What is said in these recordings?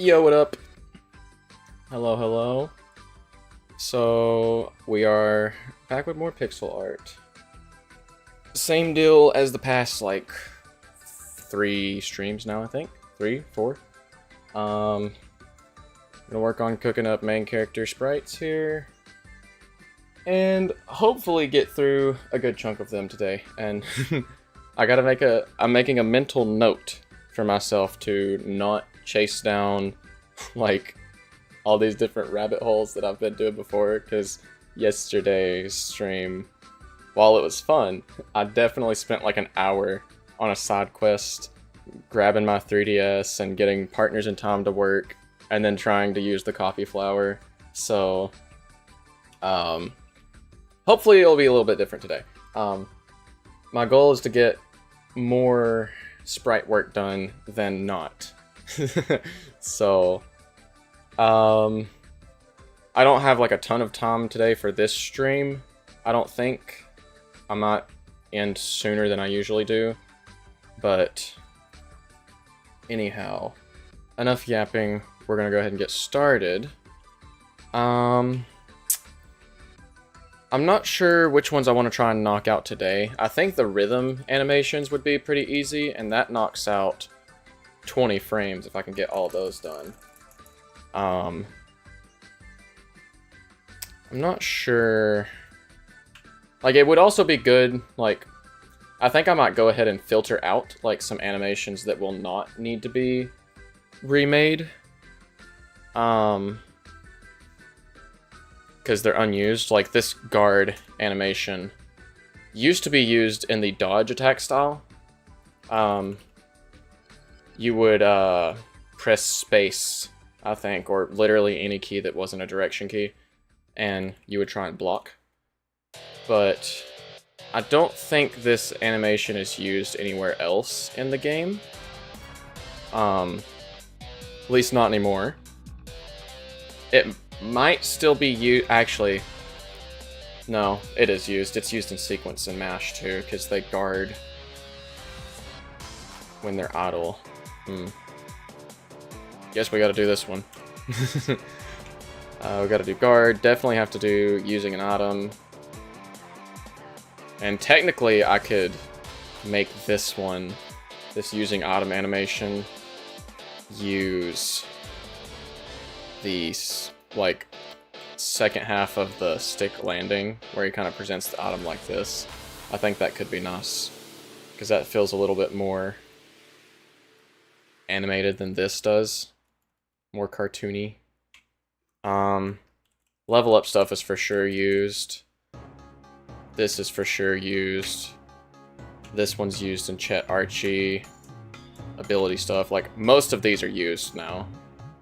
Yo, what up? Hello, hello. So, we are back with more pixel art. Same deal as the past, like, 3 streams now, I think. 3, 4. Gonna work on cooking up main character sprites here. And hopefully get through a good chunk of them today. And I'm making a mental note for myself to not chase down, like, all these different rabbit holes that I've been doing before, because yesterday's stream, while it was fun, I definitely spent like an hour on a side quest, grabbing my 3DS and getting partners in time to work, and then trying to use the coffee flower. So, hopefully it'll be a little bit different today. My goal is to get more sprite work done than not. So, I don't have like a ton of time today for this stream, I don't think. I might end sooner than I usually do, but anyhow, enough yapping, we're gonna go ahead and get started. I'm not sure which ones I want to try and knock out today. I think the rhythm animations would be pretty easy, and that knocks out 20 frames if I can get all those done. I'm not sure. Like, it would also be good, like, I think I might go ahead and filter out, like, some animations that will not need to be remade. Because they're unused. Like, this guard animation used to be used in the dodge attack style. You would, press space, I think, or literally any key that wasn't a direction key, and you would try and block. But I don't think this animation is used anywhere else in the game. At least not anymore. It might still be used. Actually, no, it is used. It's used in sequence and mash too, because they guard when they're idle. Guess we gotta do this one. We gotta do guard. Definitely have to do using an item. And technically, I could make this one, this using item animation, use the, like, second half of the stick landing, where he kind of presents the item like this. I think that could be nice, because that feels a little bit more animated than this does. More cartoony. Level up stuff is for sure used. This is for sure used. This one's used in Chet Archie. Ability stuff. Like, most of these are used now,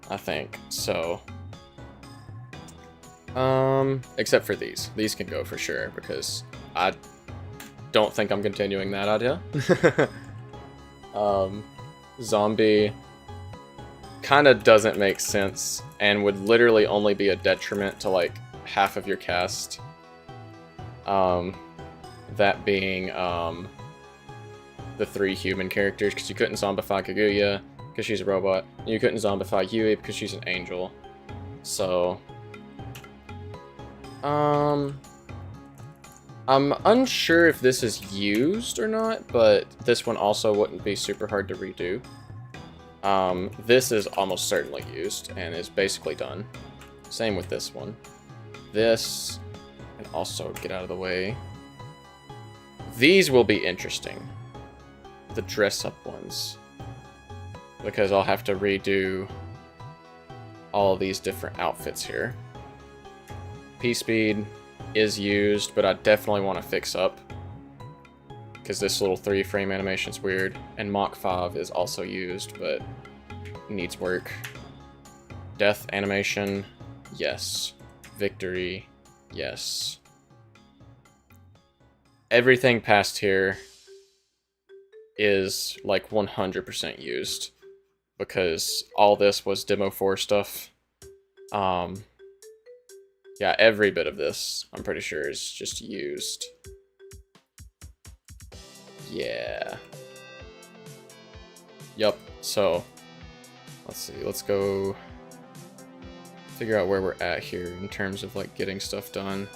I think. So, except for these. These can go for sure, because I don't think I'm continuing that idea. Zombie kind of doesn't make sense, and would literally only be a detriment to, like, half of your cast. That being, the 3 human characters, because you couldn't zombify Kaguya, because she's a robot, and you couldn't zombify Yui, because she's an angel. So, I'm unsure if this is used or not, but this one also wouldn't be super hard to redo. This is almost certainly used, and is basically done. Same with this one. This, and also get out of the way. These will be interesting. The dress-up ones. Because I'll have to redo all of these different outfits here. P-Speed is used, but I definitely want to fix up, because this little 3-frame animation's weird. And Mach 5 is also used, but needs work. Death animation, yes. Victory, yes. Everything past here is like 100% used, because all this was Demo 4 stuff. Yeah, every bit of this, I'm pretty sure, is just used. Yeah. Yup, so let's see, let's go figure out where we're at here in terms of like getting stuff done.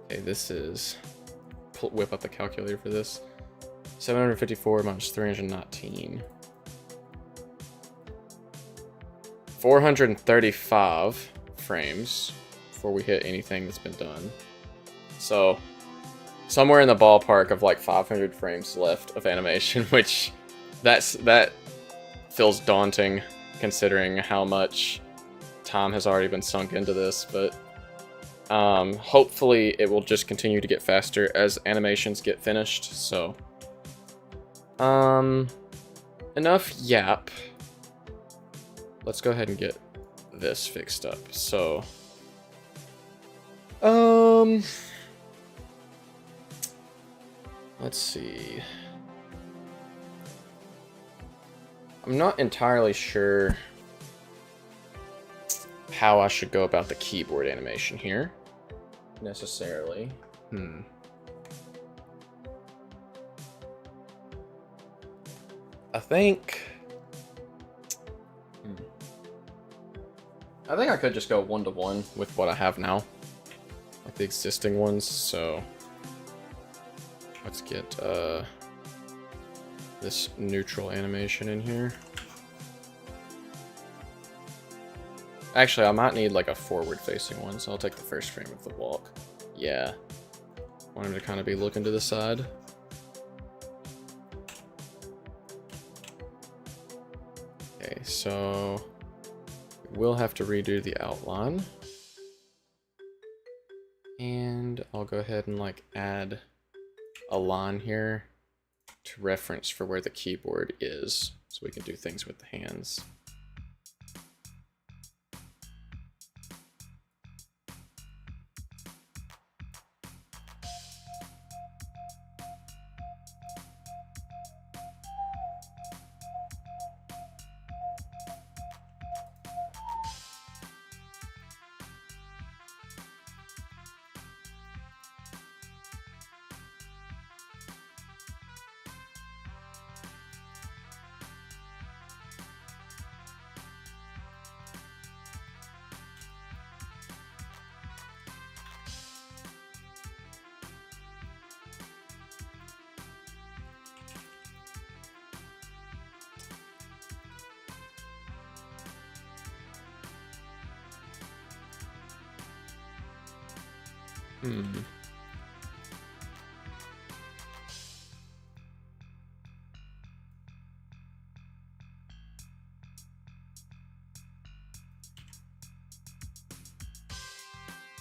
Okay, this is, whip up the calculator for this. 754 minus 319. 435 frames before we hit anything that's been done. So somewhere in the ballpark of like 500 frames left of animation, which that feels daunting considering how much time has already been sunk into this, but hopefully it will just continue to get faster as animations get finished. So enough yap. Let's go ahead and get this fixed up. So let's see. I'm not entirely sure how I should go about the keyboard animation here, necessarily. I think I could just go 1-to-1 with what I have now, like the existing ones. So let's get this neutral animation in here. Actually, I might need like a forward-facing one, so I'll take the first frame of the walk. Yeah, want him to kind of be looking to the side. Okay, so we'll have to redo the outline. And I'll go ahead and like add a line here to reference for where the keyboard is, so we can do things with the hands.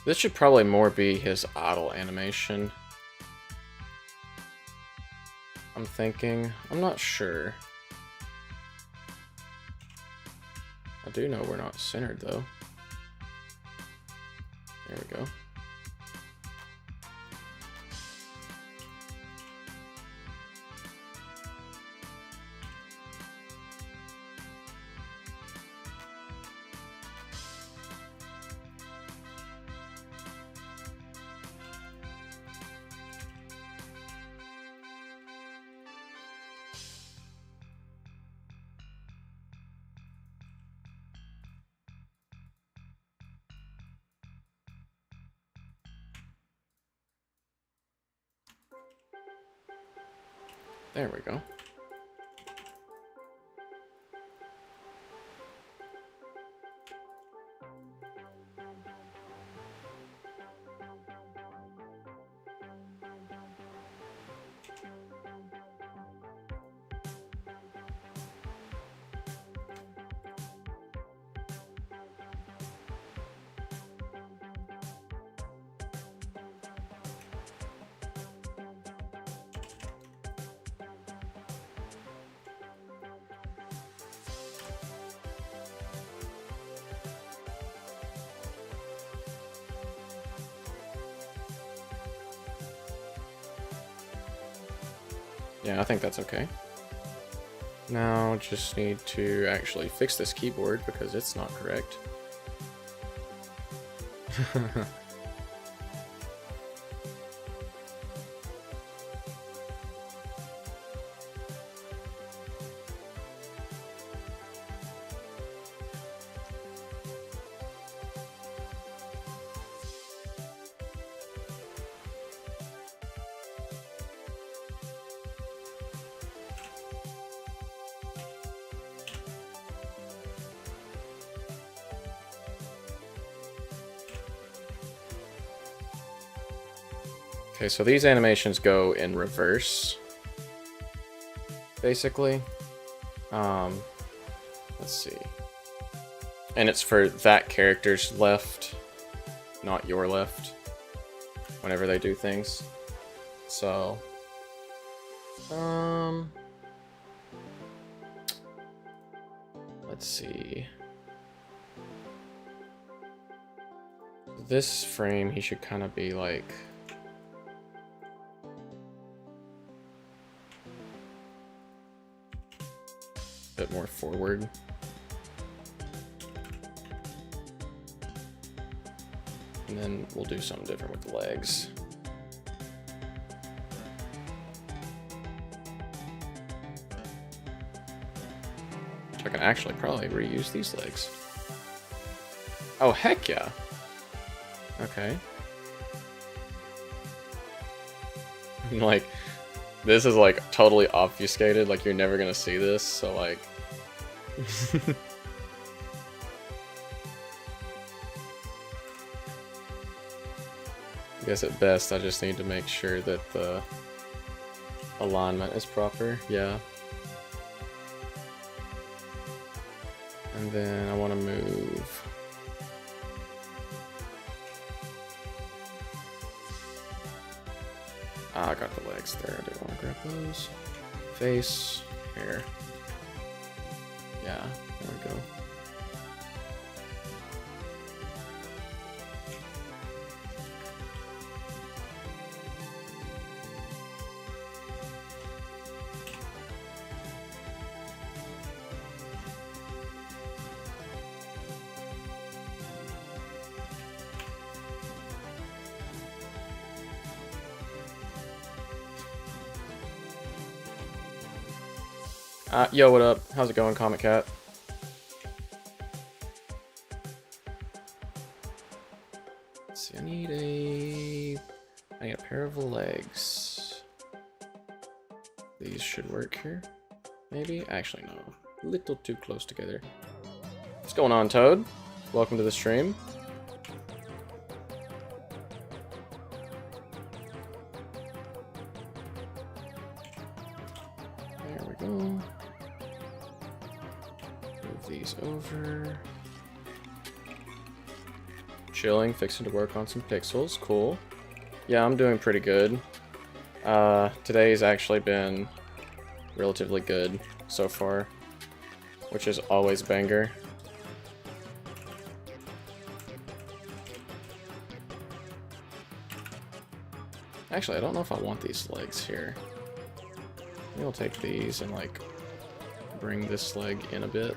This should probably more be his idle animation, I'm thinking. I'm not sure. I do know we're not centered though. There we go. There we go. Yeah, I think that's okay. Now just need to actually fix this keyboard because it's not correct. Okay, so these animations go in reverse, basically. Let's see. And it's for that character's left, not your left, whenever they do things. So, let's see. This frame, he should kind of be like... a bit more forward. And then we'll do something different with the legs. I can actually probably reuse these legs. Oh, heck yeah. Okay. Like, this is like totally obfuscated, like you're never gonna see this, so like... I guess at best I just need to make sure that the alignment is proper, yeah. And then I want to move... Ah, I got the legs there, I didn't want to grab those. Face, hair. Yeah, there we go. Yo, what up? How's it going, Comic Cat? Let's see, I need a pair of legs. These should work here. Maybe? Actually, no. A little too close together. What's going on, Toad? Welcome to the stream. There we go. Move these over. Chilling, fixing to work on some pixels. Cool. Yeah, I'm doing pretty good. Today's actually been relatively good so far, which is always banger. Actually, I don't know if I want these legs here. Maybe I'll take these and like bring this leg in a bit.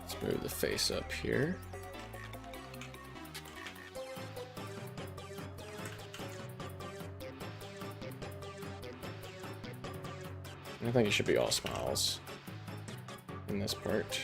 Let's move the face up here. I think it should be all smiles in this part.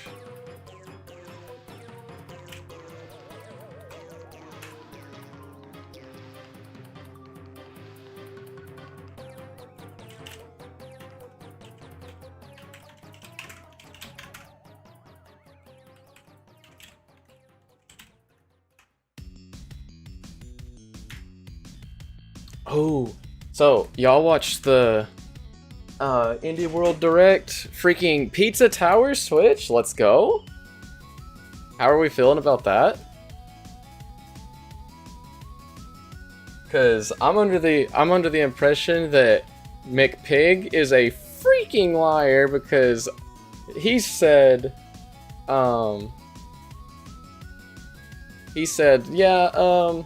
Oh, so y'all watched the Indie World Direct? Freaking Pizza Tower Switch? Let's go. How are we feeling about that? Cause I'm under the impression that McPig is a freaking liar because he said yeah,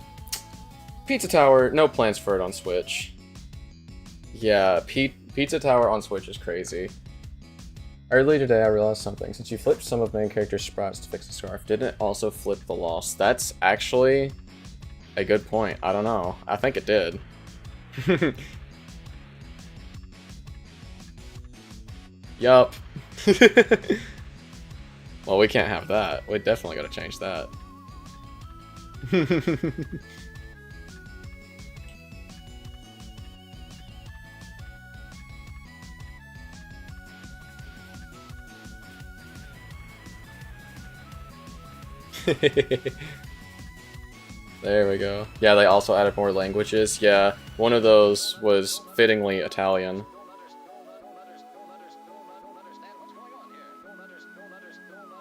Pizza Tower, no plans for it on Switch. Yeah, Pizza Tower on Switch is crazy. Early today, I realized something. Since you flipped some of main character's sprites to fix the scarf, didn't it also flip the lost? That's actually a good point. I don't know. I think it did. Yup. Well, we can't have that. We definitely gotta change that. There we go. Yeah, they also added more languages. Yeah, one of those was fittingly Italian.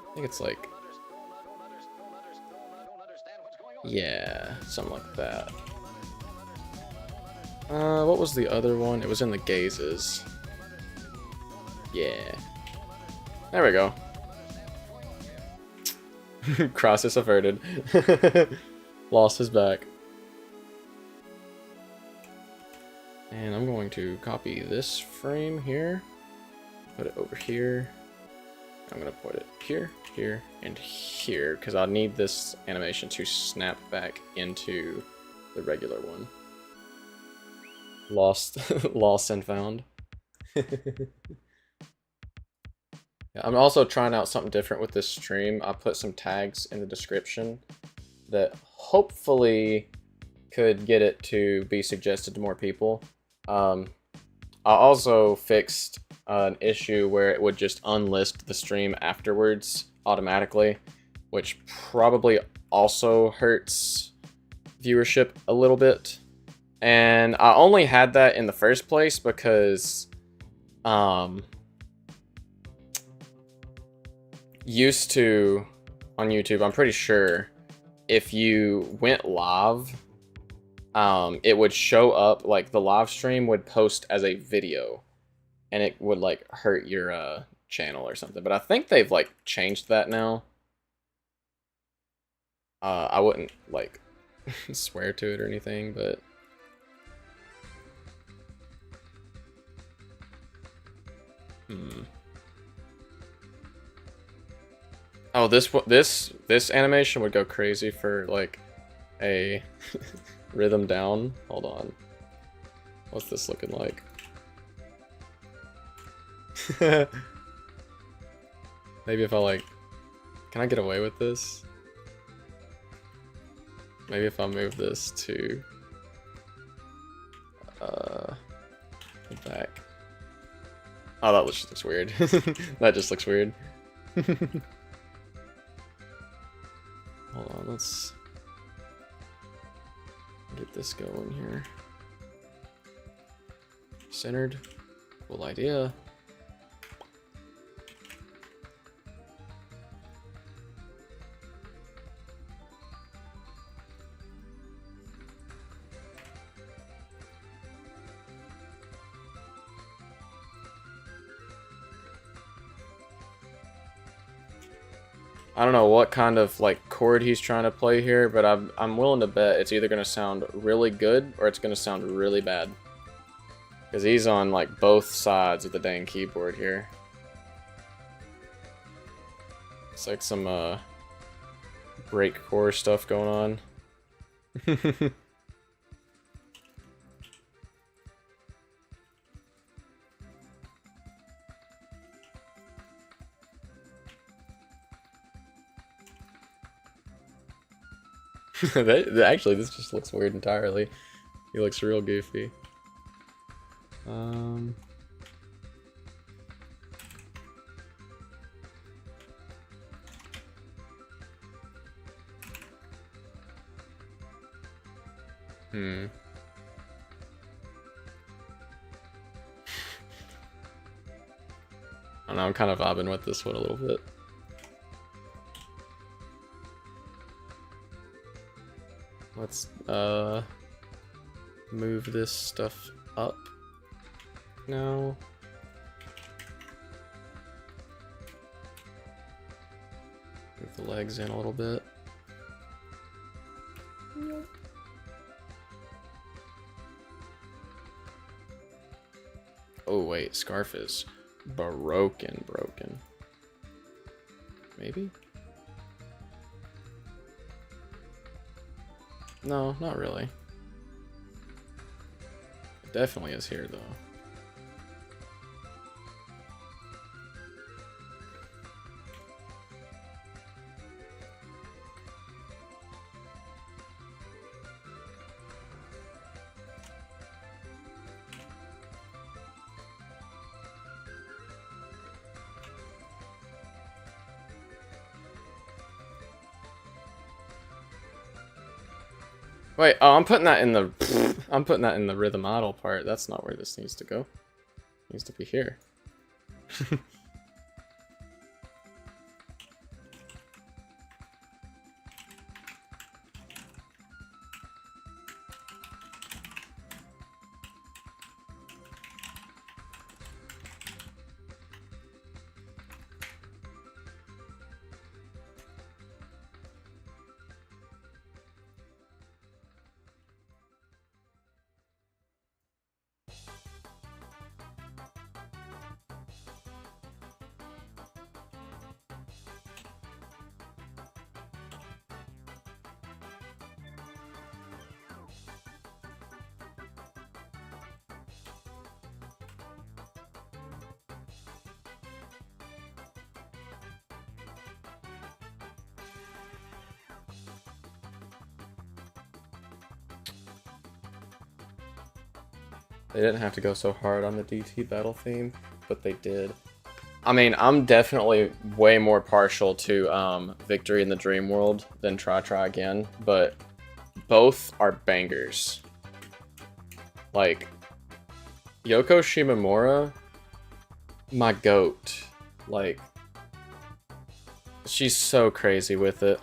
I think it's like... yeah, something like that. What was the other one? It was in the gazes. Yeah. There we go. Crisis averted. Lost his back. And I'm going to copy this frame here. Put it over here. I'm going to put it here, here, and here, because I'll need this animation to snap back into the regular one. Lost, lost and found. I'm also trying out something different with this stream. I put some tags in the description that hopefully could get it to be suggested to more people. I also fixed an issue where it would just unlist the stream afterwards automatically, which probably also hurts viewership a little bit. And I only had that in the first place because used to, on YouTube, I'm pretty sure, if you went live, it would show up, like, the live stream would post as a video, and it would, like, hurt your channel or something. But I think they've, like, changed that now. I wouldn't, like, swear to it or anything, but... Oh, this animation would go crazy for like a rhythm down. Hold on. What's this looking like? Maybe if I like, can I get away with this? Maybe if I move this to the back. Oh, that just looks weird. That just looks weird. Hold on, let's get this going here. Centered. Cool idea. I don't know what kind of like chord he's trying to play here, but I'm willing to bet it's either gonna sound really good or it's gonna sound really bad. Because he's on like both sides of the dang keyboard here. It's like some breakcore stuff going on. Actually, this just looks weird entirely. He looks real goofy. I don't know, I'm kind of vibing with this one a little bit. Let's move this stuff up now. Move the legs in a little bit. Oh wait, scarf is broken. Maybe? No, not really. It definitely is here, though. Wait, oh, I'm putting that in the I'm putting that in the rhythm model part. That's not where this needs to go. It needs to be here. They didn't have to go so hard on the DT battle theme, but they did. I mean, I'm definitely way more partial to Victory in the Dream World than Try Try Again, but both are bangers. Like, Yoko Shimomura, my goat. Like, she's so crazy with it.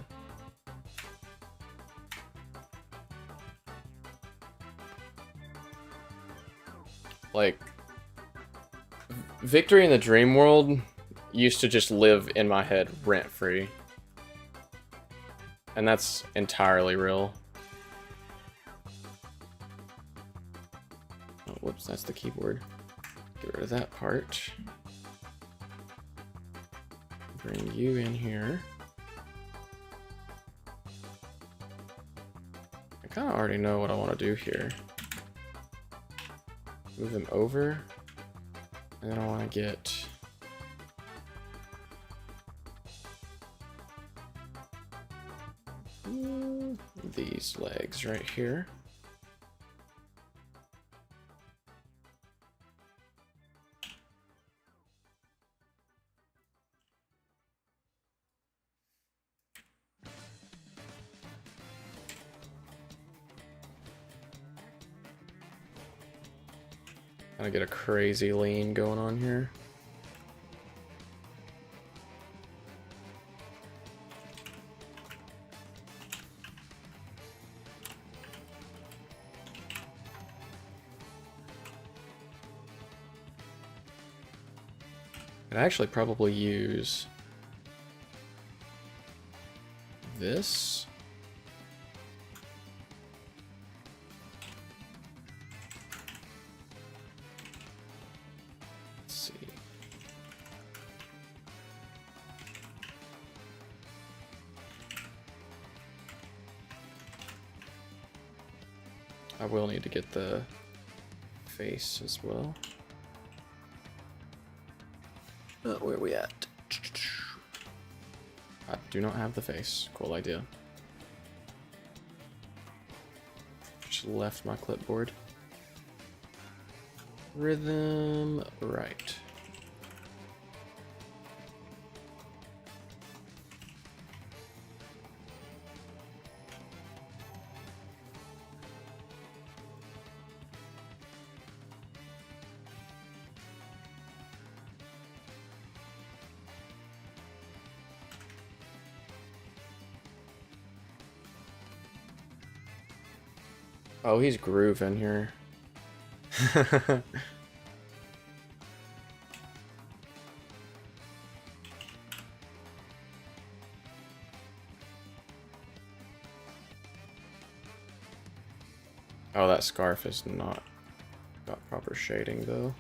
Like, Victory in the Dream World used to just live in my head rent-free. And that's entirely real. Oh, whoops, that's the keyboard. Get rid of that part. Bring you in here. I kind of already know what I want to do here. Move him over. And then I want to get... these legs right here. Kind of get a crazy lean going on here. I'd actually probably use this. Let's see. I will need to get the face as well. Where are we at? I do not have the face. Cool idea. Just left my clipboard. Rhythm, right. Oh, he's grooving here. Oh, that scarf is not got proper shading though.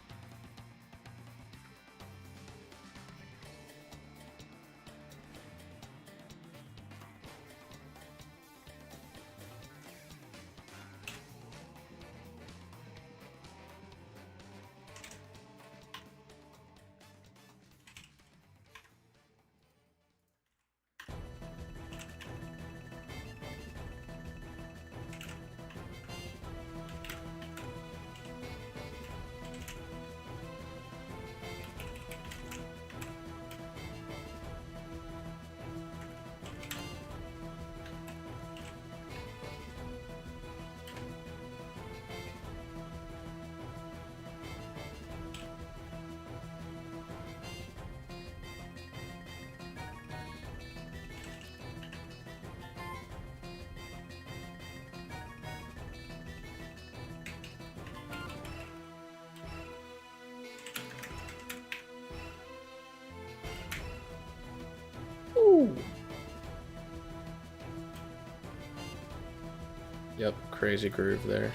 Yep, crazy groove there.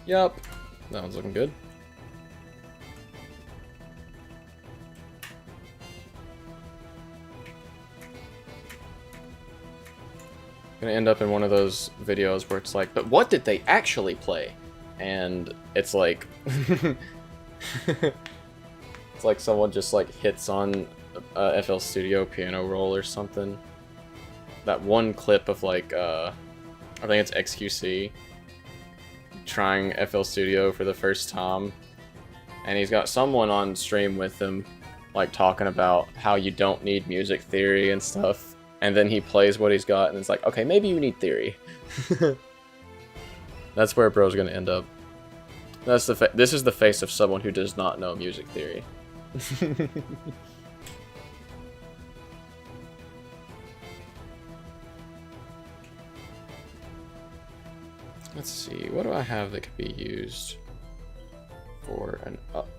Yep, that one's looking good. Gonna end up in one of those videos where it's like, but what did they actually play? And it's like, it's like someone just like hits on FL Studio piano roll or something. That one clip of like, I think it's XQC trying FL Studio for the first time, and he's got someone on stream with him, like talking about how you don't need music theory and stuff, and then he plays what he's got, and it's like, okay, maybe you need theory. That's where bro's gonna end up. That's this is the face of someone who does not know music theory. Let's see, what do I have that could be used for an up?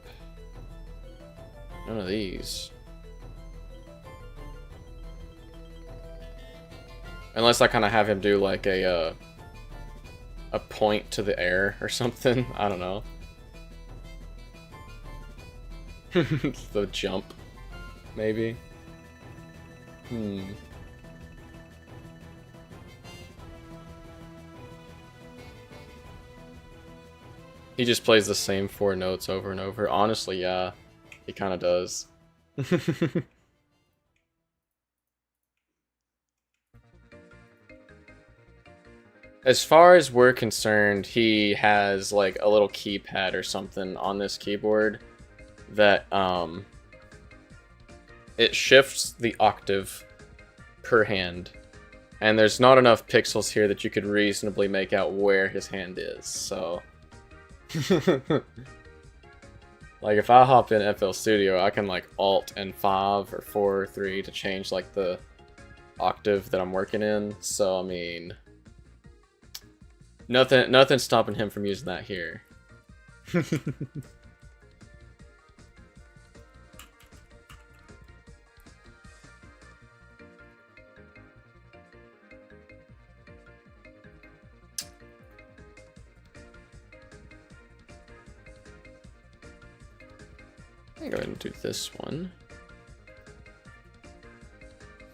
None of these. Unless I kind of have him do like a point to the air or something. I don't know. The jump, maybe. He just plays the same 4 notes over and over. Honestly, yeah, he kind of does. As far as we're concerned, he has like a little keypad or something on this keyboard that it shifts the octave per hand. And there's not enough pixels here that you could reasonably make out where his hand is, so... Like, if I hop in FL Studio, I can, like, Alt and 5 or 4 or 3 to change, like, the octave that I'm working in. So, I mean... Nothing's stopping him from using that here. Go ahead and do this one.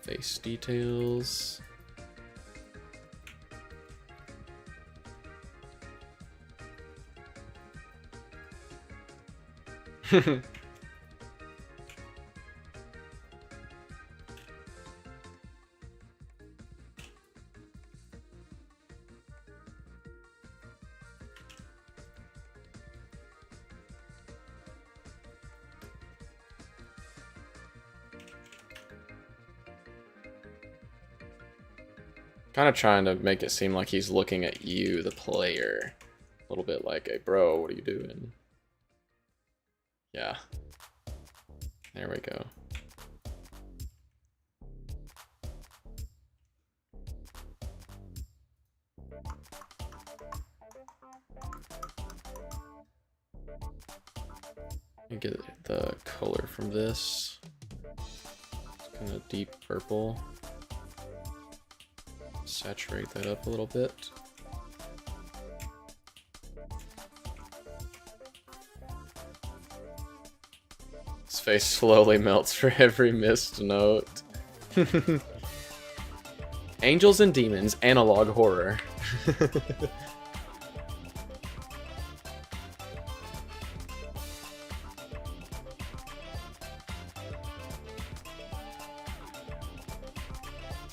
Face details. Kind of trying to make it seem like he's looking at you, the player. A little bit like, hey bro, what are you doing? Yeah. There we go. You get the color from this. It's kind of deep purple. Saturate that up a little bit. His face slowly melts for every missed note. Angels and Demons, analog horror.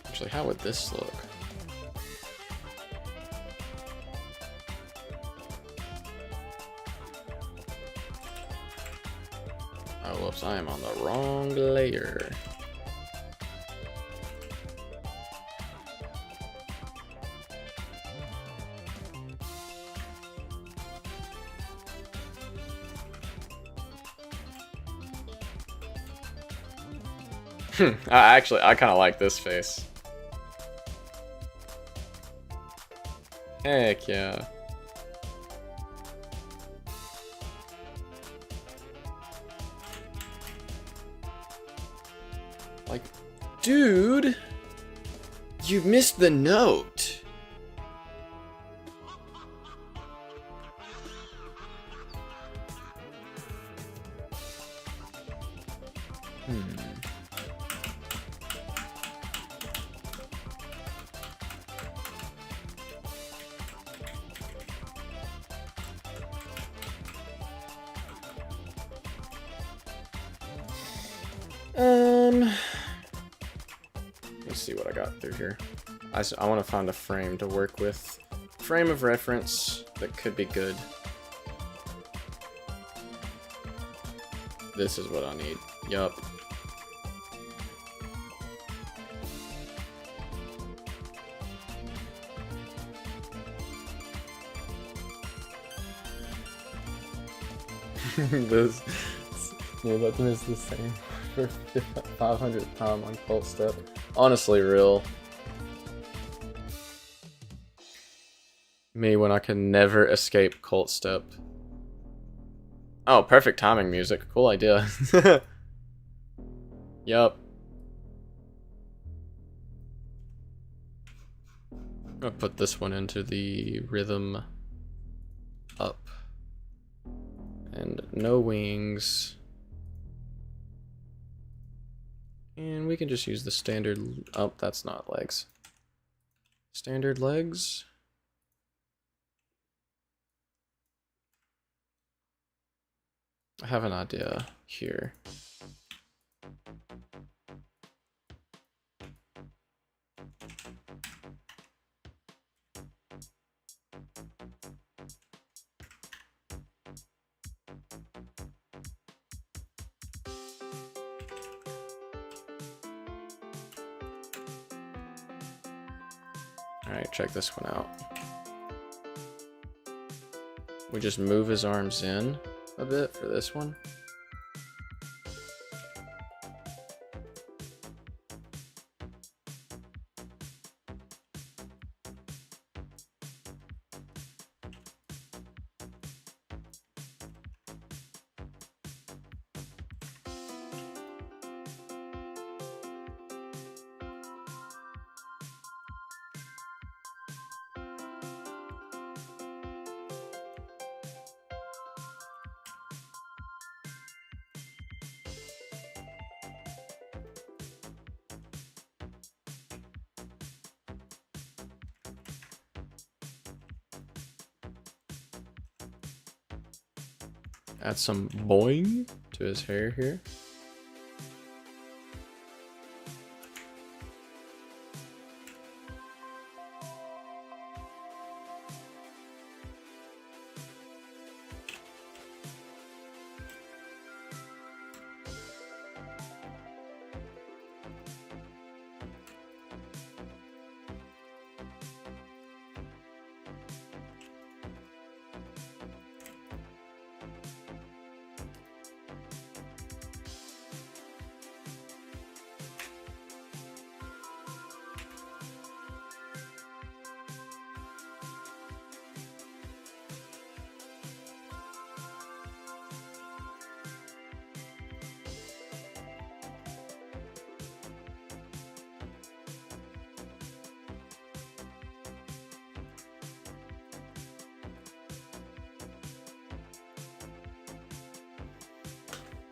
Actually, how would this look? Oh, whoops, I am on the wrong layer. I kind of like this face. Heck yeah. Like, dude, you missed the note. Let's see what I got through here. I want to find a frame to work with. Frame of reference that could be good. This is what I need. Yup. This yeah, that is the same for 500th time on Cult Step. Honestly, real. Me when I can never escape Cult Step. Oh, perfect timing music. Cool idea. Yup. I'll put this one into the rhythm up. And no wings. And we can just use the standard... Oh, that's not legs. Standard legs. I have an idea here. Alright, check this one out. We just move his arms in a bit for this one. Add some boing to his hair here.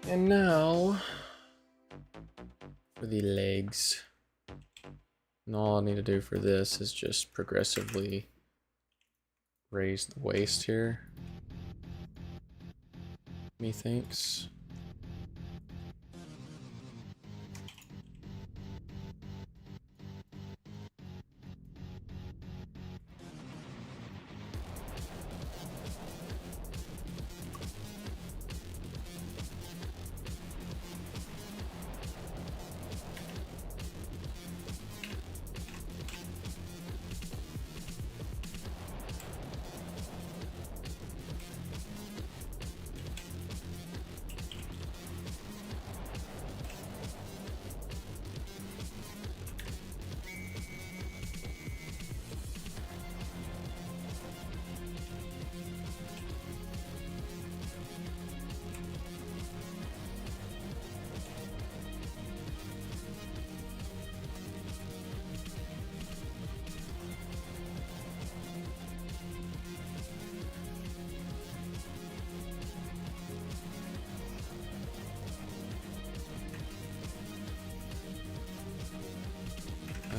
And now for the legs. And all I need to do for this is just progressively raise the waist here. Methinks.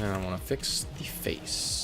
And I want to fix the face.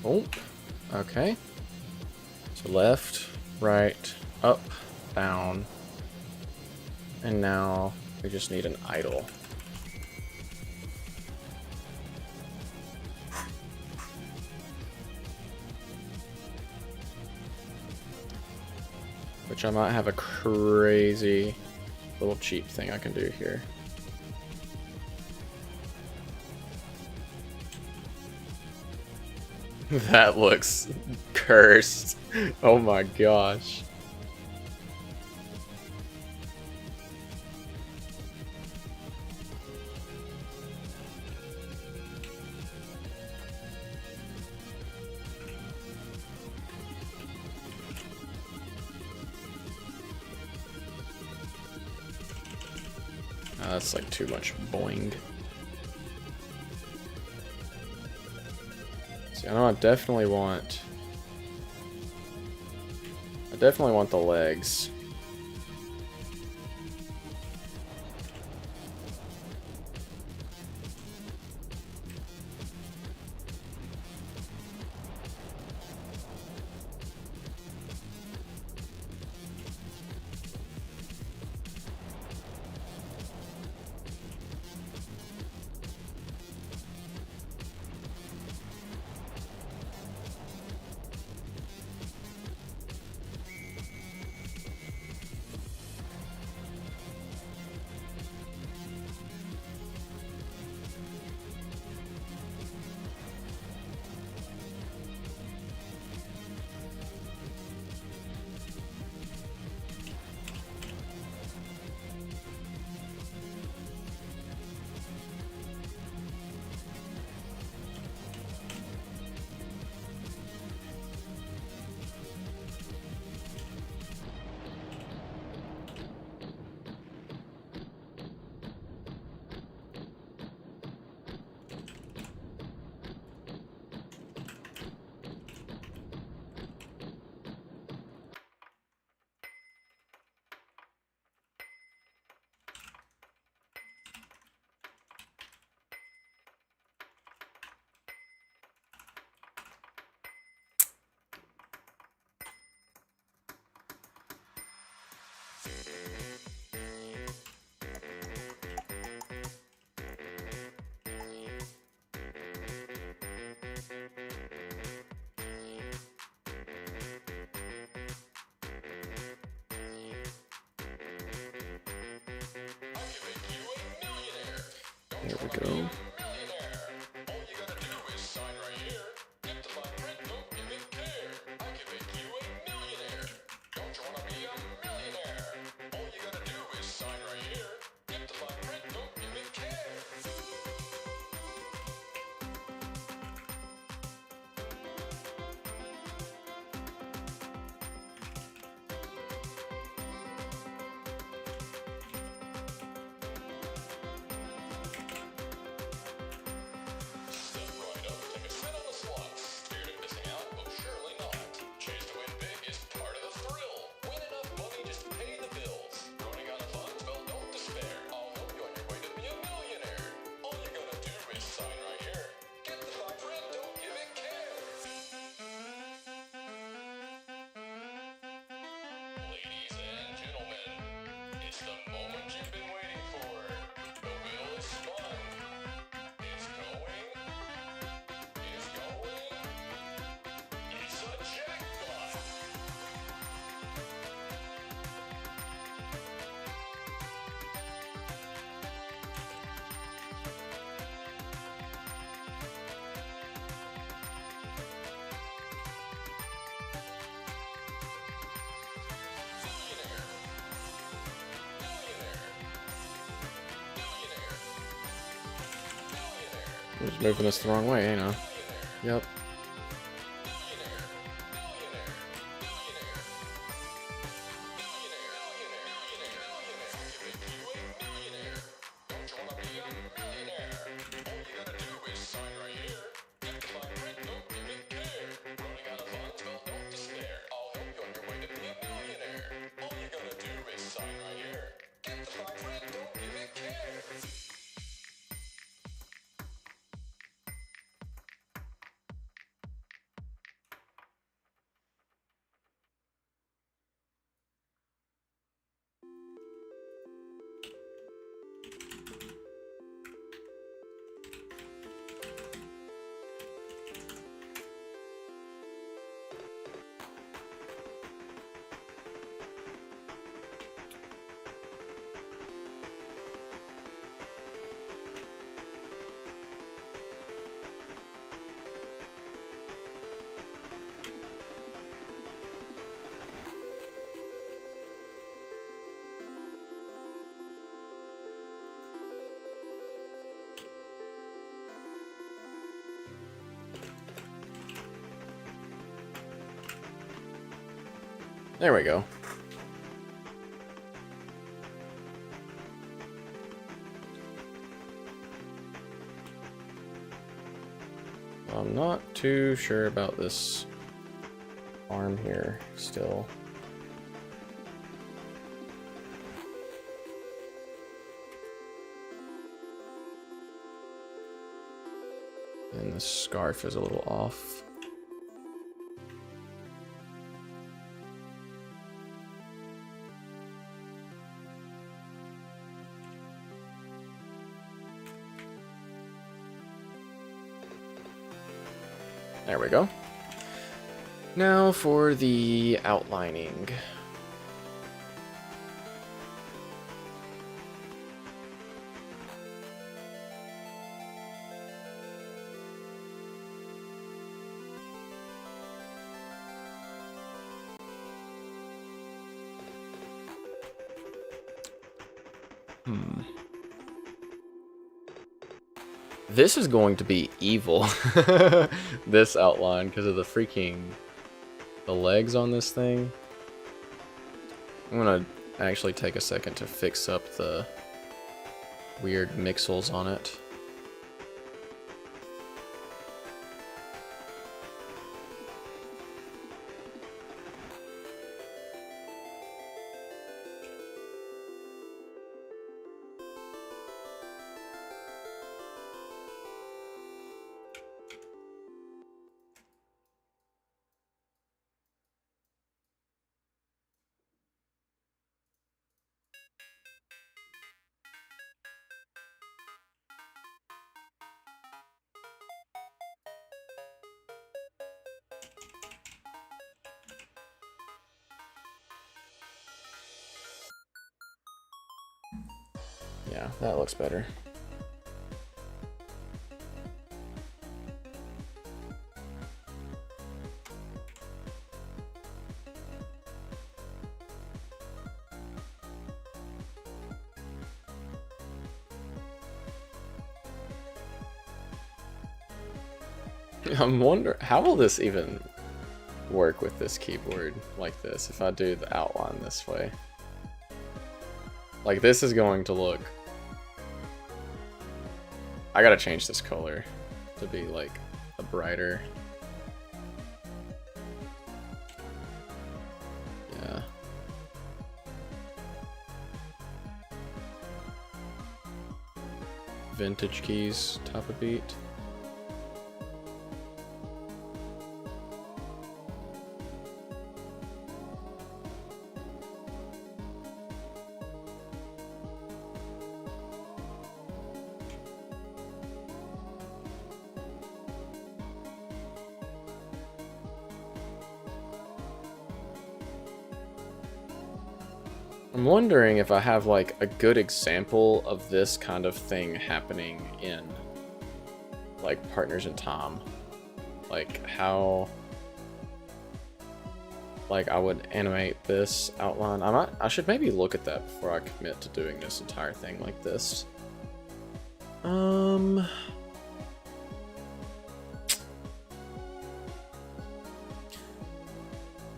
Oh, okay. So left, right, up, down. And now we just need an idle. Which I might have a crazy little cheap thing I can do here. That looks cursed. Oh my gosh. That's like too much boing. See, I know I definitely want the legs. There we go. I'm just moving this the wrong way, ain't I? Yep. There we go. I'm not too sure about this arm here still. And the scarf is a little off. There we go. Now for the outlining. This is going to be evil, this outline, because of the legs on this thing. I'm gonna actually take a second to fix up the weird mixels on it. Yeah, that looks better. I'm wondering, how will this even work with this keyboard like this if I do the outline this way? Like, this is going to look... I gotta change this color to be, like, a brighter... Yeah. Vintage keys type of beat. I'm wondering if I have like a good example of this kind of thing happening in like Partners in Time. Like how like I would animate this outline. I should maybe look at that before I commit to doing this entire thing like this.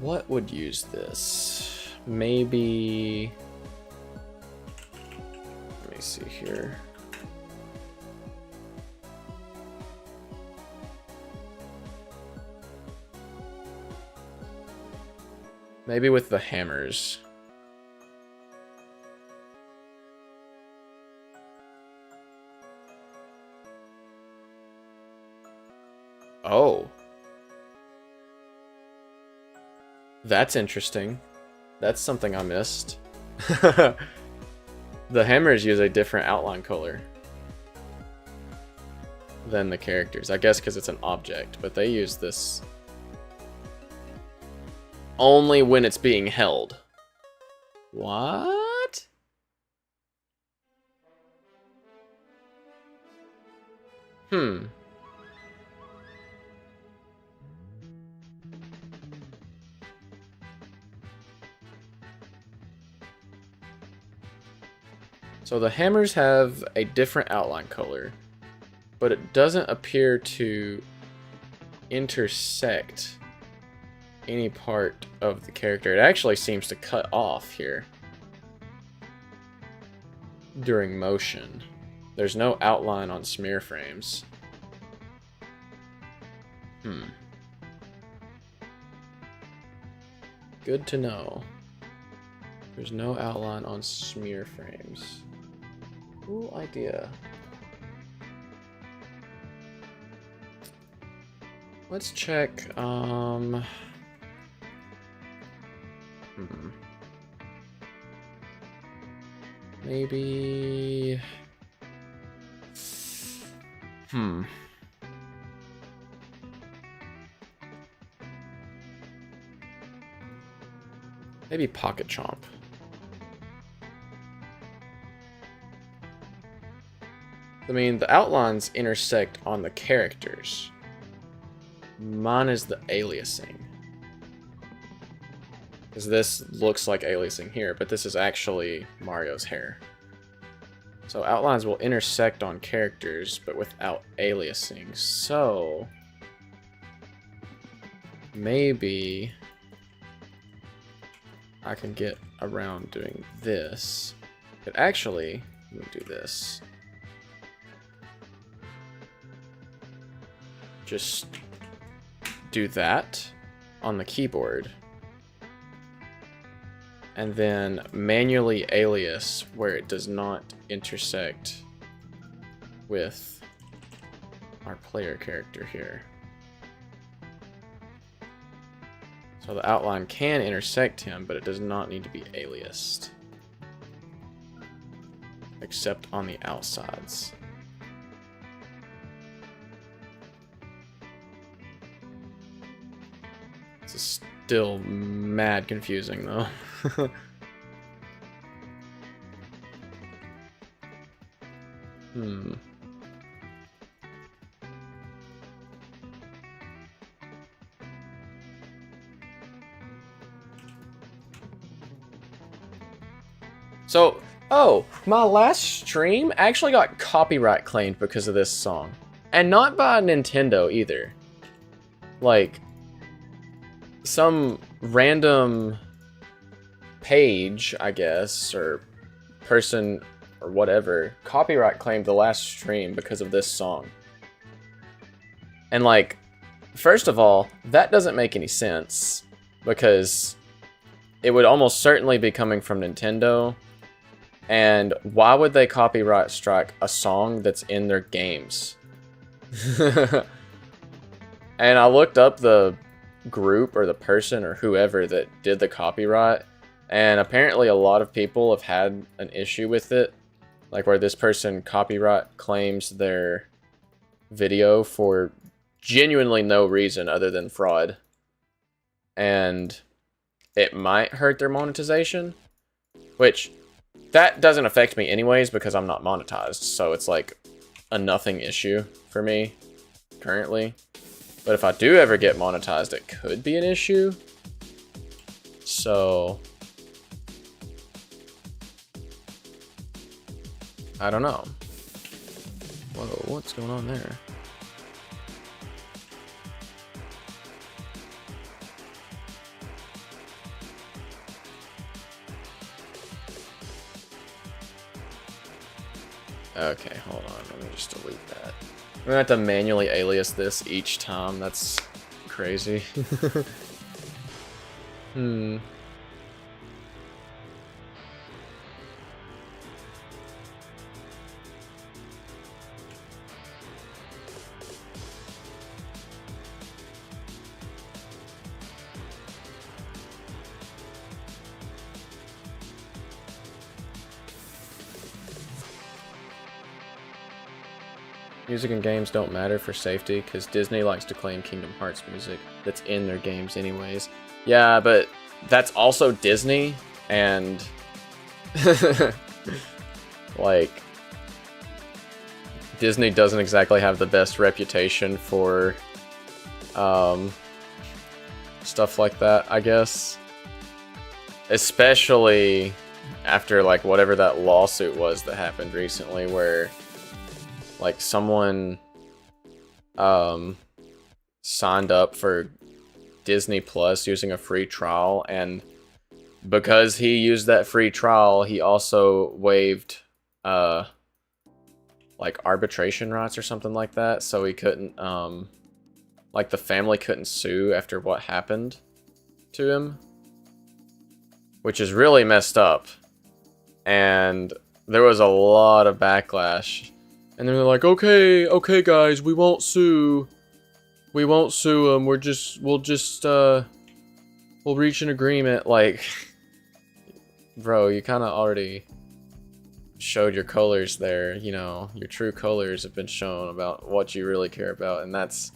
What would use this? Maybe... Let me see here. Maybe with the hammers. Oh. That's interesting. That's something I missed. The hammers use a different outline color than the characters. I guess because it's an object, but they use this only when it's being held. What? Hmm. So the hammers have a different outline color, but it doesn't appear to intersect any part of the character. It actually seems to cut off here during motion. There's no outline on smear frames. Good to know. There's no outline on smear frames. Cool idea. Let's check, maybe... Maybe Pocket Chomp. I mean, the outlines intersect on the characters. Mine is the aliasing. Because this looks like aliasing here, but this is actually Mario's hair. So outlines will intersect on characters, but without aliasing. So maybe I can get around doing this. But actually, let me do this. Just do that on the keyboard. And then manually alias where it does not intersect with our player character here. So the outline can intersect him, but it does not need to be aliased. Except on the outsides. This is still mad confusing though. So, oh, my last stream actually got copyright claimed because of this song. And not by Nintendo either. Like, some random page, I guess, or person, or whatever, copyright claimed the last stream because of this song. And like, first of all, that doesn't make any sense, because it would almost certainly be coming from Nintendo. And why would they copyright strike a song that's in their games? And I looked up the group or the person or whoever that did the copyright, and apparently a lot of people have had an issue with it, like where this person copyright claims their video for genuinely no reason other than fraud, and it might hurt their monetization, which that doesn't affect me anyways because I'm not monetized, so it's like a nothing issue for me currently. But if I do ever get monetized, it could be an issue. So I don't know. Whoa, what's going on there? Okay, hold on. Let me just delete that. I'm gonna have to manually alias this each time. That's crazy. Hmm. Music and games don't matter for safety because Disney likes to claim Kingdom Hearts music that's in their games anyways. Yeah, but that's also Disney, and like Disney doesn't exactly have the best reputation for stuff like that, I guess. Especially after like whatever that lawsuit was that happened recently where like someone signed up for Disney Plus using a free trial, and because he used that free trial, he also waived like arbitration rights or something like that, so he couldn't like the family couldn't sue after what happened to him, which is really messed up. And there was a lot of backlash. And then they're like, okay, guys, we won't sue. We won't sue them. We'll reach an agreement. Like, bro, you kind of already showed your colors there. You know, your true colors have been shown about what you really care about, and that's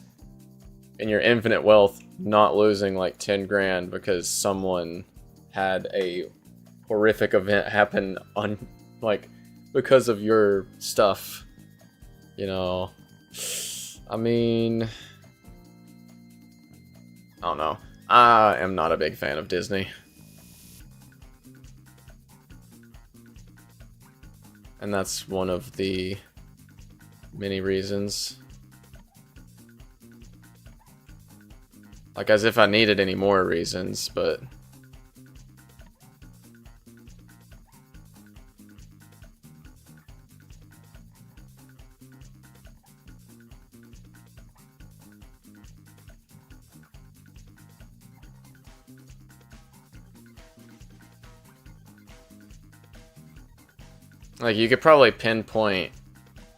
in your infinite wealth, not losing like 10 grand because someone had a horrific event happen on, like, because of your stuff. You know, I mean, I don't know. I am not a big fan of Disney. And that's one of the many reasons. Like, as if I needed any more reasons, but... like, you could probably pinpoint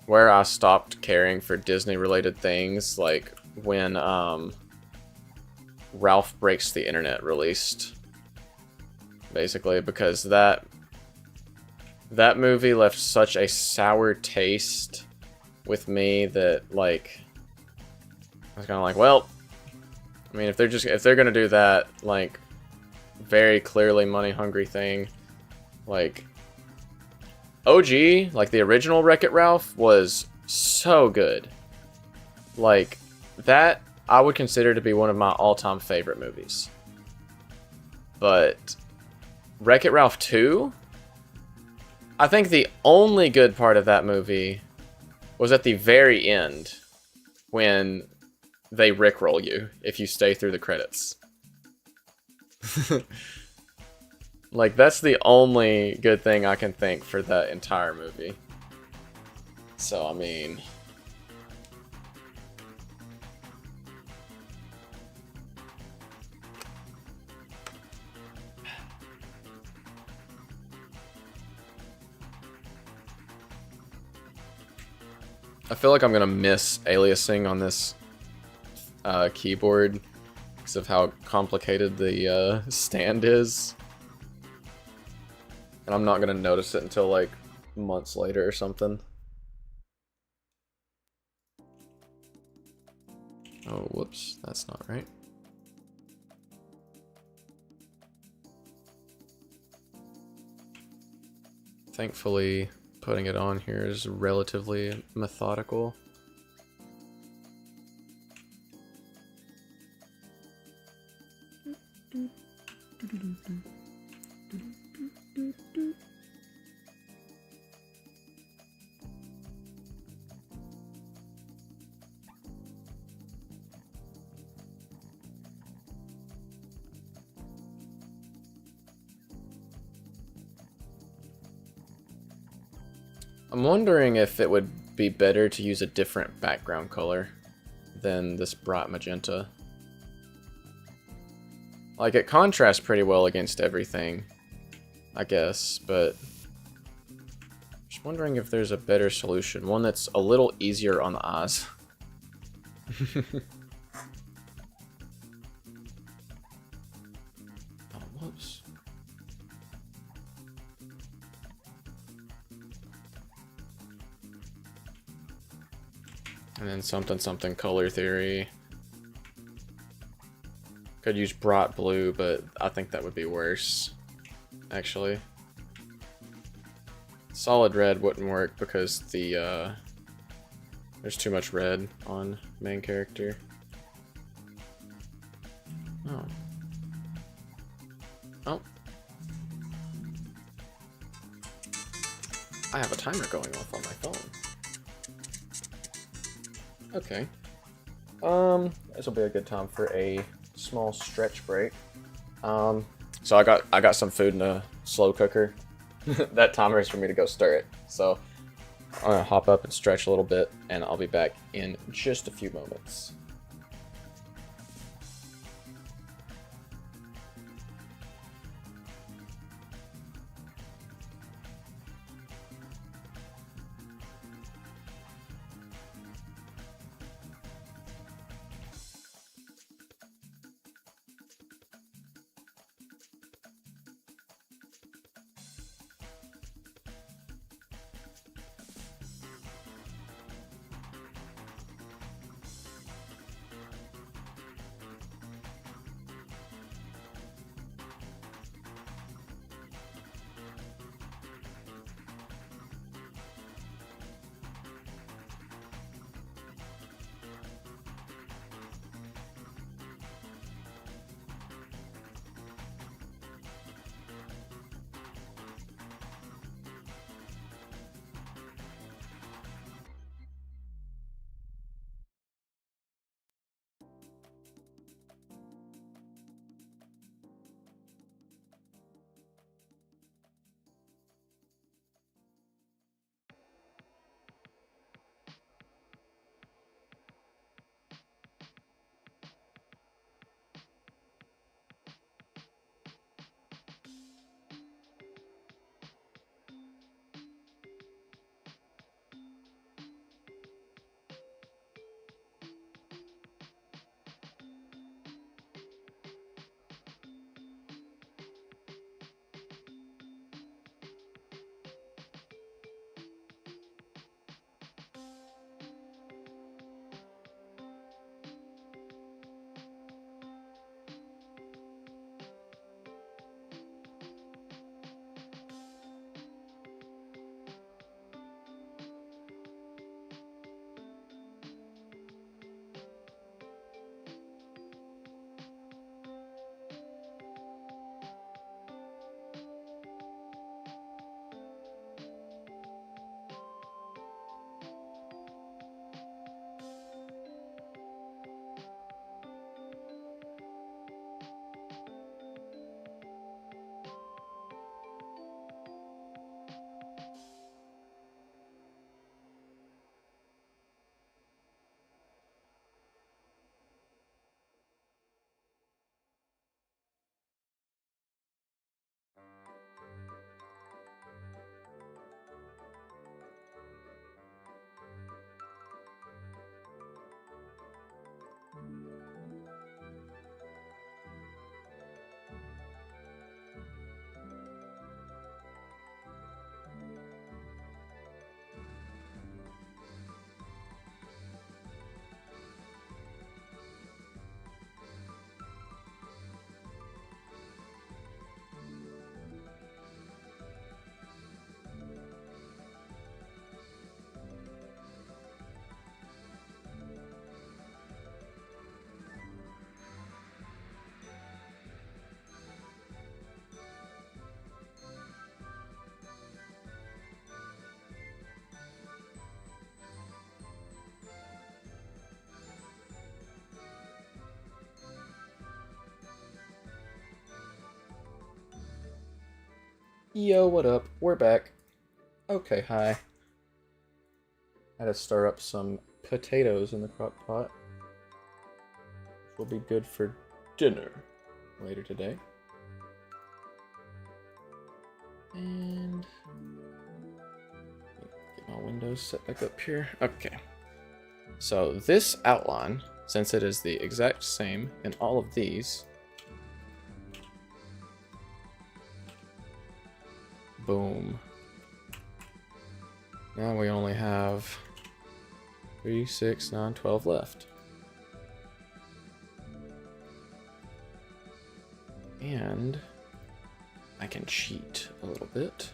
where I stopped caring for Disney-related things, like when Ralph Breaks the Internet released, basically, because that movie left such a sour taste with me that, like, I was kind of like, well, I mean, if they're gonna do that, like, very clearly money-hungry thing, like, OG, like the original Wreck-It Ralph, was so good. Like, that I would consider to be one of my all-time favorite movies. But Wreck-It Ralph 2, I think the only good part of that movie was at the very end when they rickroll you if you stay through the credits. Like, that's the only good thing I can think for that entire movie. So, I mean... I feel like I'm gonna miss aliasing on this keyboard because of how complicated the stand is. And I'm not gonna notice it until like months later or something. Oh, whoops, that's not right. Thankfully, putting it on here is relatively methodical. I'm wondering if it would be better to use a different background color than this bright magenta. Like, it contrasts pretty well against everything, I guess, but just wondering if there's a better solution. One that's a little easier on the eyes. Oh, whoops. And then something color theory. Could use bright blue, but I think that would be worse, actually. Solid red wouldn't work because the there's too much red on main character. Oh. Oh. I have a timer going off on my phone. Okay. This will be a good time for a small stretch break. So I got some food in a slow cooker. That timer is for me to go stir it. So I'm gonna hop up and stretch a little bit, and I'll be back in just a few moments. Yo, what up? We're back. Okay, hi. I had to stir up some potatoes in the crock pot, which will be good for dinner later today. And get my windows set back up here. Okay. So this outline, since it is the exact same in all of these, boom. Now we only have 3, 6, 9, 12 left. And I can cheat a little bit.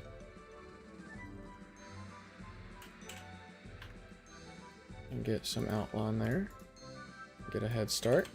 And get some outline there. Get a head start.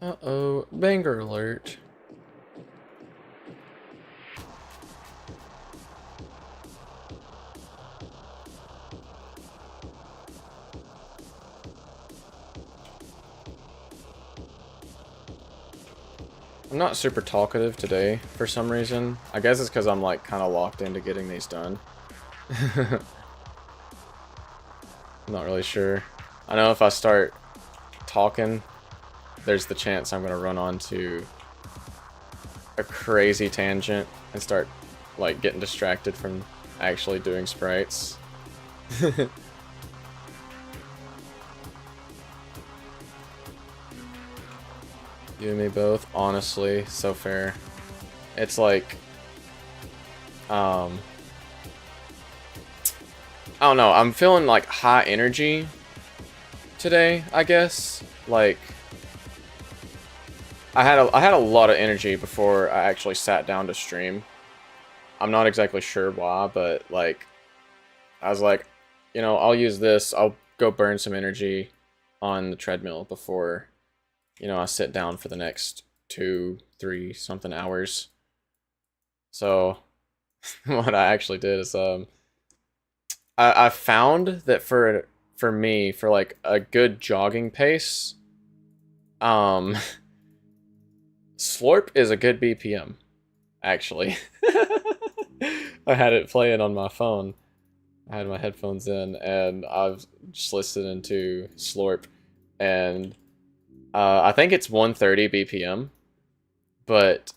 Uh-oh, banger alert. I'm not super talkative today for some reason. I guess it's because I'm like kind of locked into getting these done. I'm not really sure. I know if I start talking, there's the chance I'm gonna run onto a crazy tangent and start like getting distracted from actually doing sprites. You and me both, honestly, so fair. It's like, I don't know, I'm feeling like high energy today, I guess. Like, I had a lot of energy before I actually sat down to stream. I'm not exactly sure why, but like, I was like, you know, I'll use this, I'll go burn some energy on the treadmill before, you know, I sit down for the next 2, 3 something hours. So what I actually did is I found that for me, for like a good jogging pace, Slurp is a good BPM, actually. I had it playing on my phone. I had my headphones in, and I was just listening to Slurp, and I think it's 130 BPM, but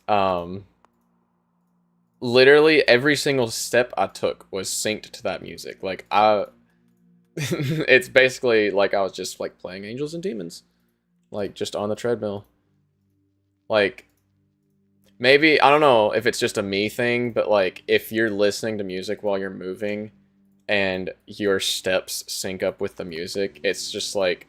literally every single step I took was synced to that music. Like it's basically like I was just like playing Angels and Demons, like just on the treadmill. Like, maybe, I don't know if it's just a me thing, but like if you're listening to music while you're moving and your steps sync up with the music, it's just like,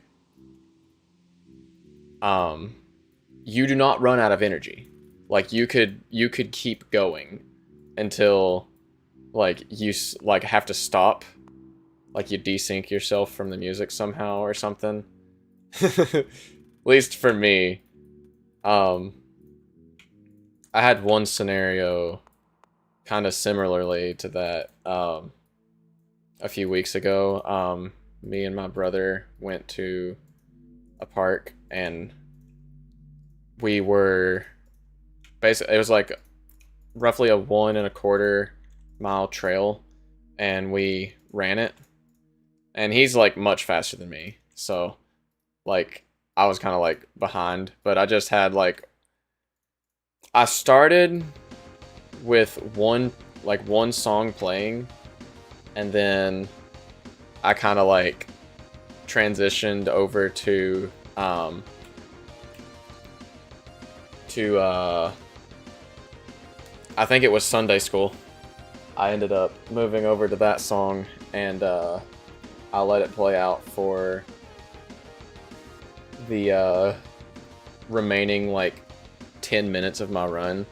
you do not run out of energy. Like you could keep going until like you like have to stop, like you desync yourself from the music somehow or something. At least for me. I had one scenario kind of similarly to that a few weeks ago. Me and my brother went to a park, and we were basically, it was like roughly a 1.25 mile trail, and we ran it, and he's like much faster than me, so like I was kind of like behind, but I just had like, I started with one song playing, and then I kind of like transitioned over to I think it was Sunday School. I ended up moving over to that song, and I let it play out for the remaining like 10 minutes of my run.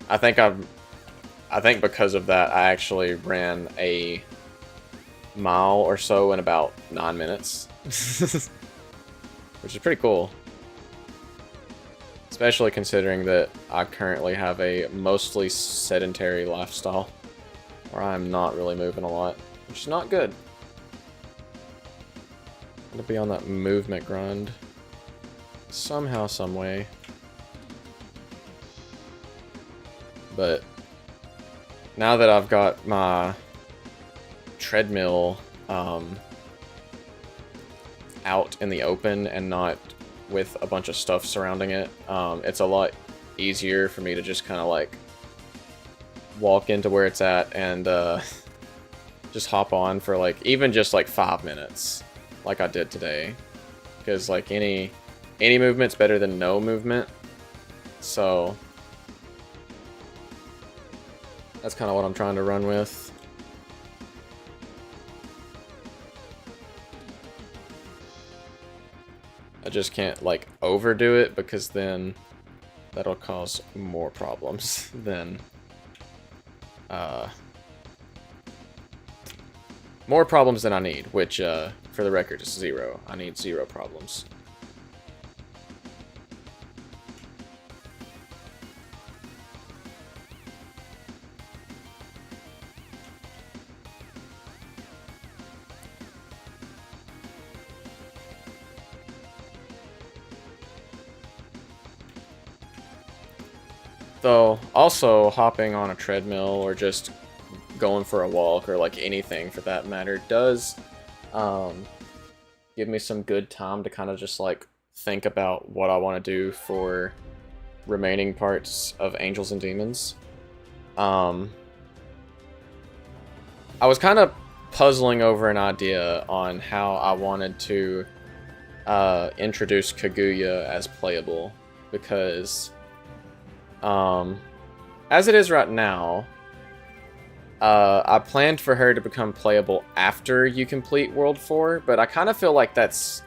I think I I think because of that, I actually ran a mile or so in about 9 minutes. Which is pretty cool. Especially considering that I currently have a mostly sedentary lifestyle. Where I'm not really moving a lot. Which is not good. I'm gonna be on that movement grind. Somehow, some way. But now that I've got my treadmill out in the open and not with a bunch of stuff surrounding it, it's a lot easier for me to just kind of like walk into where it's at and just hop on for like even just like 5 minutes like I did today, because like any movement's better than no movement, so that's kind of what I'm trying to run with. I just can't like overdo it, because then that'll cause more problems than more problems than I need, which for the record is 0. I need 0 problems. Though, also hopping on a treadmill or just going for a walk or like anything for that matter does give me some good time to kind of just like think about what I want to do for remaining parts of Angels and Demons. I was kind of puzzling over an idea on how I wanted to introduce Kaguya as playable, because as it is right now, I planned for her to become playable after you complete World 4, but I kind of feel like that's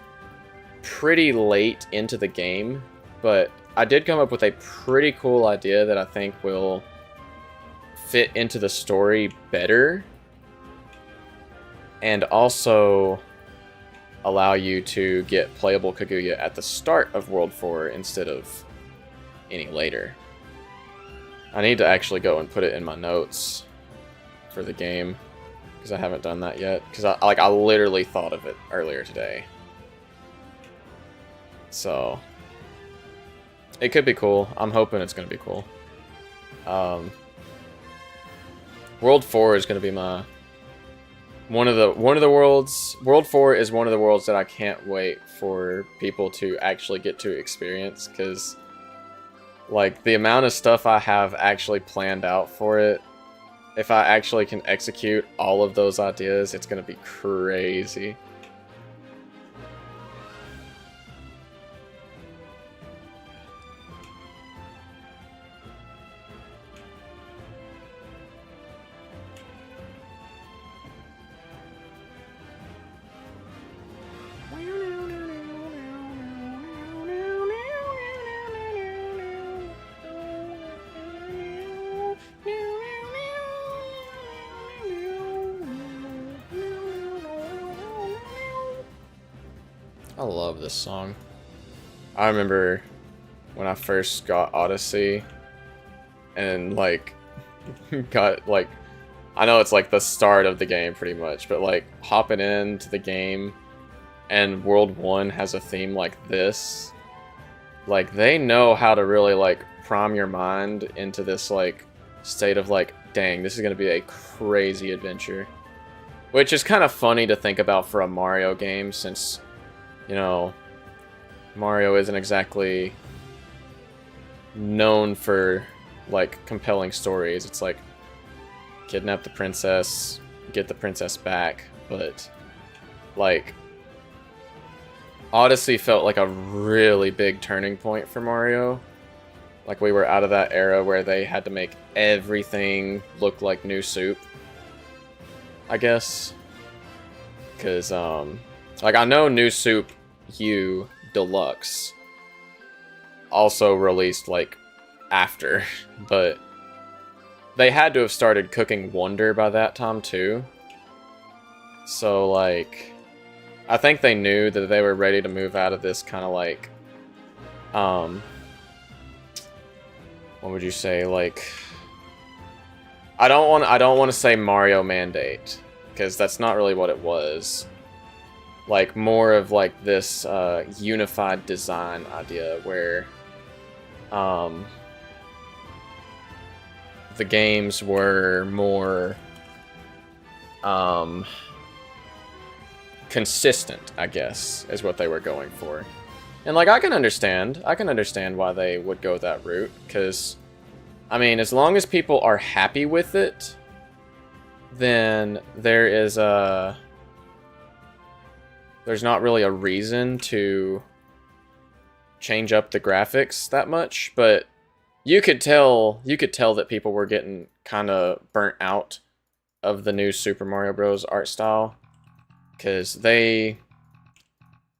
pretty late into the game. But I did come up with a pretty cool idea that I think will fit into the story better, and also allow you to get playable Kaguya at the start of World 4 instead of any later. I need to actually go and put it in my notes for the game, because I haven't done that yet, because I literally thought of it earlier today. So it could be cool. I'm hoping it's going to be cool. World 4 is going to be my one of the worlds. World 4 is one of the worlds that I can't wait for people to actually get to experience, because like the amount of stuff I have actually planned out for it, if I actually can execute all of those ideas, it's going to be crazy. I love this song. I remember when I first got Odyssey and like got like, I know it's like the start of the game pretty much, but like hopping into the game and World 1 has a theme like this, like they know how to really like prime your mind into this like state of like, dang, this is gonna be a crazy adventure. Which is kind of funny to think about for a Mario game, since, you know, Mario isn't exactly known for like compelling stories. It's like kidnap the princess, get the princess back, but like Odyssey felt like a really big turning point for Mario. Like we were out of that era where they had to make everything look like new soup, I guess. Cause like I know New Soup U Deluxe also released like after, but they had to have started cooking Wonder by that time too. So like, I think they knew that they were ready to move out of this kind of like, what would you say? Like, I don't want to say Mario mandate, because that's not really what it was. Like more of like this unified design idea where the games were more consistent, I guess, is what they were going for. And like I can understand why they would go that route, because I mean, as long as people are happy with it, then there's not really a reason to change up the graphics that much. But you could tell that people were getting kind of burnt out of the new Super Mario Bros. Art style, because they,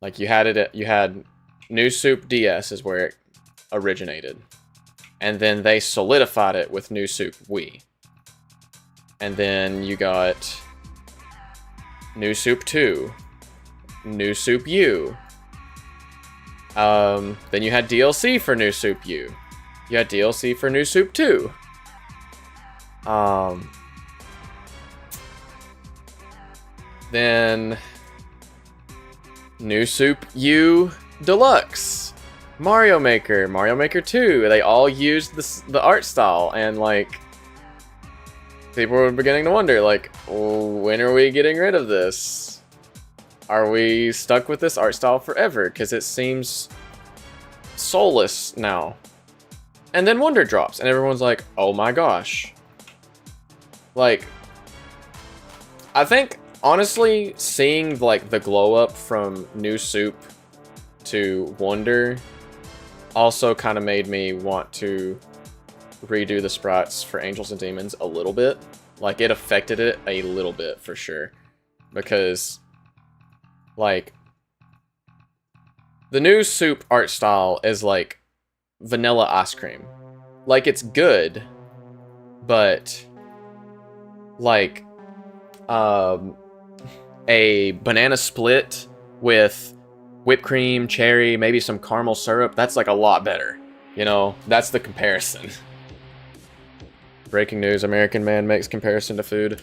like, you had New Soup DS is where it originated, and then they solidified it with New Soup Wii, and then you got New Soup 2, New Soup U. Then you had DLC for New Soup U. You had DLC for New Soup 2. Then New Soup U Deluxe, Mario Maker, Mario Maker 2. They all used the art style, and like people were beginning to wonder, like, when are we getting rid of this? Are we stuck with this art style forever? Because it seems soulless now. And then Wonder drops, and everyone's like, oh my gosh. Like, I think, honestly, seeing, like, the glow up from New Soup to Wonder also kind of made me want to redo the sprites for Angels and Demons a little bit. Like, it affected it a little bit, for sure. Because, like, the New Soup art style is, like, vanilla ice cream. Like, it's good, but, like, a banana split with whipped cream, cherry, maybe some caramel syrup, that's like a lot better. You know, that's the comparison. Breaking news, American man makes comparison to food.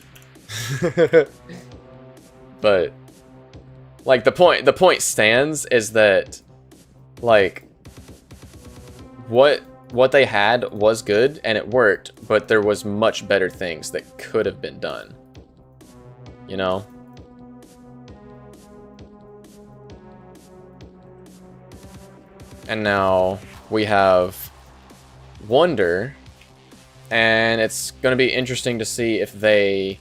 But like the point stands is that like what they had was good and it worked, but there was much better things that could have been done. You know? And now we have Wonder, and it's going to be interesting to see if they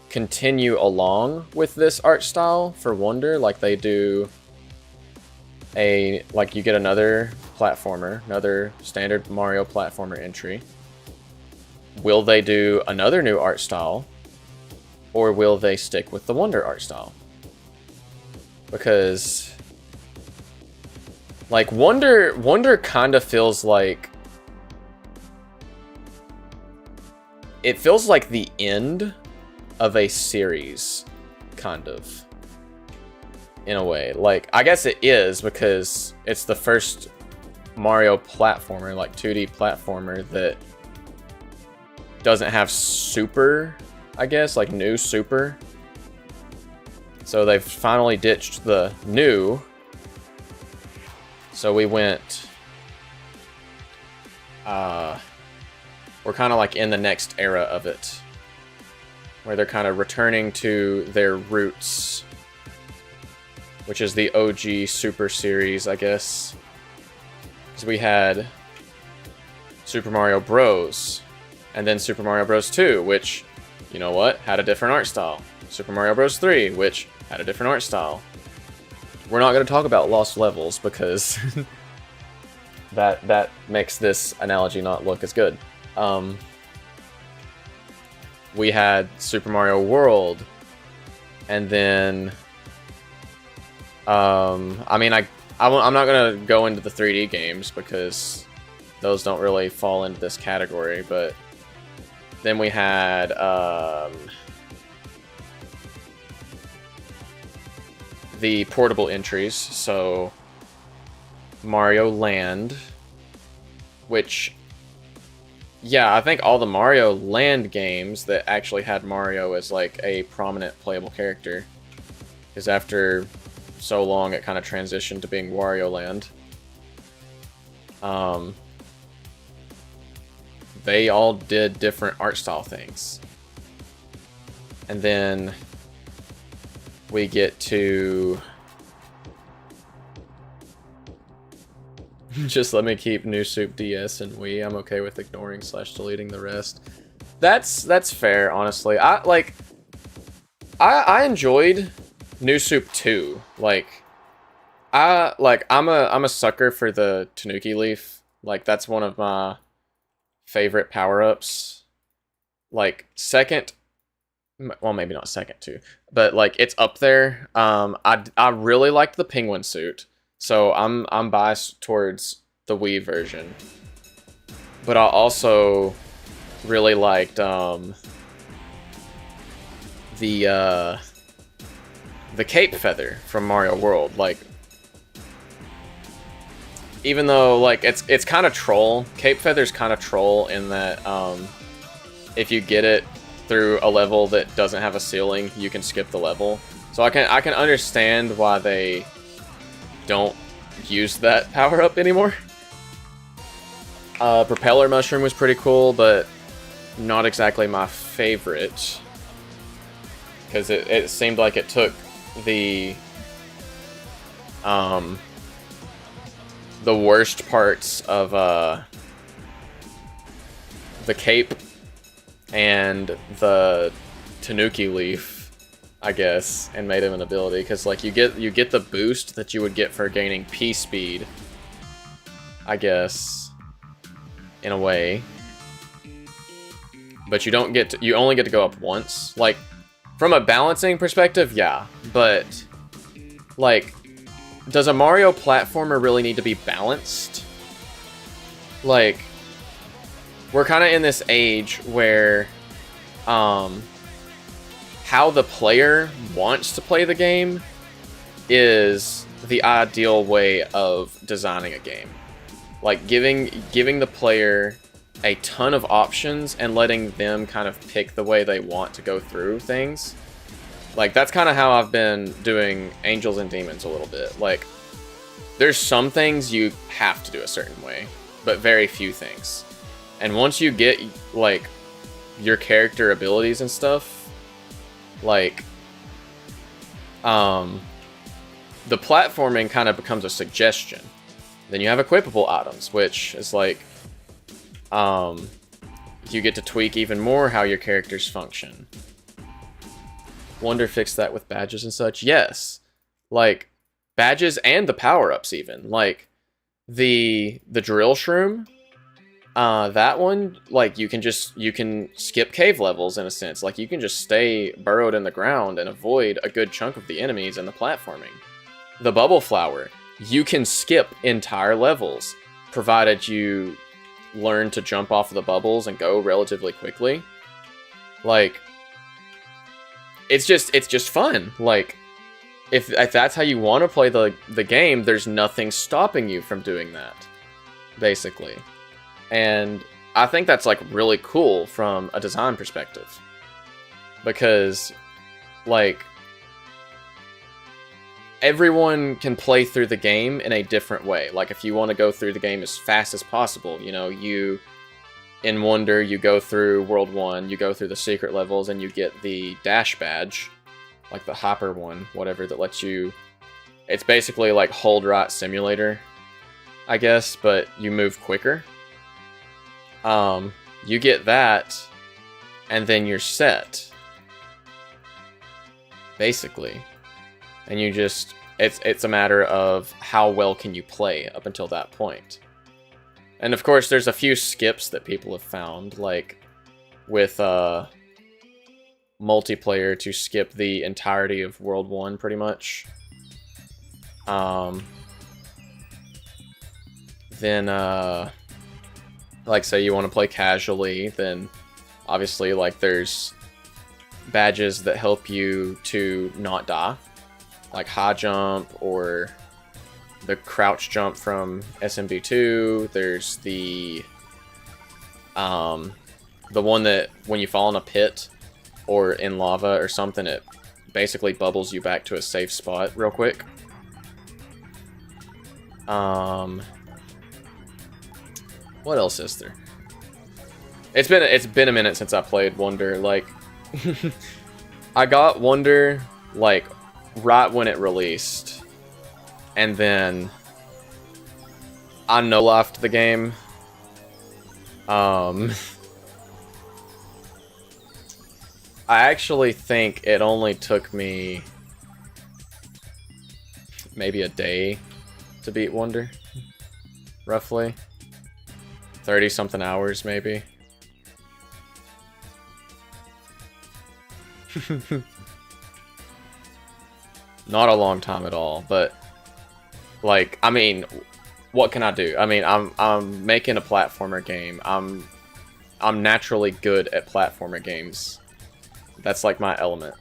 continue along with this art style for Wonder, like they do like you get another platformer, another standard Mario platformer entry. Will they do another new art style, or will they stick with the Wonder art style? Because like Wonder kind of feels like it feels like the end of a series, kind of, in a way. Like, I guess it is, because it's the first Mario platformer, like 2D platformer, that doesn't have Super, I guess, like new Super. So they've finally ditched the new. So we went, we're kind of like in the next era of it, where they're kind of returning to their roots, which is the OG Super series, I guess. Because we had Super Mario Bros. And then Super Mario Bros. 2, which, you know what, had a different art style. Super Mario Bros. 3, which had a different art style. We're not going to talk about Lost Levels, because that makes this analogy not look as good. We had Super Mario World, and then I mean, I'm not gonna go into the 3D games because those don't really fall into this category, but Then we had the portable entries, so Mario Land, which, yeah, I think all the Mario Land games that actually had Mario as like a prominent playable character, because after so long it kind of transitioned to being Wario Land. They all did different art style things. And then we get to just let me keep New Soup DS and Wii. I'm okay with ignoring / deleting the rest. That's fair, honestly. I enjoyed New Soup 2. I'm a sucker for the Tanuki leaf. Like, that's one of my favorite power-ups. Like, second, well, maybe not second too, but like it's up there. I really liked the penguin suit, so I'm biased towards the Wii version. But I also really liked the cape feather from Mario World. Like, even though like it's kind of troll, cape feather's kind of troll in that if you get it through a level that doesn't have a ceiling, you can skip the level. So I can understand why they don't use that power up anymore. Propeller mushroom was pretty cool, but not exactly my favorite, because it seemed like it took the worst parts of the cape and the Tanuki leaf, I guess, and made him an ability. Because like you get the boost that you would get for gaining P speed, I guess, in a way, but you don't get to, you only get to go up once. Like, from a balancing perspective, yeah, but like, does a Mario platformer really need to be balanced? Like, we're kind of in this age where how the player wants to play the game is the ideal way of designing a game. Like, giving the player a ton of options and letting them kind of pick the way they want to go through things. Like, that's kind of how I've been doing Angels and Demons a little bit. Like, there's some things you have to do a certain way, but very few things. And once you get, like, your character abilities and stuff, like, the platforming kind of becomes a suggestion. Then you have equipable items, which is like, you get to tweak even more how your characters function. Wonder fixed that with badges and such. Yes, like badges and the power-ups even. Like the drill shroom, that one, like you can skip cave levels in a sense. Like you can just stay burrowed in the ground and avoid a good chunk of the enemies and the platforming. The bubble flower, you can skip entire levels provided you learn to jump off of the bubbles and go relatively quickly. Like, it's just fun. Like, if that's how you want to play the game, there's nothing stopping you from doing that, basically. And I think that's like really cool from a design perspective, because like everyone can play through the game in a different way. Like, if you want to go through the game as fast as possible, you know, in Wonder, you go through World 1, you go through the secret levels, and you get the dash badge, like the hopper one, whatever, that lets you... It's basically like Hold Right Simulator, I guess, but you move quicker. You get that, and then you're set, basically. And you just... It's a matter of how well can you play up until that point. And of course, there's a few skips that people have found, like with multiplayer, to skip the entirety of World 1, pretty much. Then, like, say you want to play casually, then obviously, like, there's badges that help you to not die, like high jump or the crouch jump from SMB2. There's the one that when you fall in a pit or in lava or something, it basically bubbles you back to a safe spot real quick. What else is there? It's been a minute since I played Wonder. Like, I got Wonder like right when it released, and then I no-lifed the game. I actually think it only took me maybe a day to beat Wonder, roughly 30-something hours, maybe. Not a long time at all, but like, I mean, what can I do? I mean, I'm making a platformer game. I'm naturally good at platformer games. That's like my element.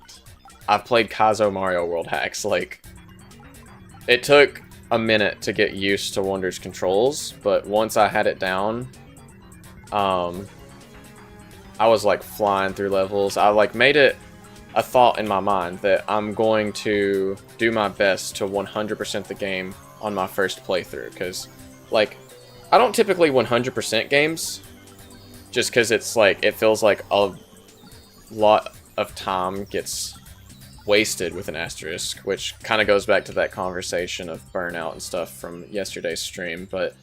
I've played Kaizo Mario World hacks. Like, it took a minute to get used to Wonder's controls, but once I had it down, I was like flying through levels. I like made it a thought in my mind that I'm going to do my best to 100% the game on my first playthrough, because like I don't typically 100% games just because it's like it feels like a lot of time gets wasted with an asterisk, which kind of goes back to that conversation of burnout and stuff from yesterday's stream. But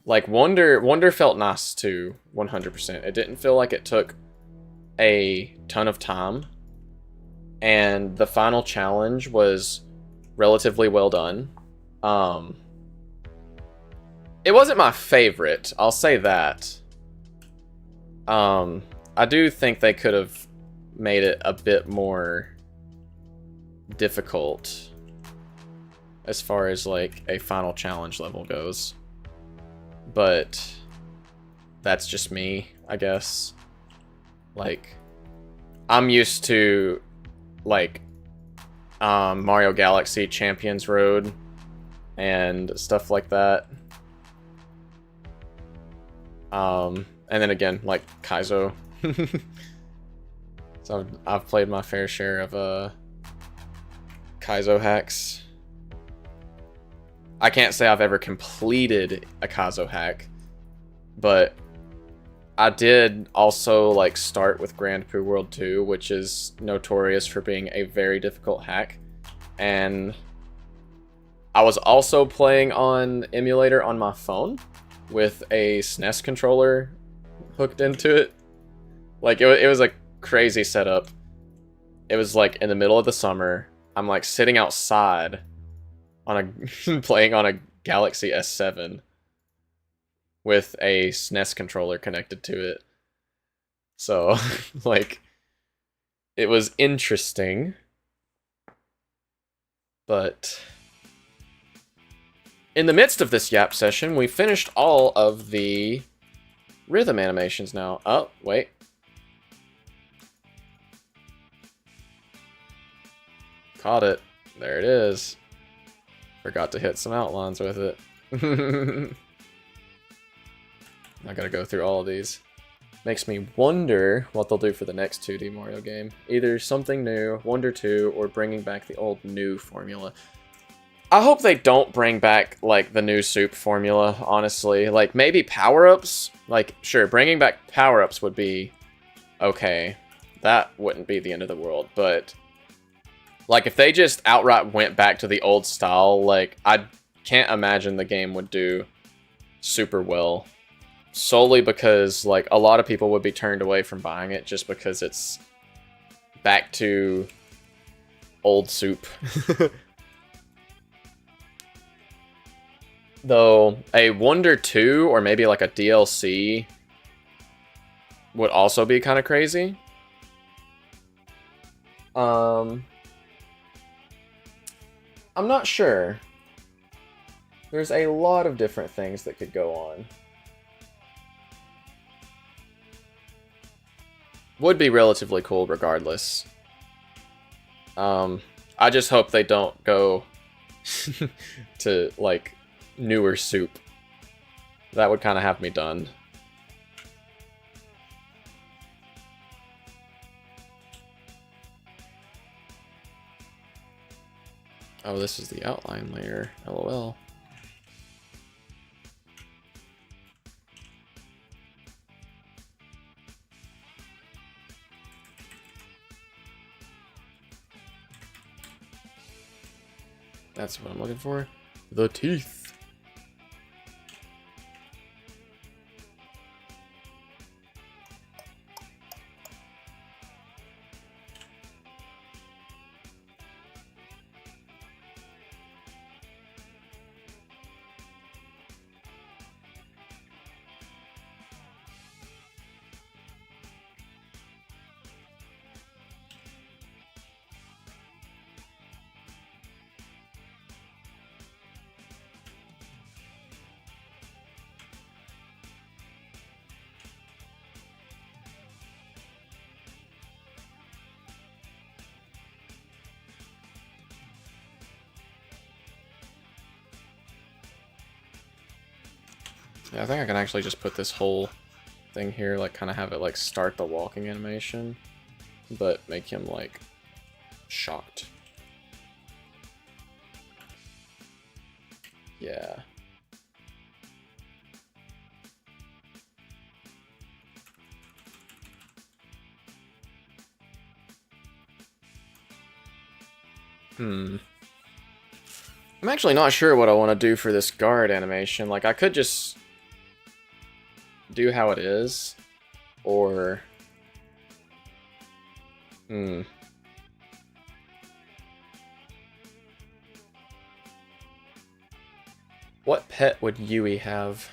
like Wonder felt nice to 100%. It didn't feel like it took a ton of time, and the final challenge was relatively well done. It wasn't my favorite, I'll say that. I do think they could have made it a bit more difficult as far as like a final challenge level goes, but that's just me, I guess. Like, I'm used to like Mario Galaxy Champions Road and stuff like that. And then again, like Kaizo. So I've played my fair share of Kaizo hacks. I can't say I've ever completed a Kaizo hack, but I did also like start with Grand Poo World 2, which is notorious for being a very difficult hack. And I was also playing on emulator on my phone with a SNES controller hooked into it. Like, it was a crazy setup. It was like in the middle of the summer. I'm like sitting outside on a playing on a Galaxy S7 with a SNES controller connected to it. So like, it was interesting, but in the midst of this yap session, we finished all of the rhythm animations now. Oh, wait. Caught it. There it is. Forgot to hit some outlines with it. I gotta go through all of these. Makes me wonder what they'll do for the next 2D Mario game. Either something new, Wonder 2, or bringing back the old new formula. I hope they don't bring back, like, the new soup formula, honestly. Like, maybe power-ups? Like, sure, bringing back power-ups would be okay. That wouldn't be the end of the world, but like, if they just outright went back to the old style, like, I can't imagine the game would do super well. Solely because, like, a lot of people would be turned away from buying it just because it's back to old soup. Though, a Wonder 2 or maybe like a DLC would also be kind of crazy. I'm not sure. There's a lot of different things that could go on. would be relatively cool regardless. I just hope they don't go to, like, newer soup. That would kind of have me done. Oh, this is the outline layer. LOL. That's what I'm looking for. The teeth. Yeah, I think I can actually just put this whole thing here, like, kind of have it, like, start the walking animation, but make him, like, shocked. Yeah. I'm actually not sure what I want to do for this guard animation. Like, I could just do how it is, or... What pet would Yui have?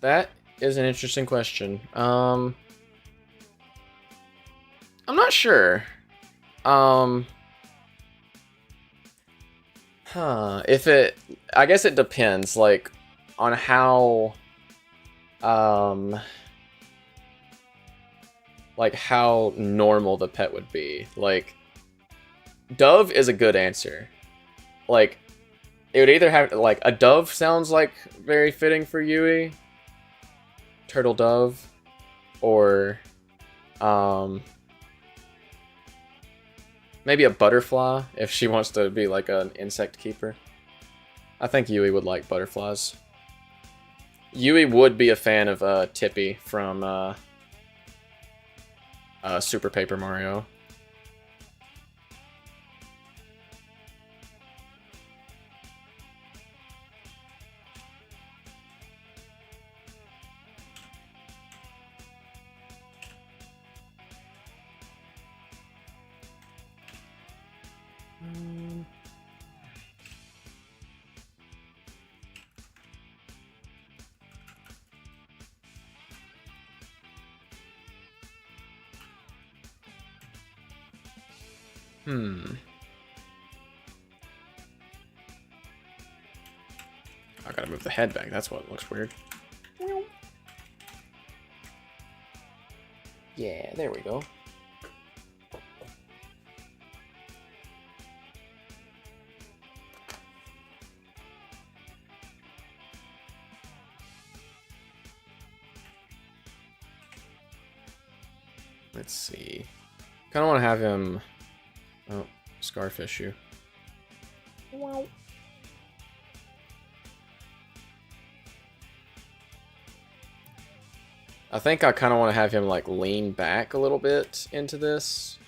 That is an interesting question. I'm not sure. If it... I guess it depends, like, on how... like, how normal the pet would be. Like, dove is a good answer. Like, it would either have... Like, a dove sounds, like, very fitting for Yui. Turtle dove. Or... maybe a butterfly, if she wants to be like an insect keeper. I think Yui would like butterflies. Yui would be a fan of Tippy from Super Paper Mario. I gotta move the head back, that's what looks weird. Yeah, there we go. Let's see. Kind of want to have him... Oh, scarf issue. Wow. I think I kind of want to have him, like, lean back a little bit into this.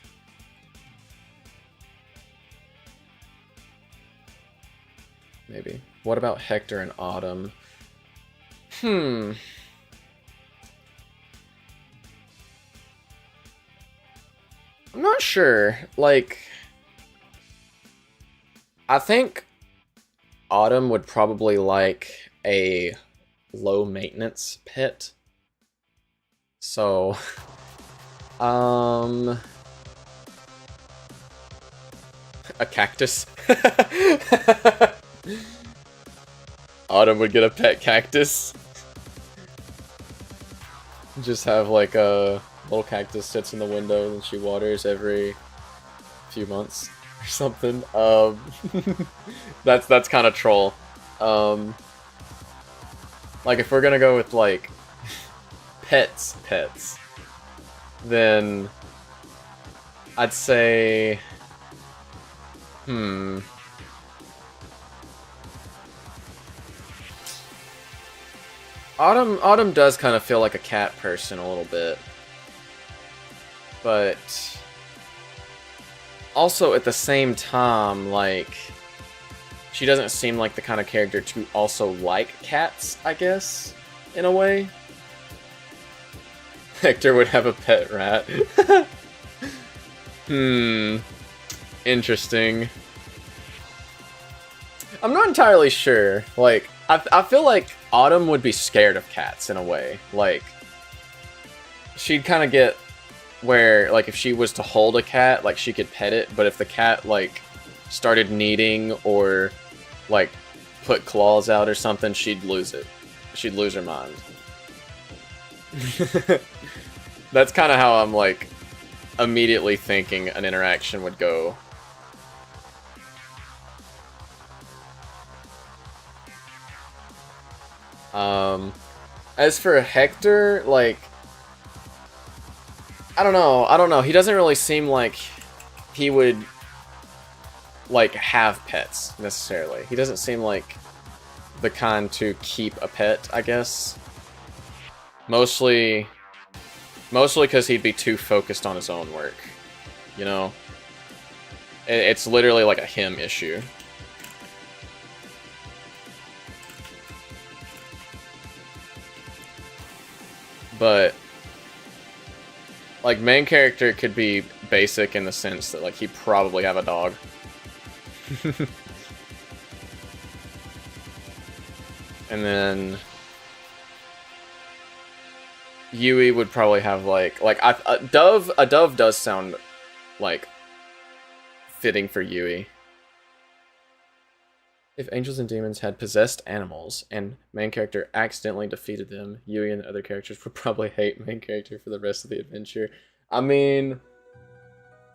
Maybe. What about Hector and Autumn? I'm not sure. Like, I think Autumn would probably like a low maintenance pet. So, a cactus. Autumn would get a pet cactus. Just have like a little cactus sits in the window and she waters every few months or something. That's kind of troll. Like if we're gonna go with like pets, then I'd say, Autumn does kind of feel like a cat person a little bit, but also at the same time, like, she doesn't seem like the kind of character to also like cats, I guess, in a way. Hector would have a pet rat. Interesting. I'm not entirely sure. Like, I feel like Autumn would be scared of cats in a way. Like, she'd kind of get where, like, if she was to hold a cat, like, she could pet it, but if the cat, like, started kneading or, like, put claws out or something, she'd lose it. She'd lose her mind. That's kind of how I'm, like, immediately thinking an interaction would go. As for Hector, like, I don't know. He doesn't really seem like he would, like, have pets, necessarily. He doesn't seem like the kind to keep a pet, I guess. Mostly because he'd be too focused on his own work, you know? It's literally like a him issue. But, like, main character could be basic in the sense that, like, he'd probably have a dog. And then Yui would probably have, like a dove does sound, like, fitting for Yui. If angels and demons had possessed animals and main character accidentally defeated them, Yui and the other characters would probably hate main character for the rest of the adventure. I mean,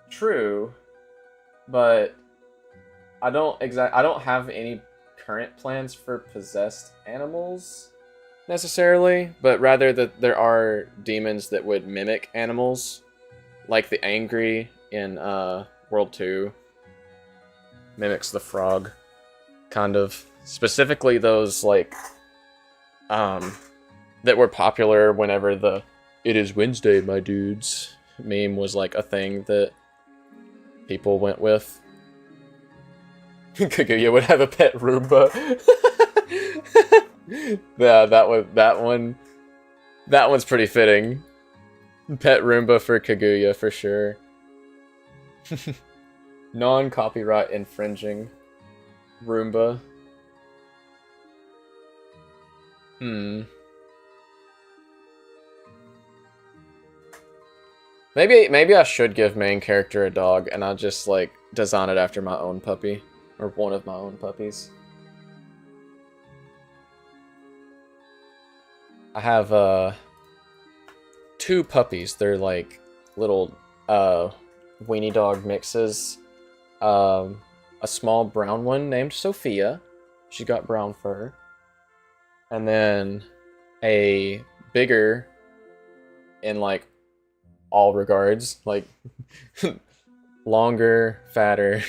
true, but I don't have any current plans for possessed animals necessarily, but rather that there are demons that would mimic animals, like the Angry in World 2 mimics the frog. Kind of. Specifically those, like, that were popular whenever the "It is Wednesday, my dudes" meme was, like, a thing that people went with. Kaguya would have a pet Roomba. Yeah, that one's pretty fitting. Pet Roomba for Kaguya, for sure. Non-copyright infringing Roomba. Maybe I should give main character a dog and I'll just, like, design it after my own puppy. Or one of my own puppies. I have, 2 puppies. They're, like, little, weenie dog mixes. A small brown one named Sophia. She got brown fur. And then a bigger, in, like, all regards, like, longer, fatter,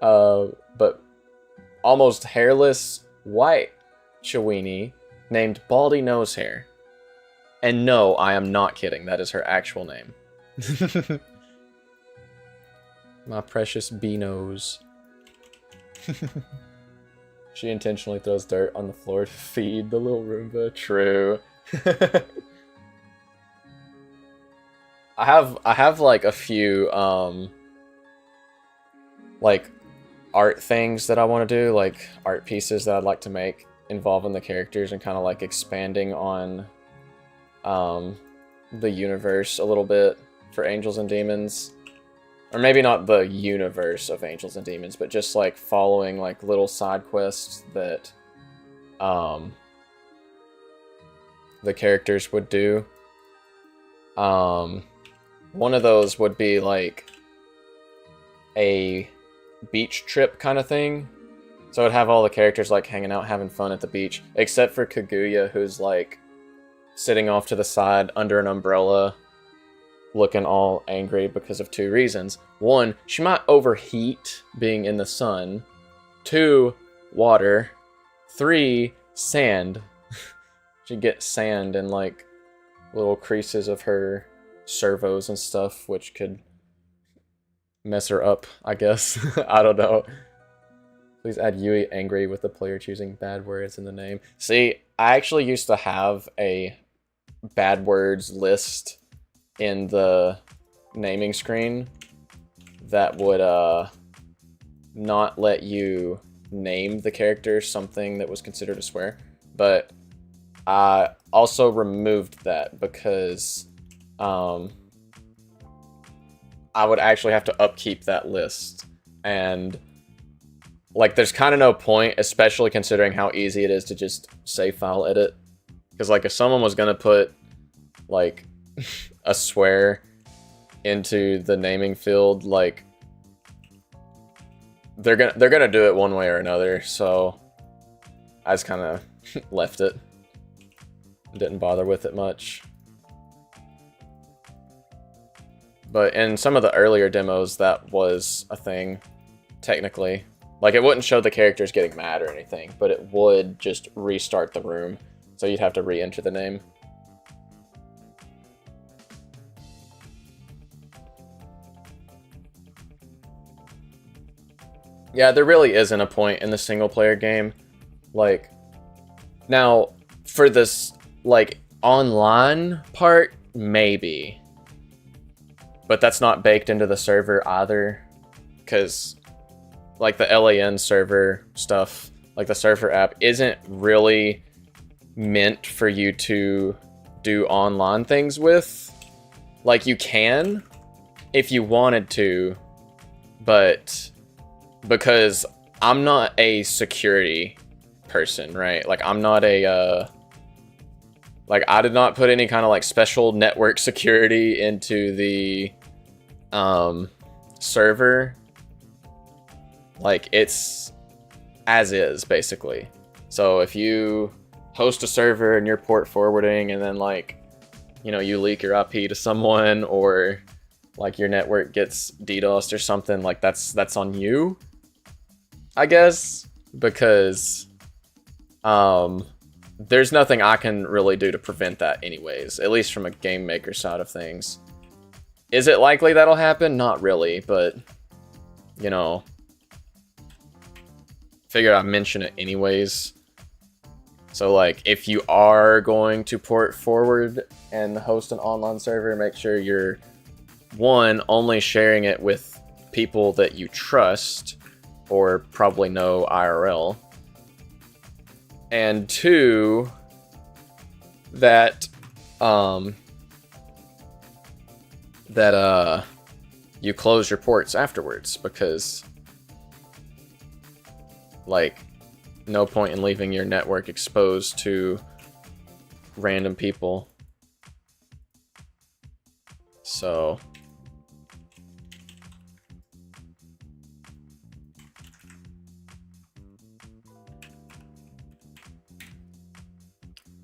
but almost hairless white Chiweenie named Baldy Nosehair. And no, I am not kidding. That is her actual name. My precious Beanos. She intentionally throws dirt on the floor to feed the little Roomba. True. I have like a few like art things that I want to do, like art pieces that I'd like to make involving the characters and kind of like expanding on the universe a little bit for Angels and Demons. Or maybe not the universe of Angels and Demons, but just like following like little side quests that the characters would do. One of those would be like a beach trip kind of thing. So it'd have all the characters like hanging out, having fun at the beach, except for Kaguya, who's like sitting off to the side under an umbrella, looking all angry because of 2 reasons. 1, she might overheat being in the sun. 2, water. 3, sand. She'd get sand in like little creases of her servos and stuff, which could mess her up, I guess. I don't know. Please add Yui angry with the player choosing bad words in the name. See, I actually used to have a bad words list in the naming screen that would not let you name the character something that was considered a swear. But I also removed that because I would actually have to upkeep that list. And like, there's kind of no point, especially considering how easy it is to just save file edit. Because like, if someone was gonna put like a swear into the naming field, like they're gonna do it one way or another. So I just kind of left it. Didn't bother with it much. But in some of the earlier demos, that was a thing, technically. Like, it wouldn't show the characters getting mad or anything, but it would just restart the room. So you'd have to re-enter the name. Yeah, there really isn't a point in the single-player game. Like, now, for this, like, online part, maybe. But that's not baked into the server either, because like the LAN server stuff, like the server app, isn't really meant for you to do online things with. Like, you can if you wanted to, but because I'm not a security person, right? Like, I'm not a like, I did not put any kind of like special network security into the server. Like, it's as is, basically. So if you host a server and you're port forwarding and then, like, you know, you leak your IP to someone, or like your network gets DDoSed or something, like that's on you, I guess, because there's nothing I can really do to prevent that anyways, at least from a game maker side of things. Is it likely that'll happen? Not really, but, you know, figured I'd mention it anyways. So, like, if you are going to port forward and host an online server, make sure you're, 1, only sharing it with people that you trust, or probably know IRL. And 2, that, you close your ports afterwards, because, like, no point in leaving your network exposed to random people. So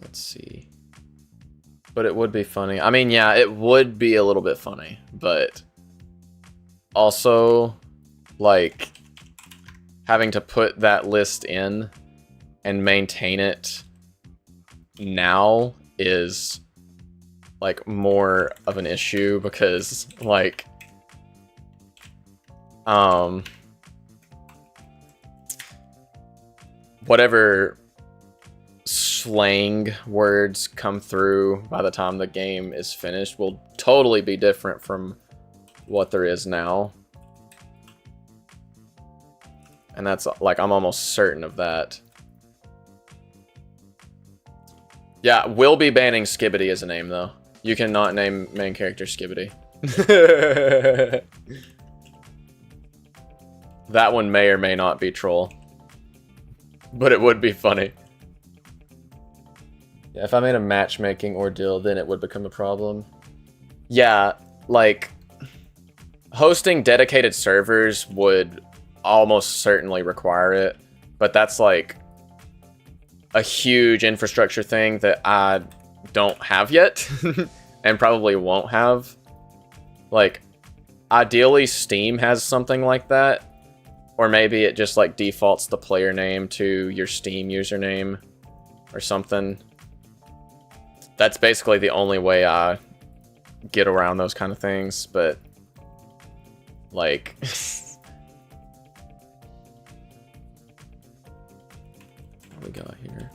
let's see. But it would be funny. I mean, yeah, it would be a little bit funny, but also, like, having to put that list in and maintain it now is, like, more of an issue, because, like, whatever slang words come through by the time the game is finished will totally be different from what there is now. And that's, like, I'm almost certain of that. Yeah, we'll be banning Skibbity as a name, though. You cannot name main character Skibbity. That one may or may not be troll. But it would be funny. Yeah, if I made a matchmaking ordeal, then it would become a problem. Yeah, like hosting dedicated servers would almost certainly require it, but that's like a huge infrastructure thing that I don't have yet and probably won't have. Like, ideally Steam has something like that, or maybe it just like defaults the player name to your Steam username or something. That's basically the only way I get around those kind of things, but like what do we got here?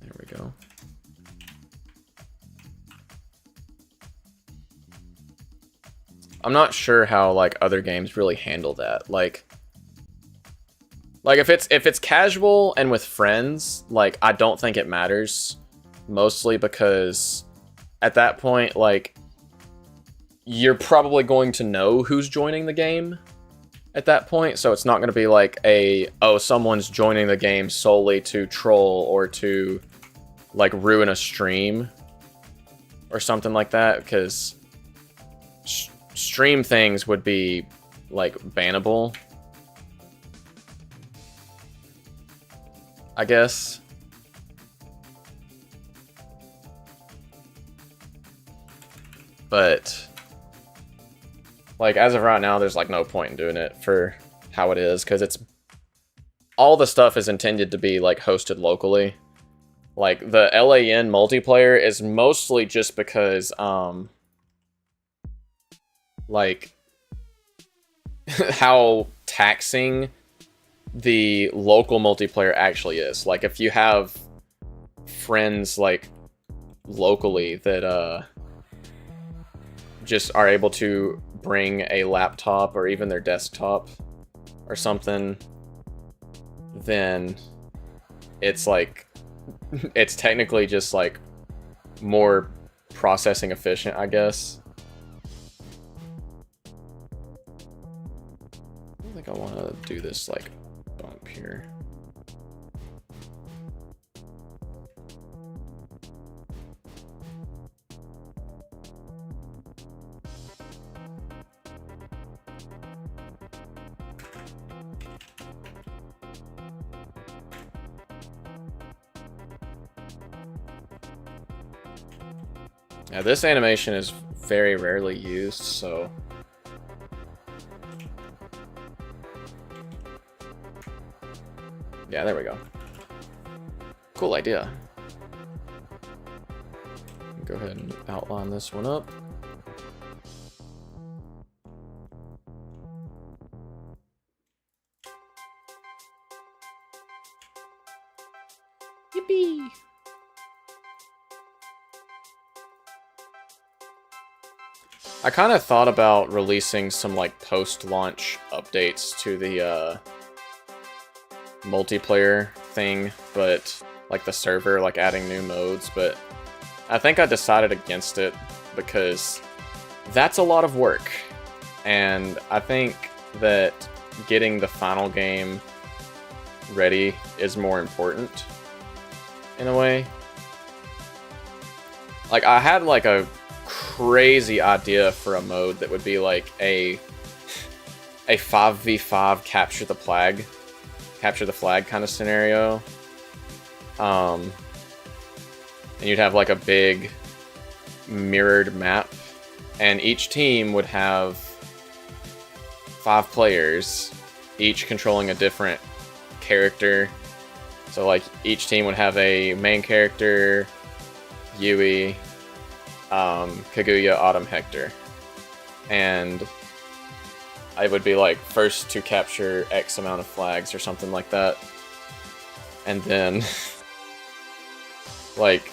There we go. I'm not sure how like other games really handle that. Like if it's casual and with friends, like I don't think it matters, mostly because at that point like you're probably going to know who's joining the game at that point, so it's not going to be like someone's joining the game solely to troll or to like ruin a stream or something like that, because stream things would be like bannable, I guess. But like as of right now, there's like no point in doing it for how it is, because it's all the stuff is intended to be like hosted locally. Like the LAN multiplayer is mostly just because like how taxing the local multiplayer actually is. Like if you have friends like locally that just are able to bring a laptop or even their desktop or something, then it's like it's technically just like more processing efficient, I guess. I think I want to do this like bump here. Yeah, this animation is very rarely used, so yeah, there we go. Cool idea. Go ahead and outline this one up. Yippee! I kind of thought about releasing some like post-launch updates to the multiplayer thing, but like the server, like adding new modes, but I think I decided against it because that's a lot of work, and I think that getting the final game ready is more important in a way. Like I had like a crazy idea for a mode that would be like a 5v5 capture the flag kind of scenario. And you'd have like a big mirrored map, and each team would have 5 players, each controlling a different character. So like each team would have a main character, Yui, Kaguya, Autumn, Hector, and I would be like first to capture X amount of flags or something like that, and then like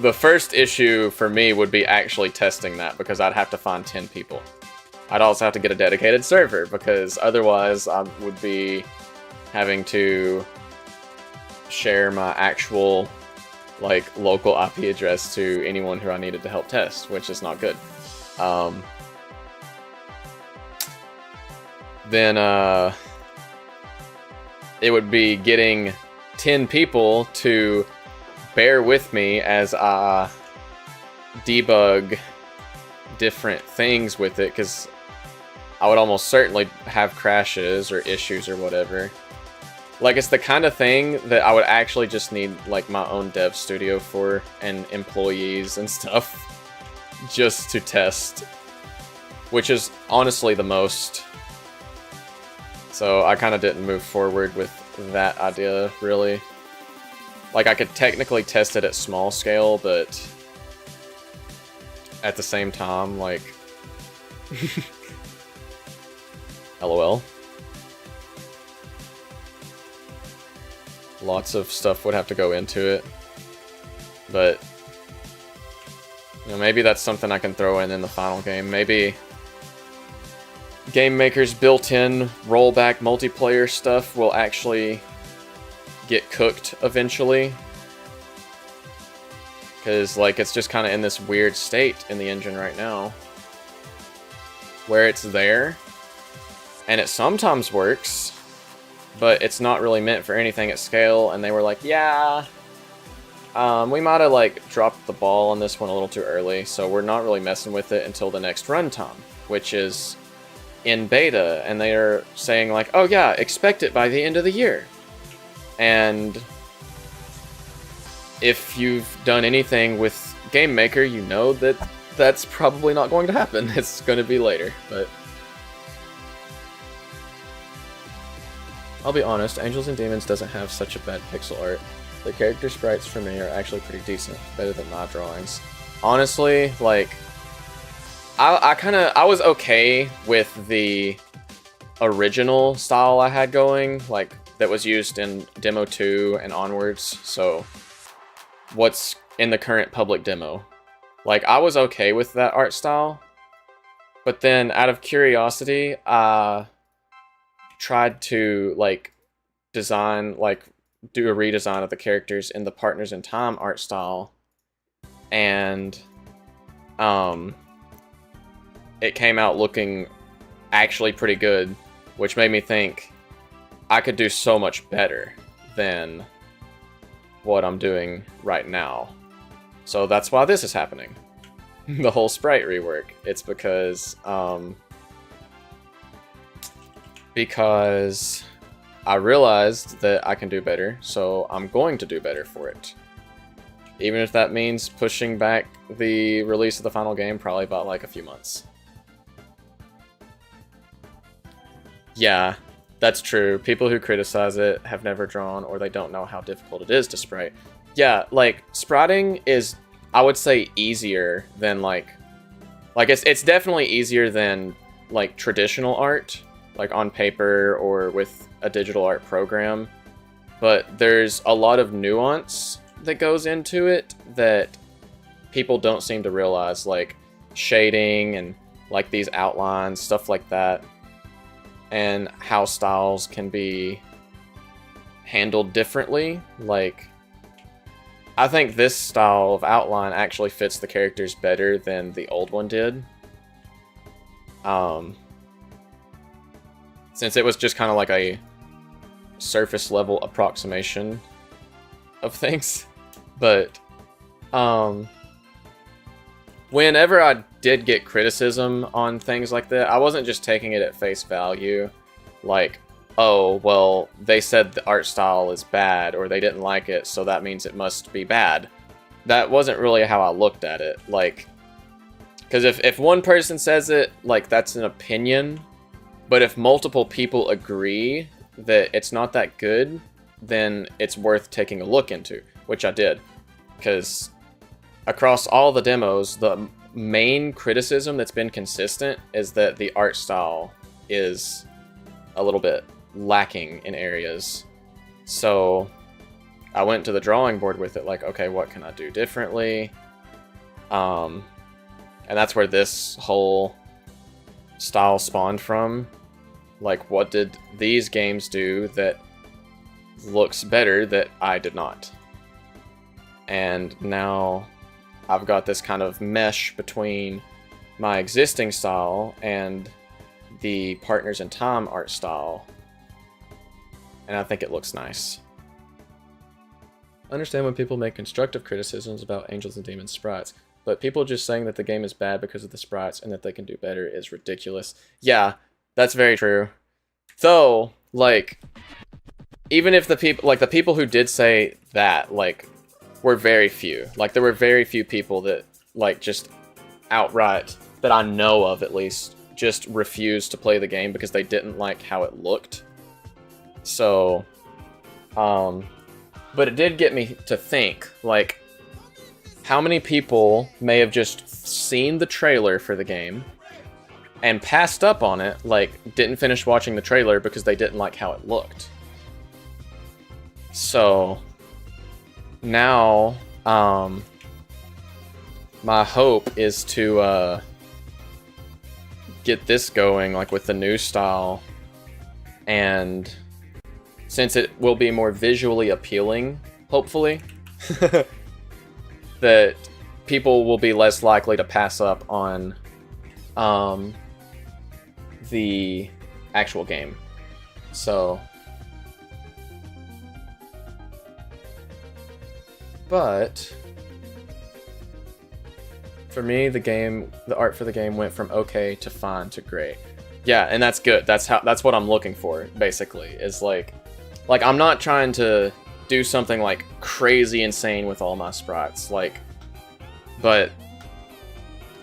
the first issue for me would be actually testing that, because I'd have to find 10 people. I'd also have to get a dedicated server, because otherwise I would be having to share my actual like local IP address to anyone who I needed to help test, which is not good. Then it would be getting 10 people to bear with me as I debug different things with it, because I would almost certainly have crashes or issues or whatever. Like, it's the kind of thing that I would actually just need, like, my own dev studio for, and employees and stuff, just to test. Which is honestly the most. So I kind of didn't move forward with that idea, really. Like, I could technically test it at small scale, but at the same time, like... LOL. Lots of stuff would have to go into it, but you know, maybe that's something I can throw in the final game. Maybe Game Maker's built-in rollback multiplayer stuff will actually get cooked eventually, because like it's just kind of in this weird state in the engine right now, where it's there and it sometimes works, but it's not really meant for anything at scale, and they were like, yeah, we might have like dropped the ball on this one a little too early, so we're not really messing with it until the next runtime, which is in beta, and they are saying like, oh yeah, expect it by the end of the year. And if you've done anything with Game Maker, you know that that's probably not going to happen. It's going to be later, but I'll be honest, Angels and Demons doesn't have such a bad pixel art. The character sprites for me are actually pretty decent, better than my drawings. Honestly, like, I was okay with the original style I had going, like, that was used in Demo 2 and onwards, so what's in the current public demo. Like, I was okay with that art style, but then out of curiosity, tried to like design, like do a redesign of the characters in the Partners in Time art style, and it came out looking actually pretty good, which made me think I could do so much better than what I'm doing right now. So that's why this is happening. The whole sprite rework. It's because I realized that I can do better, so I'm going to do better for it. Even if that means pushing back the release of the final game probably about like a few months. Yeah, that's true. People who criticize it have never drawn, or they don't know how difficult it is to sprite. Yeah, like, spriting is, I would say, easier than like it's definitely easier than like traditional art, like on paper or with a digital art program, but there's a lot of nuance that goes into it that people don't seem to realize, like shading and like these outlines, stuff like that, and how styles can be handled differently. Like, I think this style of outline actually fits the characters better than the old one did. Since it was just kind of like a surface level approximation of things. But whenever I did get criticism on things like that, I wasn't just taking it at face value, like, oh, well, they said the art style is bad, or they didn't like it, so that means it must be bad. That wasn't really how I looked at it. Like, because if one person says it, like, that's an opinion. But if multiple people agree that it's not that good, then it's worth taking a look into, which I did. Because across all the demos, the main criticism that's been consistent is that the art style is a little bit lacking in areas. So I went to the drawing board with it, like, okay, what can I do differently? And that's where this whole style spawned from. Like, what did these games do that looks better that I did not? And now I've got this kind of mesh between my existing style and the Partners in Time art style, and I think it looks nice. understand when people make constructive criticisms about Angels and Demons sprites, but people just saying that the game is bad because of the sprites and that they can do better is ridiculous. Yeah, that's very true. Though, like, even if the people who did say that, like, were very few. Like, there were very few people that, like, just outright, that I know of at least, just refused to play the game because they didn't like how it looked. So, but it did get me to think, like, how many people may have just seen the trailer for the game and passed up on it, like, didn't finish watching the trailer because they didn't like how it looked. So, now, my hope is to, get this going, like, with the new style, and since it will be more visually appealing, hopefully, that people will be less likely to pass up on, the actual game. So, but for me, the art for the game went from okay to fine to great. Yeah, and that's good. That's what I'm looking for, basically. Is like I'm not trying to do something like crazy insane with all my sprites, like, but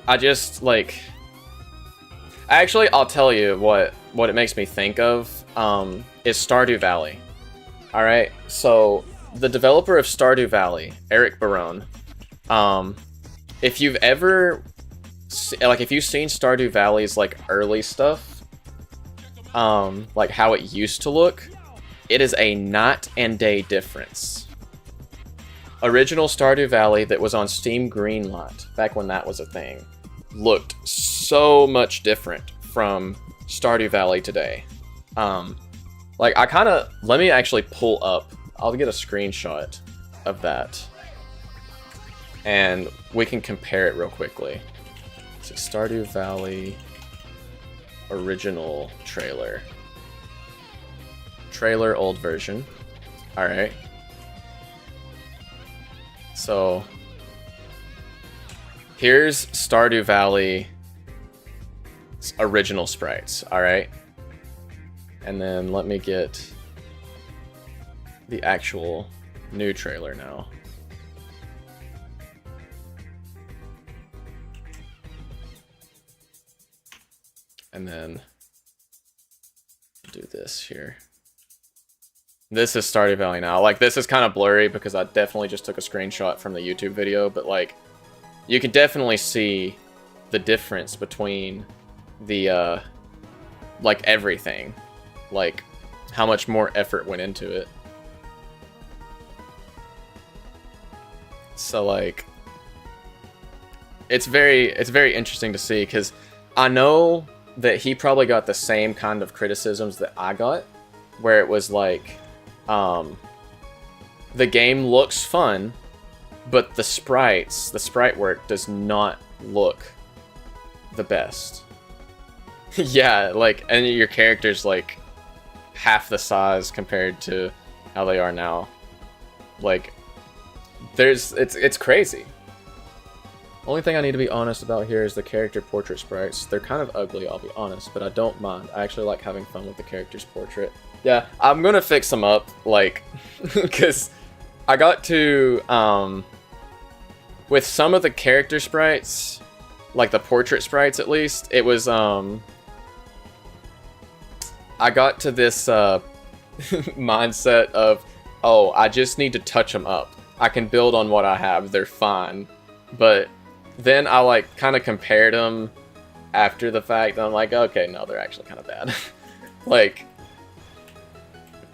I just like, actually, I'll tell you what it makes me think of, is Stardew Valley. All right, so the developer of Stardew Valley, Eric Barone, if you've ever, if you've seen Stardew Valley's, like, early stuff, like, how it used to look, it is a night and day difference. Original Stardew Valley that was on Steam Greenlight, back when that was a thing, looked so much different from Stardew Valley today. Like, let me actually pull up, I'll get a screenshot of that, and we can compare it real quickly. So Stardew Valley original trailer. Trailer old version. Alright. So here's Stardew Valley original sprites, alright? And then let me get the actual new trailer now. And then do this here. This is Stardew Valley now. Like, this is kind of blurry because I definitely just took a screenshot from the YouTube video, but, like, you can definitely see the difference between the, like, everything. Like, how much more effort went into it. So, like, it's very interesting to see, because I know that he probably got the same kind of criticisms that I got, where it was like, the game looks fun, but the sprite work does not look the best. Yeah, like, and your character's like half the size compared to how they are now. Like, it's crazy. Only thing I need to be honest about here is the character portrait sprites. They're kind of ugly, I'll be honest, but I don't mind. I actually like having fun with the character's portrait. Yeah, I'm gonna fix them up, like, because I got to, with some of the character sprites, like the portrait sprites at least, it was, I got to this, mindset of, oh, I just need to touch them up. I can build on what I have, they're fine. But then I, like, kind of compared them after the fact, and I'm like, okay, no, they're actually kind of bad. Like,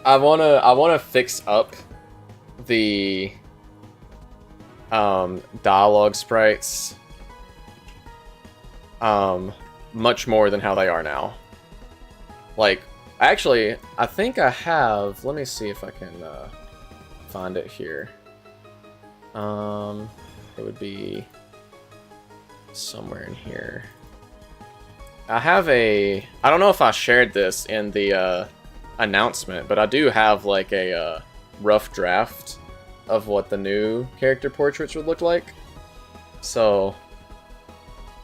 I wanna fix up the dialogue sprites much more than how they are now. Like, actually, I think I have, let me see if I can find it here. It would be somewhere in here. I have I don't know if I shared this in the announcement, but I do have like a rough draft of what the new character portraits would look like. So,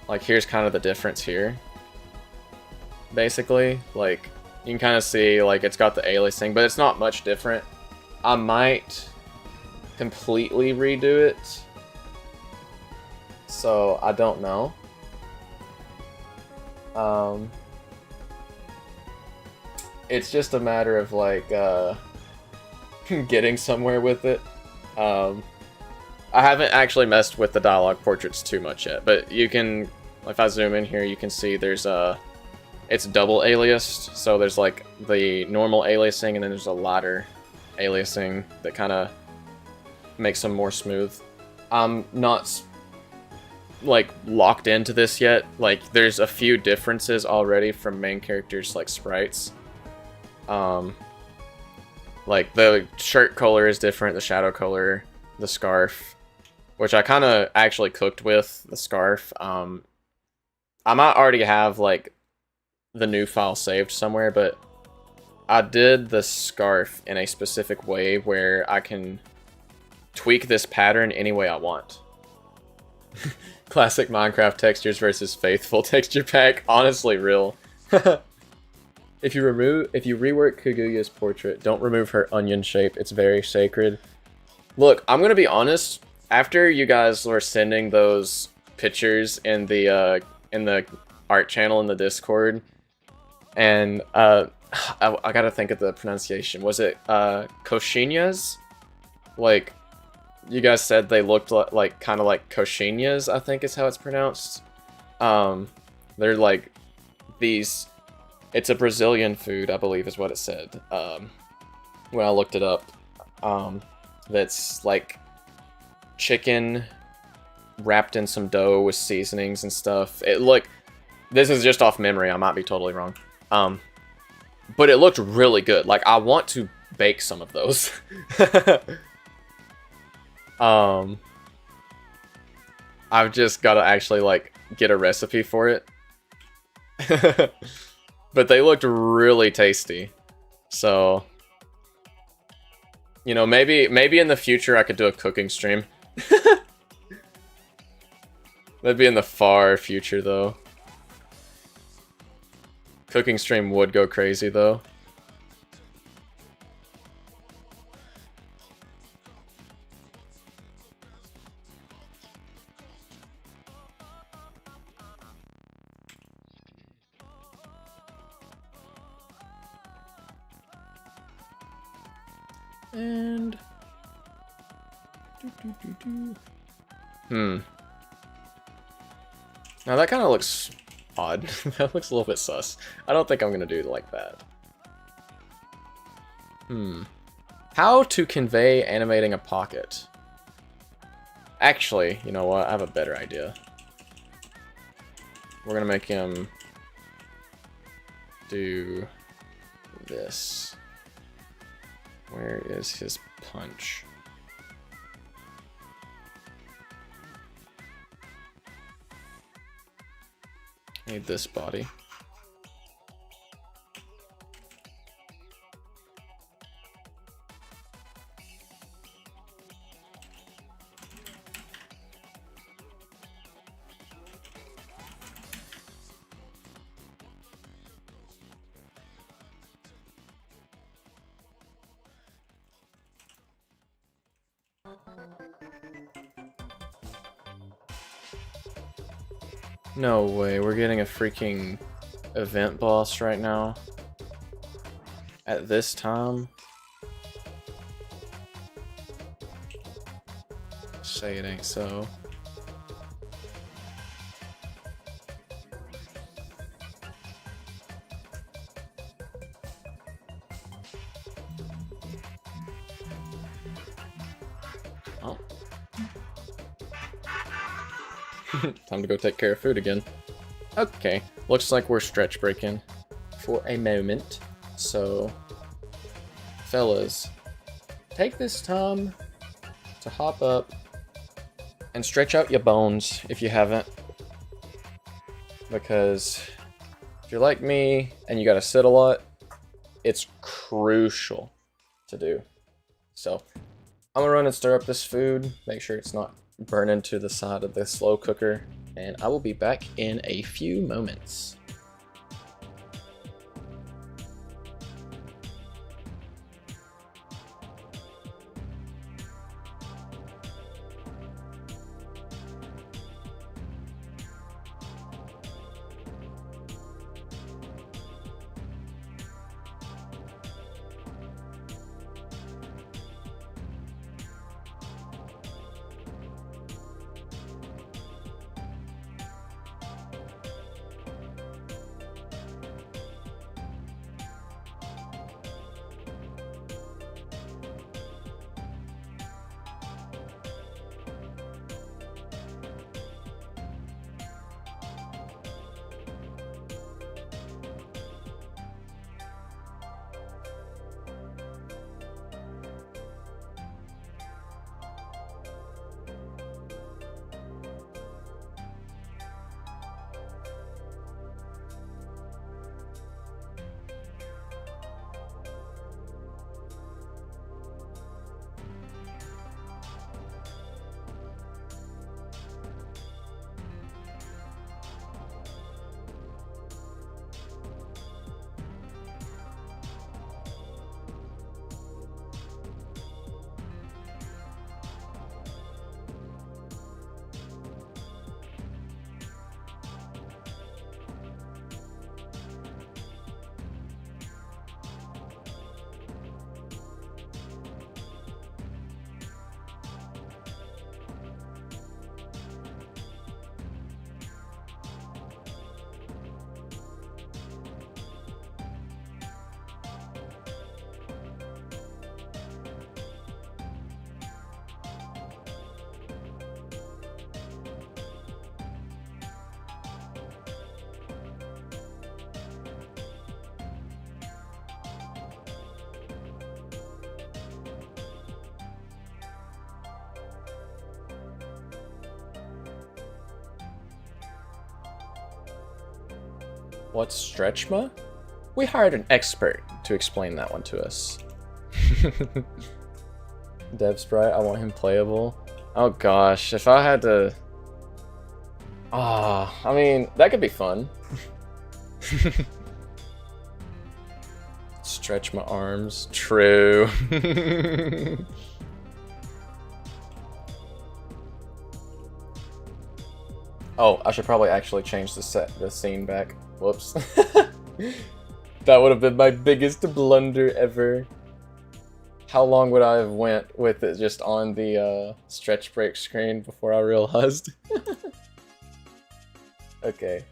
like, here's kind of the difference here. Basically, like, you can kind of see, like, it's got the aliasing, but it's not much different. I might completely redo it. So, I don't know. It's just a matter of, like, getting somewhere with it. I haven't actually messed with the dialogue portraits too much yet, but you can, if I zoom in here, you can see there's it's double aliased, so there's like the normal aliasing and then there's a lighter aliasing that kind of makes them more smooth. I'm not like locked into this yet. Like, there's a few differences already from main characters like sprites. Like, the shirt color is different, the shadow color, the scarf, which I kind of actually cooked with, the scarf. I might already have, like, the new file saved somewhere, but I did the scarf in a specific way where I can tweak this pattern any way I want. Classic Minecraft textures versus faithful texture pack. Honestly, real. If you rework Kaguya's portrait, don't remove her onion shape. It's very sacred. Look, I'm gonna be honest. After you guys were sending those pictures in the art channel in the Discord, and I gotta think of the pronunciation. Was it coxinhas? Like, you guys said they looked like kind of like coxinhas, I think is how it's pronounced. They're like these. It's a Brazilian food, I believe is what it said. When I looked it up, that's like chicken wrapped in some dough with seasonings and stuff. This is just off memory. I might be totally wrong. But it looked really good. Like, I want to bake some of those. I've just got to actually, like, get a recipe for it. But they looked really tasty. So, you know, maybe in the future I could do a cooking stream. That'd be in the far future, though. Cooking stream would go crazy, though. And now that kind of looks odd. That looks a little bit sus. I don't think I'm gonna do it like that. How to convey animating a pocket? Actually, you know what? I have a better idea. We're gonna make him do this. Where is his punch? Need this body. No way, we're getting a freaking event boss right now. At this time? Say it ain't so. Oh. Time to go take care of food again. Okay, looks like we're stretch breaking for a moment. So, fellas, take this time to hop up and stretch out your bones if you haven't. Because if you're like me and you gotta sit a lot, it's crucial to do. So, I'm gonna run and stir up this food, make sure it's not burning to the side of the slow cooker, and I will be back in a few moments. What's stretchma? We hired an expert to explain that one to us. Dev Sprite, I want him playable. Oh gosh, if I had to... I mean, that could be fun. Stretch my arms. True. Oh, I should probably actually change the scene back. Whoops. That would have been my biggest blunder ever. How long would I have went with it just on the stretch break screen before I realized? Okay.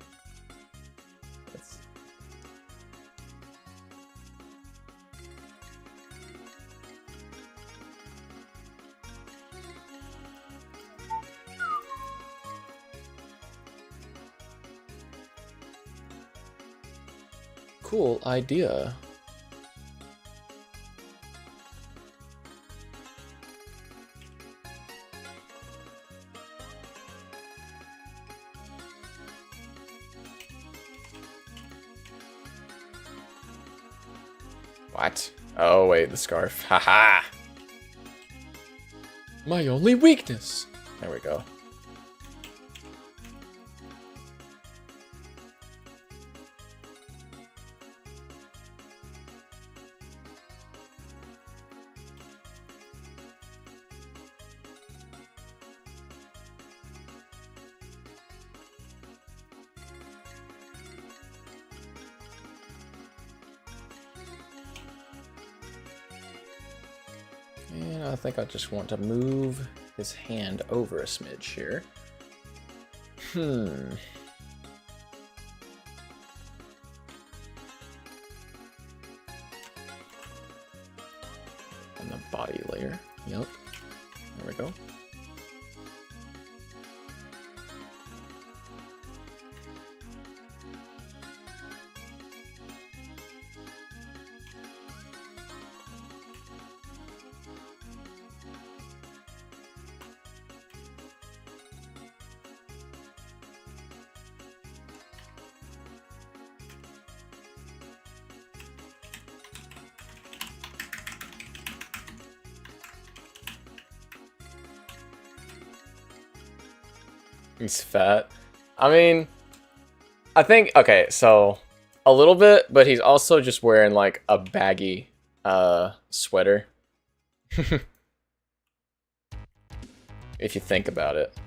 Cool idea. What? Oh wait, the scarf. Haha! My only weakness! There we go. And I think I just want to move his hand over a smidge here. On the body layer. Yep. There we go. He's fat. I mean, I think, okay, so a little bit, but he's also just wearing like a baggy sweater. If you think about it.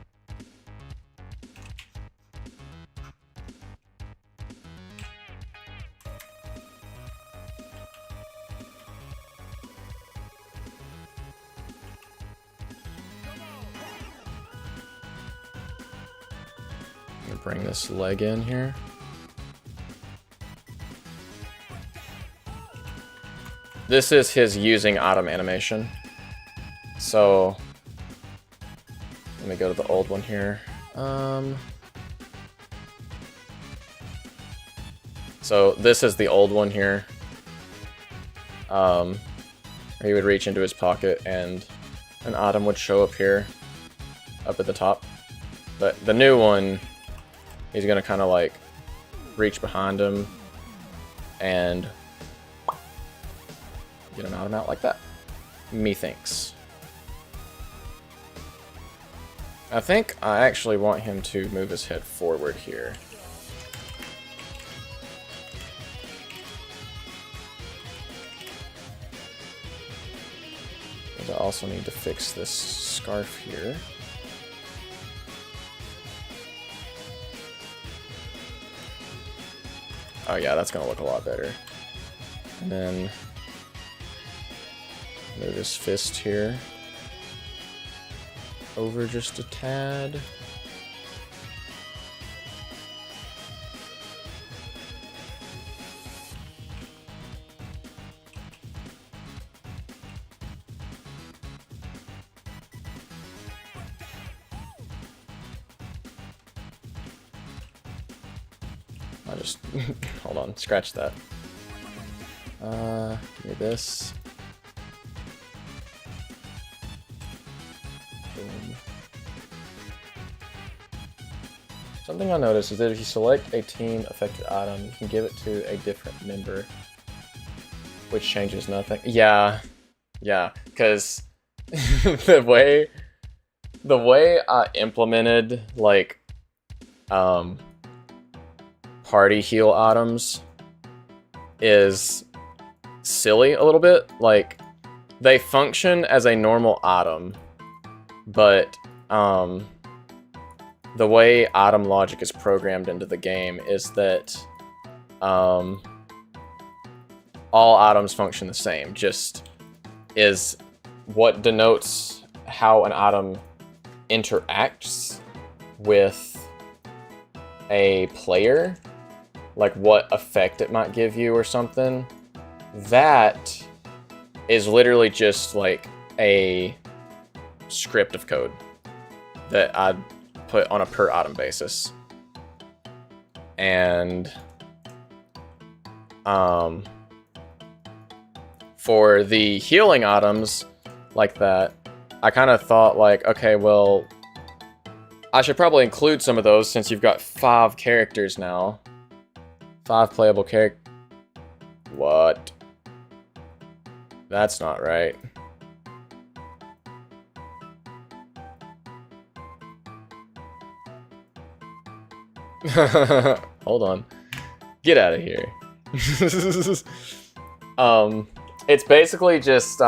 Bring this leg in here. This is his using item animation. So let me go to the old one here. So this is the old one here. He would reach into his pocket and an item would show up here, up at the top. But the new one, he's gonna kind of like reach behind him and get an item out like that. Methinks. I think I actually want him to move his head forward here. And I also need to fix this scarf here. Oh yeah, that's gonna look a lot better. And then move his fist here over just a tad. I'll just hold on, scratch that. Give me this. Boom. Something I noticed is that if you select a team affected item, you can give it to a different member, which changes nothing. Yeah, because the way I implemented like party heal items is silly a little bit. Like, they function as a normal item, but the way item logic is programmed into the game is that all items function the same, just is what denotes how an item interacts with a player, like what effect it might give you or something. That is literally just like a script of code that I'd put on a per item basis. And for the healing items like that, I kind of thought like, okay, well, I should probably include some of those since you've got 5 characters now. 5 playable characters. What? That's not right. Hold on. Get out of here. It's basically just,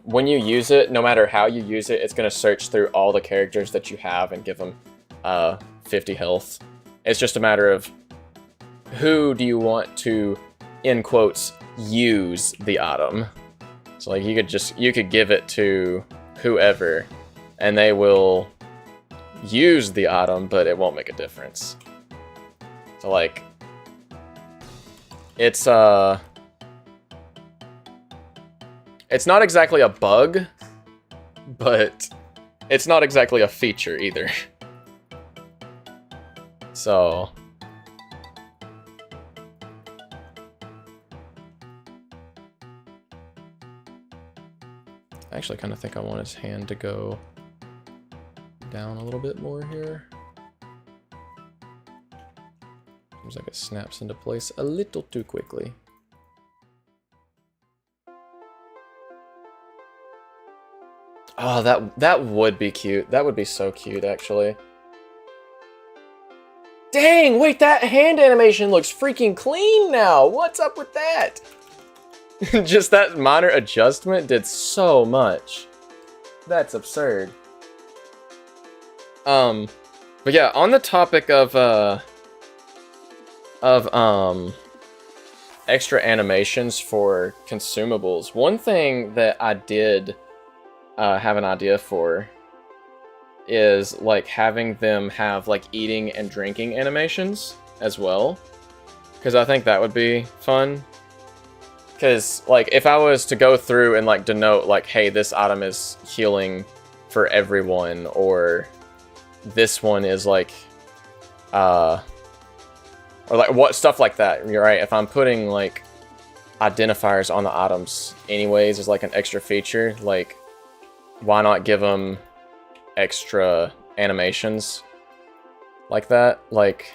when you use it, no matter how you use it, it's going to search through all the characters that you have and give them 50 health. It's just a matter of who do you want to, in quotes, use the item. So like you could give it to whoever and they will use the item, but it won't make a difference. So like it's not exactly a bug, but it's not exactly a feature either. So I actually kind of think I want his hand to go down a little bit more here. Seems like it snaps into place a little too quickly. Oh, that would be cute. That would be so cute, actually. Dang, wait, that hand animation looks freaking clean now. What's up with that? Just that minor adjustment did so much. That's absurd. But yeah, on the topic of extra animations for consumables, one thing that I did have an idea for is like having them have like eating and drinking animations as well, because I think that would be fun. Because like if I was to go through and like denote like, hey, this item is healing for everyone, or this one is like or like what stuff like that, you're right, if I'm putting like identifiers on the items anyways as like an extra feature, like why not give them extra animations like that? Like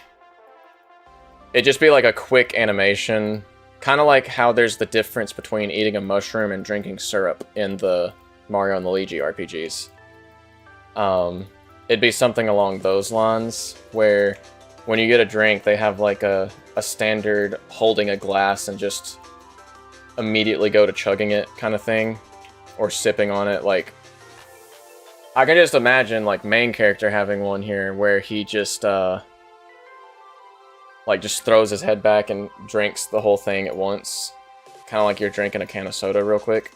it'd just be like a quick animation, kind of like how there's the difference between eating a mushroom and drinking syrup in the Mario and Luigi RPGs. It'd be something along those lines, where when you get a drink, they have like a standard holding a glass and just immediately go to chugging it kind of thing, or sipping on it. Like, I can just imagine like main character having one here where he just like just throws his head back and drinks the whole thing at once, kind of like you're drinking a can of soda real quick.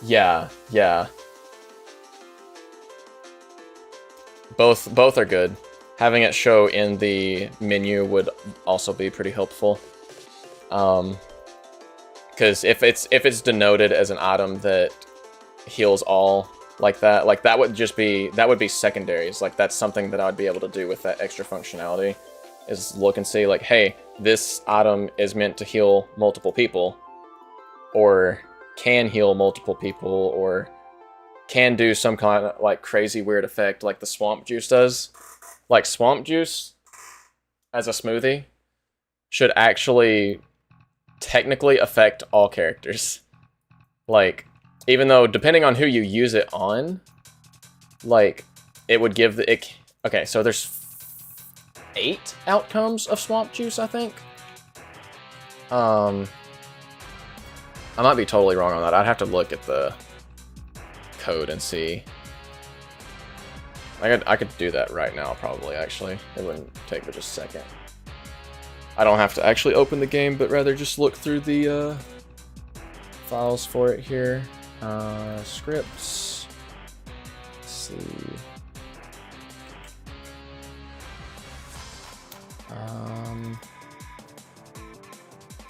Yeah. Both are good. Having it show in the menu would also be pretty helpful. Because if it's denoted as an item that heals all like that would be secondaries. Like that's something that I'd be able to do with that extra functionality, is look and see like, hey, this item is meant to heal multiple people, or can heal multiple people, or can do some kind of like crazy weird effect like the swamp juice does. Like swamp juice as a smoothie should actually technically affect all characters. Like, even though depending on who you use it on, like it would give the okay, so there's 8 outcomes of swamp juice, I think. I might be totally wrong on that. I'd have to look at the code and see. I could do that right now, probably, actually. It wouldn't take but just a second. I don't have to actually open the game, but rather just look through the files for it here. Scripts. Let's see.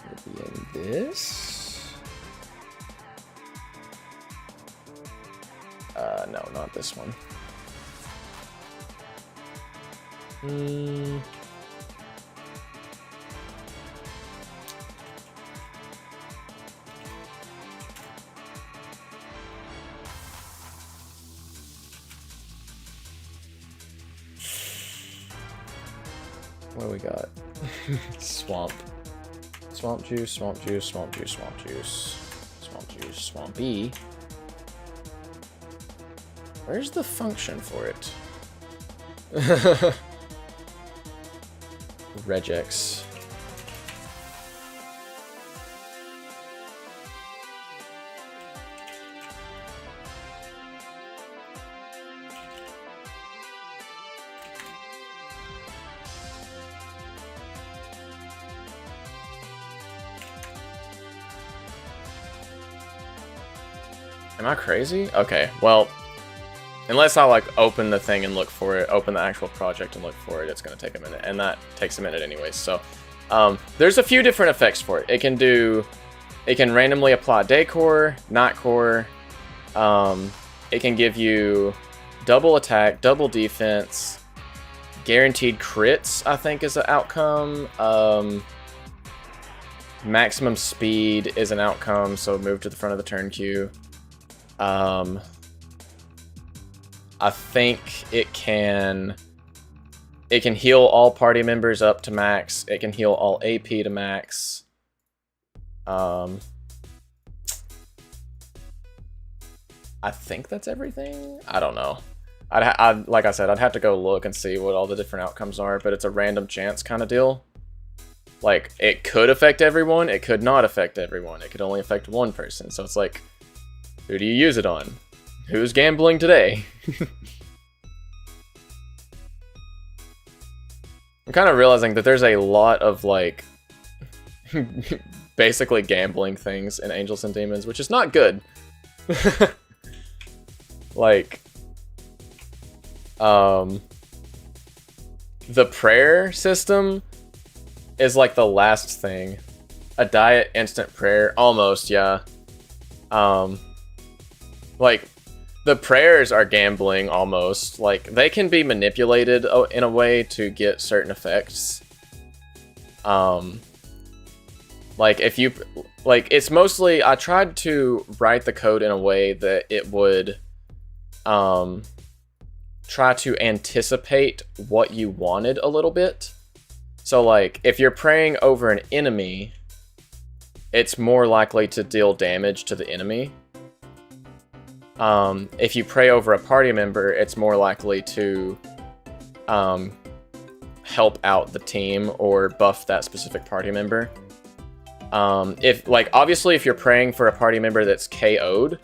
It'll be in this. No, not this one. What do we got? Swamp juice, swamp juice, swamp juice, swamp juice, swamp juice, swampy. Where's the function for it? Regex. Am I crazy? Okay, well, unless I like open the thing and look for it, open the actual project and look for it, it's gonna take a minute, and that takes a minute anyways. So, there's a few different effects for it. It can randomly apply decor, night core. It can give you double attack, double defense, guaranteed crits, I think is an outcome. Maximum speed is an outcome, so move to the front of the turn queue. I think it can heal all party members up to max. It can heal all AP to max. I think that's everything. I don't know. Like I said, I'd have to go look and see what all the different outcomes are, but it's a random chance kind of deal. Like, it could affect everyone, it could not affect everyone, it could only affect one person. So it's like, who do you use it on? Who's gambling today? I'm kind of realizing that there's a lot of, like, basically gambling things in Angels and Demons, which is not good. Like, the prayer system is like the last thing. A diet instant prayer, almost, yeah. Like, the prayers are gambling almost. Like, they can be manipulated in a way to get certain effects. Like, if you, like, it's mostly, I tried to write the code in a way that it would, try to anticipate what you wanted a little bit. So, like, if you're praying over an enemy, it's more likely to deal damage to the enemy. If you pray over a party member, it's more likely to help out the team or buff that specific party member. If, like, obviously if you're praying for a party member that's KO'd,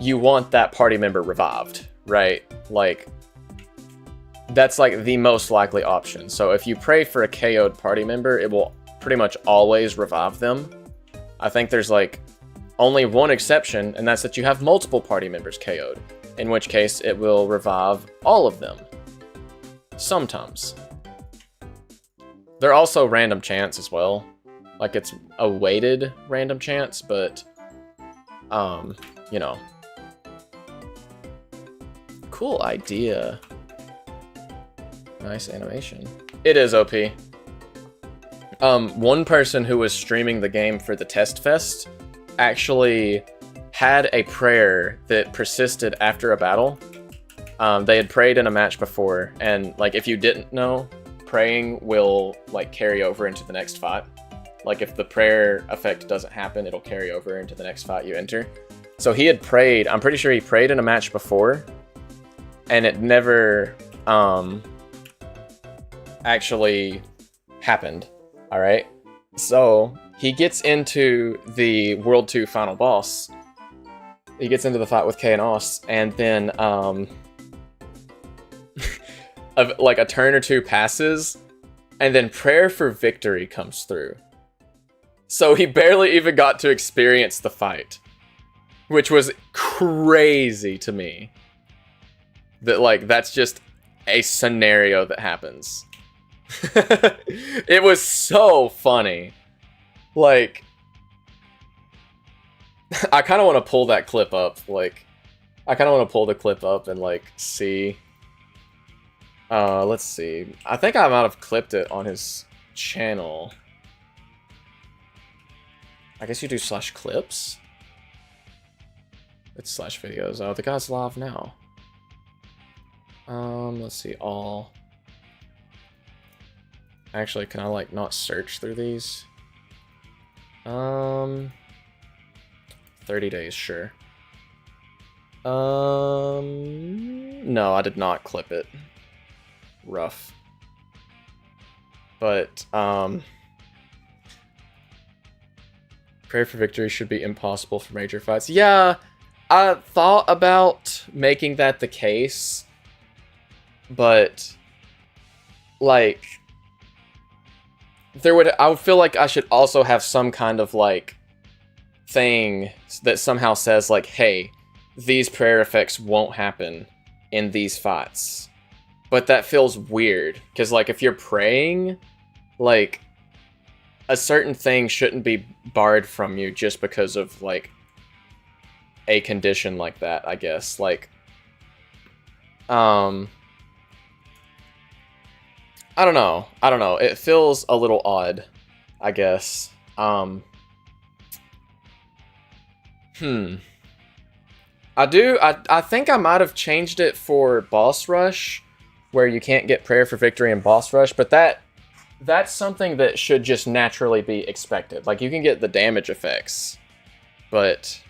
you want that party member revived, right? Like, that's like the most likely option. So if you pray for a KO'd party member, it will pretty much always revive them. I think there's like only one exception, and that's that you have multiple party members KO'd, in which case it will revive all of them. Sometimes. They're also random chance as well. Like, it's a weighted random chance, but, you know. Cool idea. Nice animation. It is OP. One person who was streaming the game for the test fest actually had a prayer that persisted after a battle. They had prayed in a match before, and, like, if you didn't know, praying will, like, carry over into the next fight. Like, if the prayer effect doesn't happen, it'll carry over into the next fight you enter. So he had prayed, I'm pretty sure he prayed in a match before, and it never, actually happened, alright? So, he gets into the World 2 final boss. He gets into the fight with K and Os, and then, like, a turn or two passes, and then prayer for victory comes through. So he barely even got to experience the fight, which was crazy to me. That, like, that's just a scenario that happens. It was so funny. Like, I kind of want to pull that clip up. Like, I kind of want to pull the clip up and, like, see. Let's see. I think I might have clipped it on his channel. I guess you do /clips? It's /videos. Oh, the guy's live now. Let's see, all. Actually, can I, like, not search through these? 30 days, sure. No, I did not clip it. Rough. But, prayer for victory should be impossible for major fights. Yeah, I thought about making that the case, but, like, I would feel like I should also have some kind of, like, thing that somehow says, like, hey, these prayer effects won't happen in these fights. But that feels weird, because, like, if you're praying, like, a certain thing shouldn't be barred from you just because of, like, a condition like that, I guess. Like, I don't know. It feels a little odd, I guess. I think I might have changed it for Boss Rush, where you can't get Prayer for Victory in Boss Rush, but that's something that should just naturally be expected. Like, you can get the damage effects, but,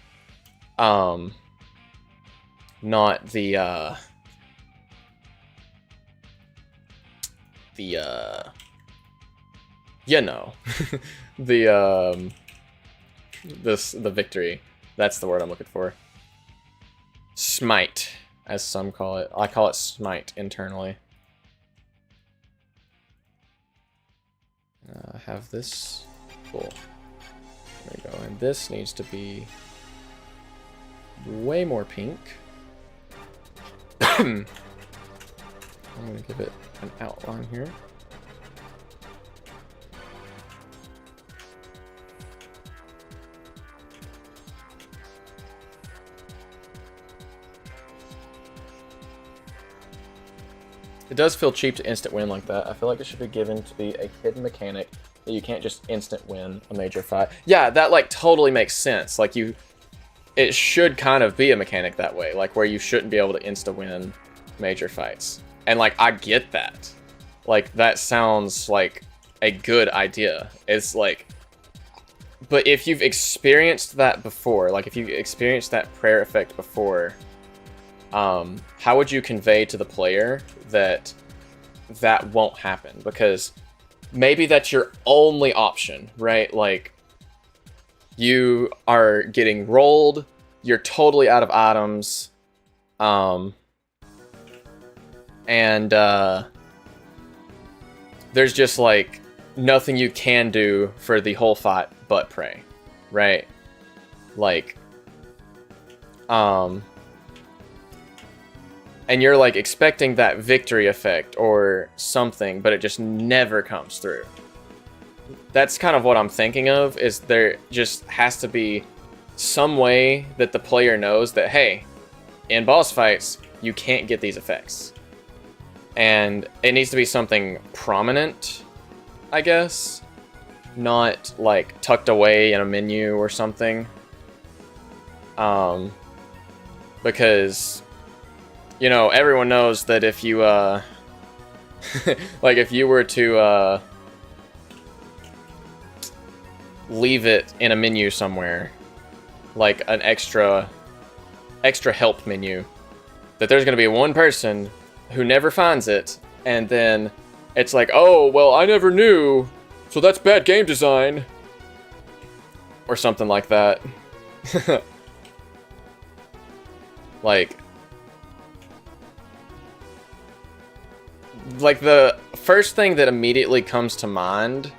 not the, the you know, the the victory. That's the word I'm looking for. Smite, as some call it. I call it smite internally. Have this. Cool. There we go. And this needs to be way more pink. I'm gonna give it an outline here. It does feel cheap to instant win like that. I feel like it should be given to be a hidden mechanic that you can't just instant win a major fight. Yeah, that like totally makes sense. Like it should kind of be a mechanic that way, like where you shouldn't be able to insta win major fights. And like I get that. Like that sounds like a good idea. It's like, but if you've experienced that before, like if you've experienced that prayer effect before, how would you convey to the player that that won't happen? Because maybe that's your only option, right? Like, you are getting rolled, you're totally out of items, and there's just like nothing you can do for the whole fight but pray, right? Like, and you're like expecting that victory effect or something, but it just never comes through. That's kind of what I'm thinking of, is there just has to be some way that the player knows that, hey, in boss fights, you can't get these effects. And it needs to be something prominent, I guess. Not like tucked away in a menu or something. Because, you know, everyone knows that if you, like if you were to, leave it in a menu somewhere, like an extra help menu, that there's going to be one person who never finds it, and then it's like, oh, well, I never knew, so that's bad game design. Or something like that. Like the first thing that immediately comes to mind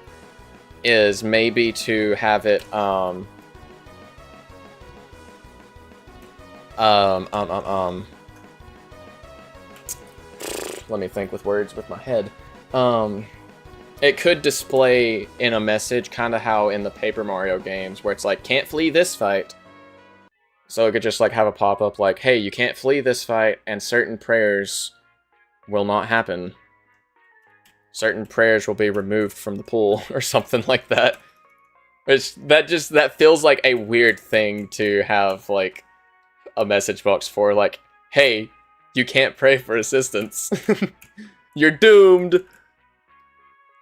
is maybe to have it, let me think with words with my head. It could display in a message, kind of how in the Paper Mario games, where it's like, can't flee this fight. So it could just like have a pop-up like, hey, you can't flee this fight, and certain prayers will not happen. Certain prayers will be removed from the pool, or something like that. That feels like a weird thing to have like a message box for, like, hey, you can't pray for assistance. You're doomed.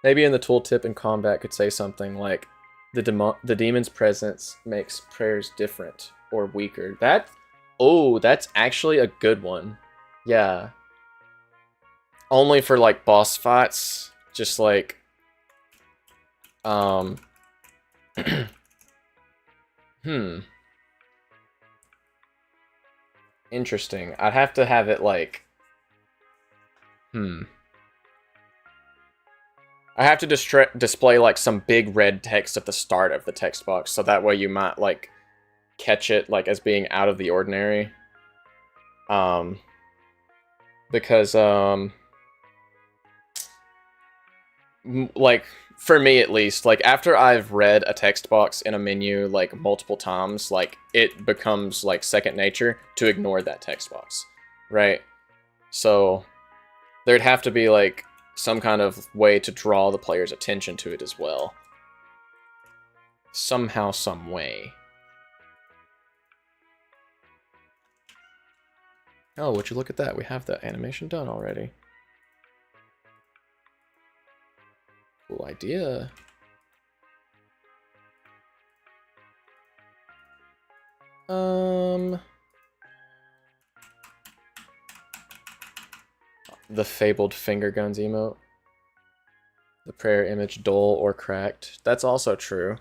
Maybe in the tooltip in combat could say something like, the demon's presence makes prayers different or weaker. That's actually a good one. Yeah. Only for like boss fights, just like, Interesting. I'd have to have it like, I have to display like some big red text at the start of the text box, so that way you might like catch it like as being out of the ordinary. Because like for me at least, like after I've read a text box in a menu like multiple times, like it becomes like second nature to ignore that text box, right? So there'd have to be like some kind of way to draw the player's attention to it as well. Somehow, some way. Oh, would you look at that? We have that animation done already. Cool idea. The fabled finger guns emote. the prayer image dull or cracked. That's also true.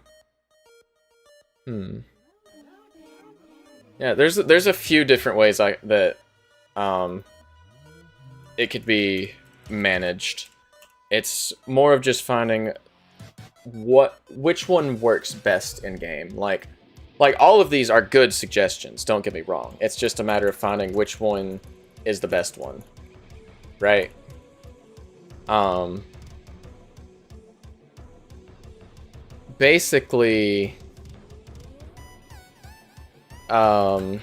Yeah, there's a few different ways that it could be managed. It's more of just finding which one works best in game. Like all of these are good suggestions, don't get me wrong. It's just a matter of finding which one is the best one. Right? Basically, like,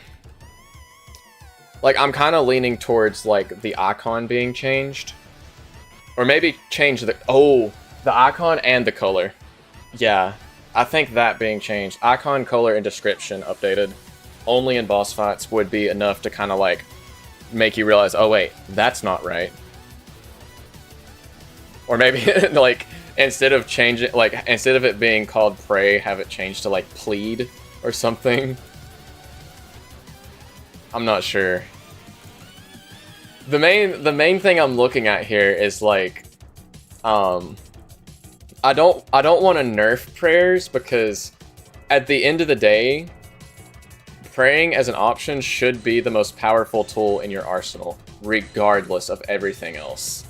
I'm kind of leaning towards, like, the icon being changed. Or maybe change the icon and the color. Yeah, I think that being changed. Icon, color, and description updated only in boss fights would be enough to kind of, like, make you realize, oh wait, that's not right. Or maybe, like, instead of it being called pray, have it changed to, like, plead or something. I'm not sure. The main thing I'm looking at here is, like, I don't want to nerf prayers, because at the end of the day, praying as an option should be the most powerful tool in your arsenal, regardless of everything else.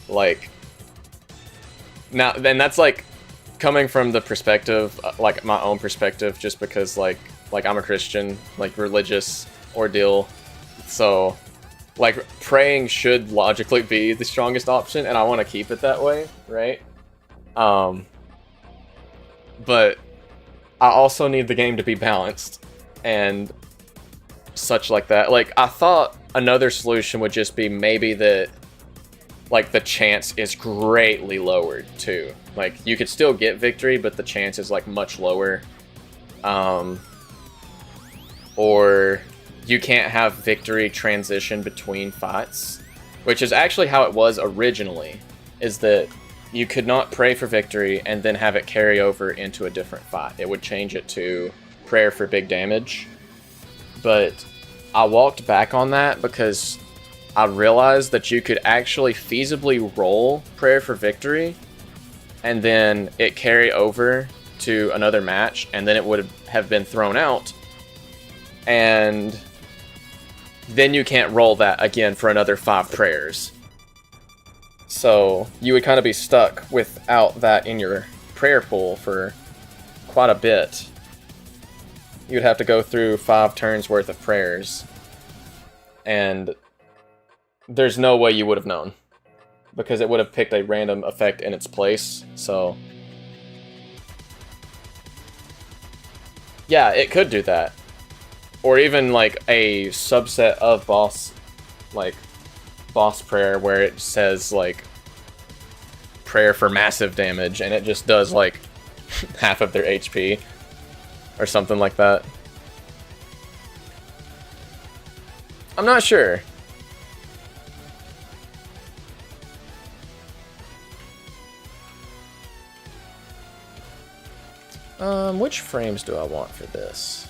Like, now, then that's, like, coming from the perspective, like, my own perspective, just because, like I'm a Christian, like, religious ordeal, so, like, praying should logically be the strongest option, and I want to keep it that way, right? But I also need the game to be balanced, and such like that. Like, I thought another solution would just be maybe that, like, the chance is greatly lowered, too. Like, you could still get victory, but the chance is, like, much lower. Or you can't have victory transition between fights, which is actually how it was originally, is that you could not pray for victory and then have it carry over into a different fight. It would change it to prayer for big damage. But I walked back on that because I realized that you could actually feasibly roll prayer for victory and then it carry over to another match, and then it would have been thrown out, and then you can't roll that again for another 5 prayers. So you would kind of be stuck without that in your prayer pool for quite a bit. You'd have to go through 5 turns worth of prayers, and there's no way you would have known, because it would have picked a random effect in its place. So yeah, it could do that. Or even, like, a subset of boss prayer where it says, like, prayer for massive damage, and it just does, like, half of their HP or something like that. I'm not sure. Which frames do I want for this?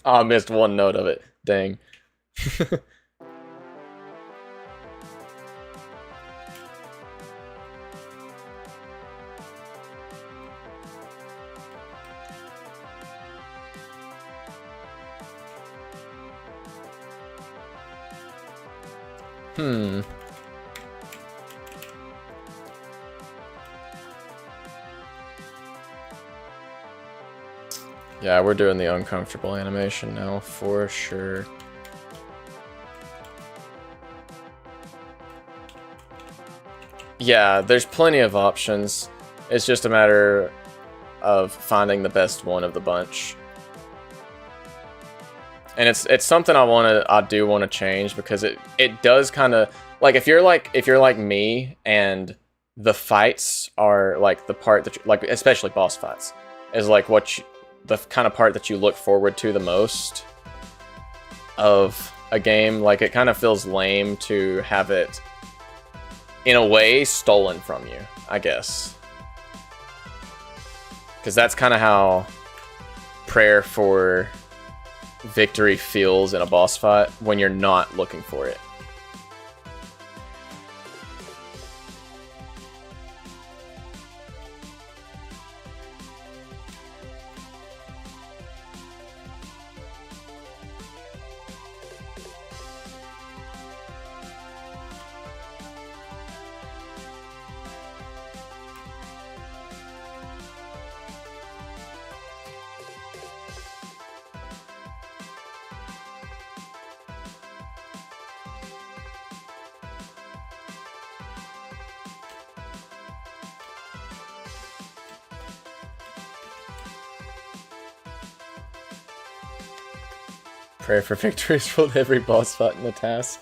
I missed one note of it. Dang. Yeah, we're doing the uncomfortable animation now, for sure. Yeah, there's plenty of options. It's just a matter of finding the best one of the bunch. And it's something I do want to change, because it does kind of, like, if you're like me and the fights are like the part that you, like, especially boss fights, is like the kind of part that you look forward to the most of a game. Like, it kind of feels lame to have it in a way, stolen from you, I guess. Because that's kind of how prayer for victory feels in a boss fight when you're not looking for it. Prayer for victories for every boss fight in the task.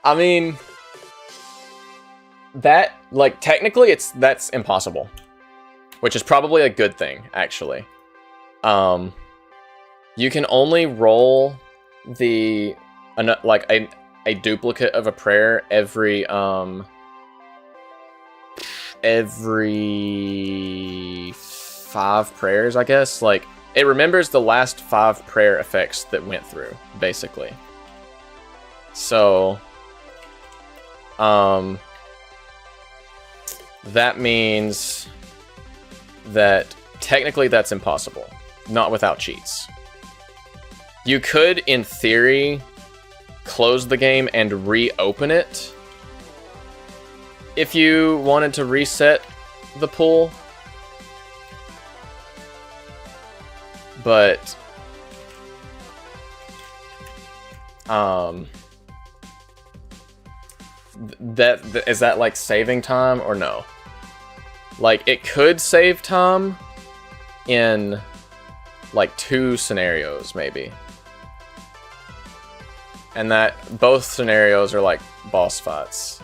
I mean, that, like, technically that's impossible, which is probably a good thing, actually. You can only roll a duplicate of a prayer every 5 prayers, I guess. Like, it remembers the last 5 prayer effects that went through, basically. So, that means that technically that's impossible. Not without cheats. You could, in theory, close the game and reopen it if you wanted to reset the pool. But is that like saving time or no? Like, it could save time in like 2 scenarios maybe. And that both scenarios are like boss fights.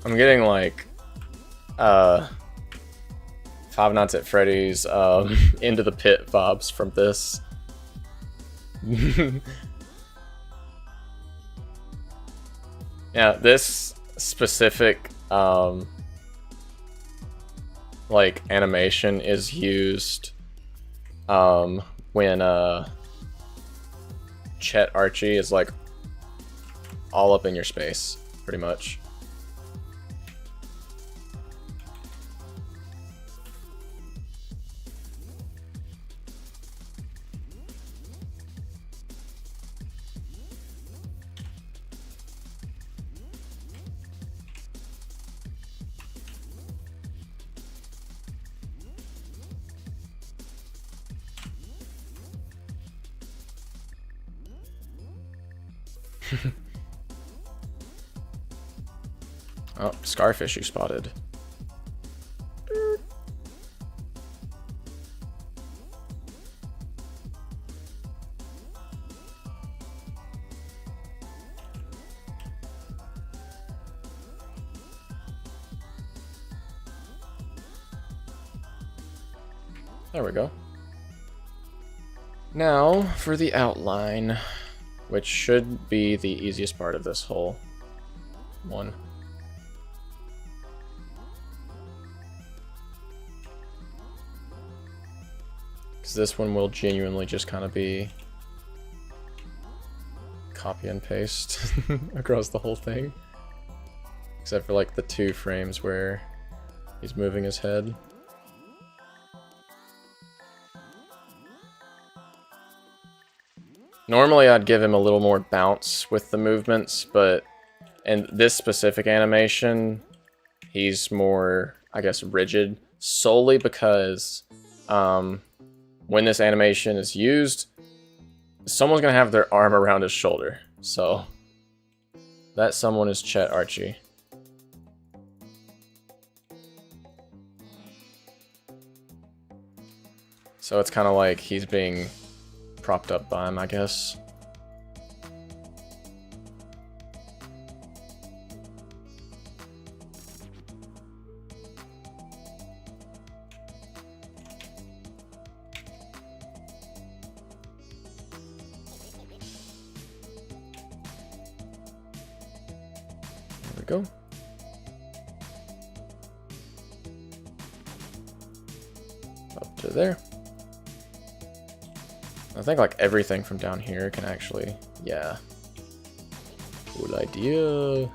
I'm getting like Five Nights at Freddy's Into the Pit vibes from this. Yeah, this specific like animation is used when Chet Archie is like all up in your space, pretty much. Oh, Scarfish you spotted. There we go. Now for the outline, which should be the easiest part of this whole one. Because this one will genuinely just kind of be copy and paste across the whole thing. Except for like the 2 frames where he's moving his head. Normally I'd give him a little more bounce with the movements, but in this specific animation, he's more, I guess, rigid, solely because when this animation is used, someone's gonna have their arm around his shoulder. So that someone is Chet Archie. So it's kind of like he's being propped up by him, I guess. There we go. Up to there. I think like everything from down here can actually, yeah. Cool idea.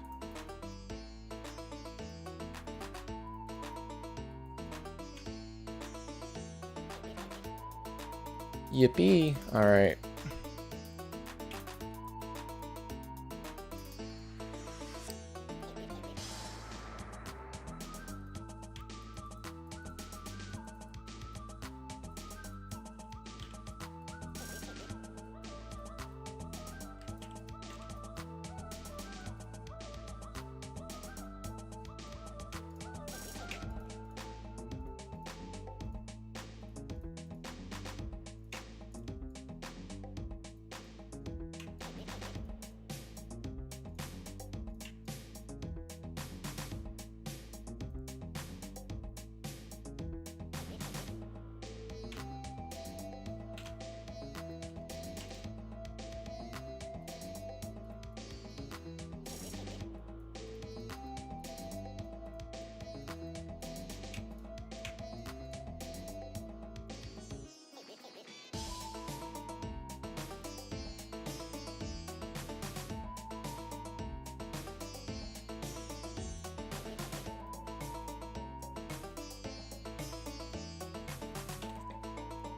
Yippee. Alright.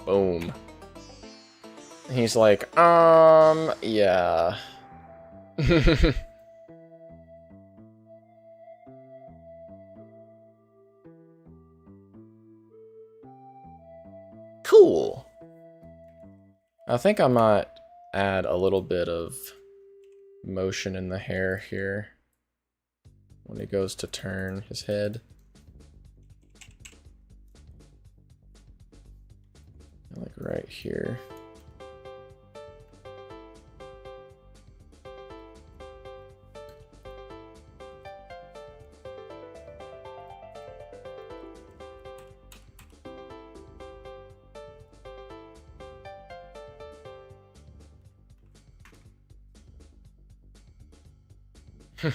Boom. He's like, yeah. Cool. I think I might add a little bit of motion in the hair here when he goes to turn his head. Like right here.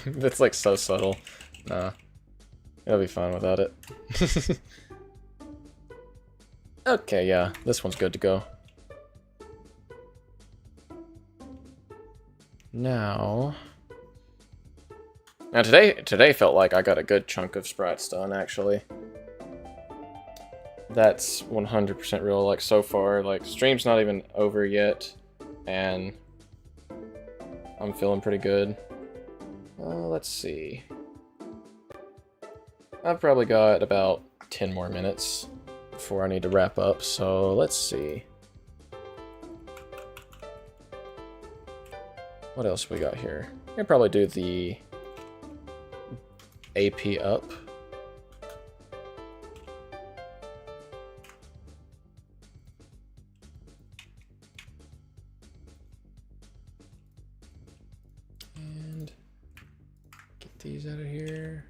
That's like so subtle. Nah. It'll be fine without it. Okay, yeah, this one's good to go. Now today felt like I got a good chunk of sprites done, actually. That's 100% real, like, so far. Like, stream's not even over yet, and I'm feeling pretty good. Let's see. I've probably got about 10 more minutes before I need to wrap up, so let's see. What else we got here? I can probably do the AP up. And get these out of here.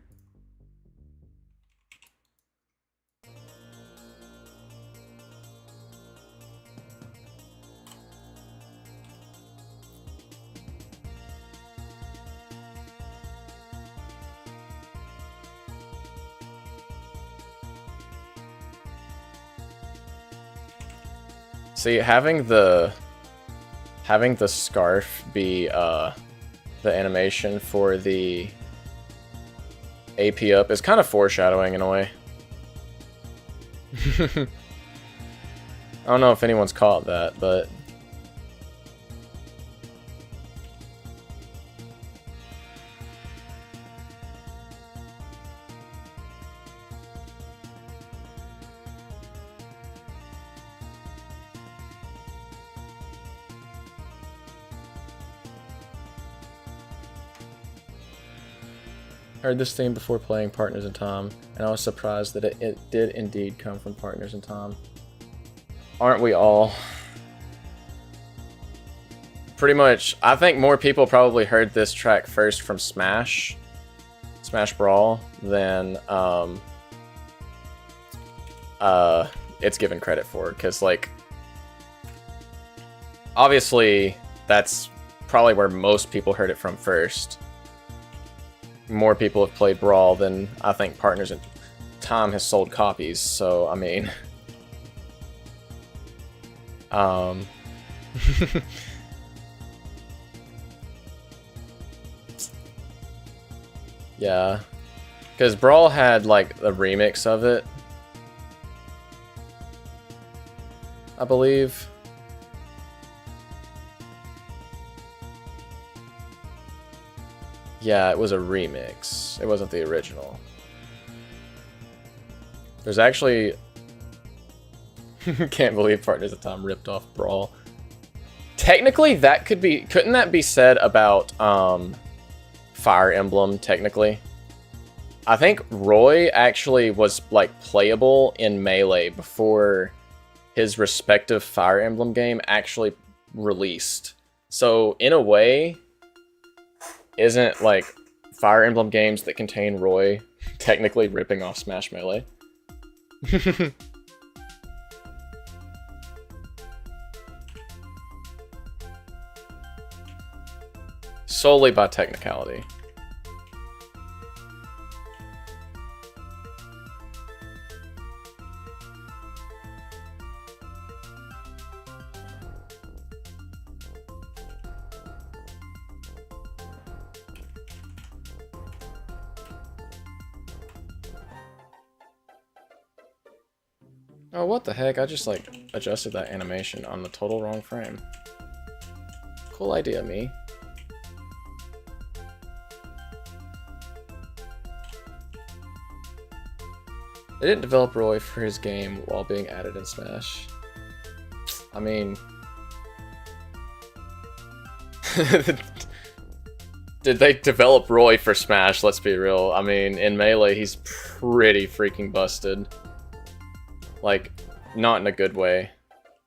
See, having the scarf be the animation for the AP up is kind of foreshadowing in a way. I don't know if anyone's caught that, but heard this theme before playing Partners in Time, and I was surprised that it did indeed come from Partners in Time. Aren't we all? Pretty much, I think more people probably heard this track first from Smash Brawl than it's given credit for, because like obviously that's probably where most people heard it from first. More people have played Brawl than I think Partners in Time has sold copies, so I mean yeah, because Brawl had like a remix of it, I believe. Yeah, it was a remix. It wasn't the original. There's actually... Can't believe Partners in Time ripped off Brawl. Technically, that could be... Couldn't that be said about Fire Emblem, technically? I think Roy actually was, like, playable in Melee before his respective Fire Emblem game actually released. So, in a way... Isn't, like, Fire Emblem games that contain Roy technically ripping off Smash Melee? Solely by technicality. Oh, what the heck? I just, like, adjusted that animation on the total wrong frame. Cool idea, me. They didn't develop Roy for his game while being added in Smash. I mean... Did they develop Roy for Smash? Let's be real. I mean, in Melee, he's pretty freaking busted. Like, not in a good way.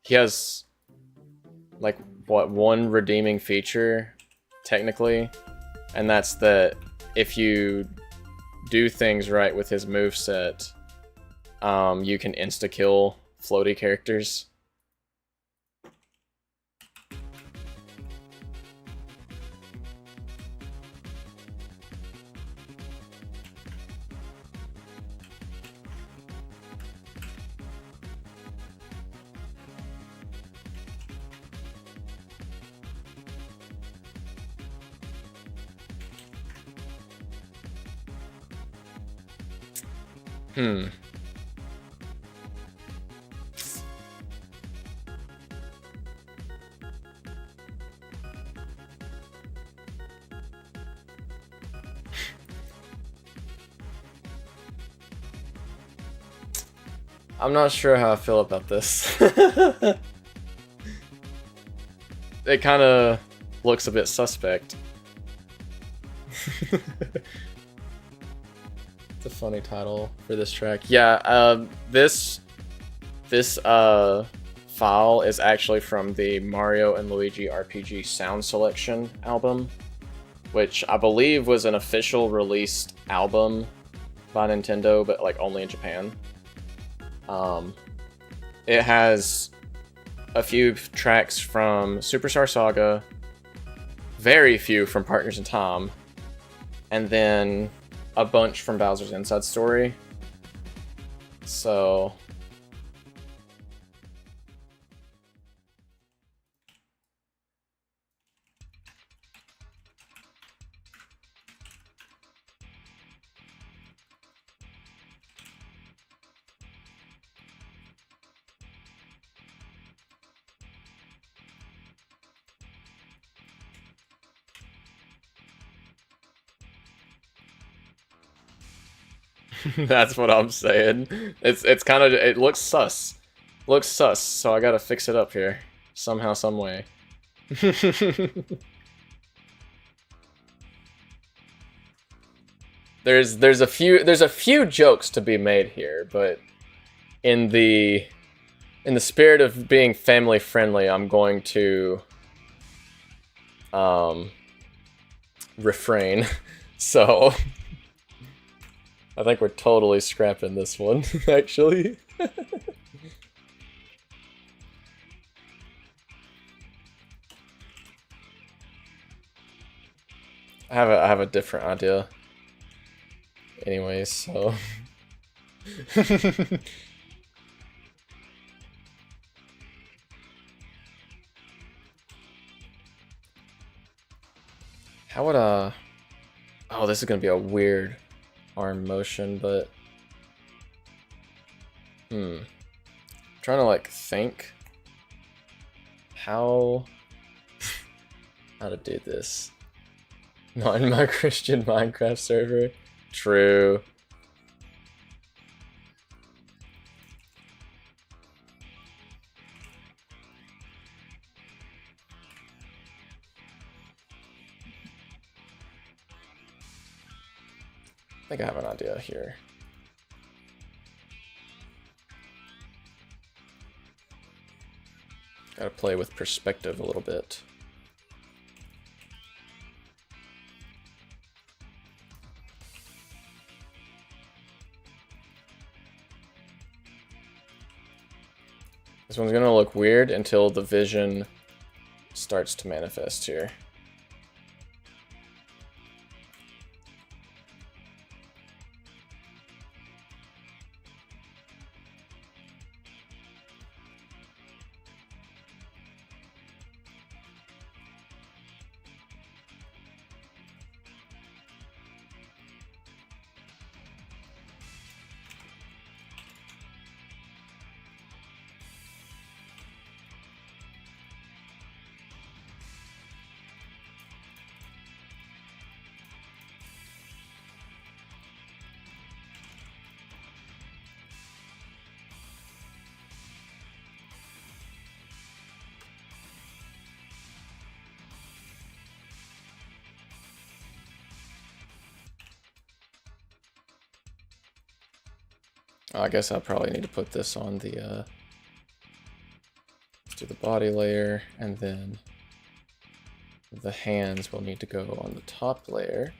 He has, like, what, one redeeming feature, technically? And that's that if you do things right with his moveset, you can insta-kill floaty characters. I'm not sure how I feel about this. It kind of looks a bit suspect. It's a funny title for this track. Yeah, this file is actually from the Mario and Luigi RPG Sound Selection album, which I believe was an official released album by Nintendo, but like only in Japan. It has a few tracks from Superstar Saga, very few from Partners in Time, and then a bunch from Bowser's Inside Story. So That's what I'm saying. It's kind of, it looks sus. Looks sus, so I gotta fix it up here. Somehow, some way. there's a few jokes to be made here, but in the spirit of being family friendly, I'm going to refrain. So I think we're totally scrapping this one, actually. I have a different idea. Anyways, so how would oh, this is gonna be a weird arm motion, but I'm trying to like think how to do this. Not in my Christian Minecraft server. True. I think I have an idea here. Gotta play with perspective a little bit. This one's gonna look weird until the vision starts to manifest here. I guess I'll probably need to put this on the, let's do the body layer, and then the hands will need to go on the top layer.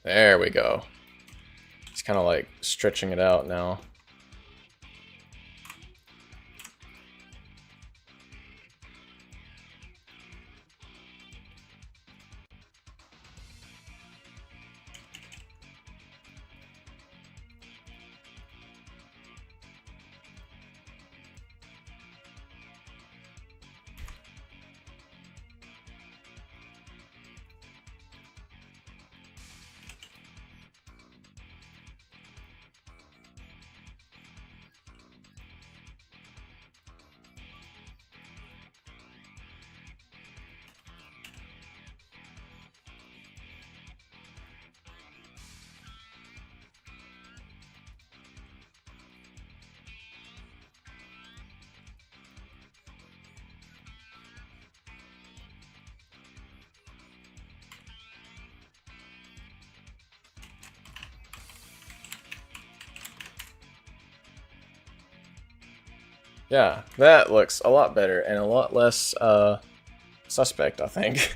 There we go. It's kind of like stretching it out now. Yeah, that looks a lot better and a lot less suspect, I think.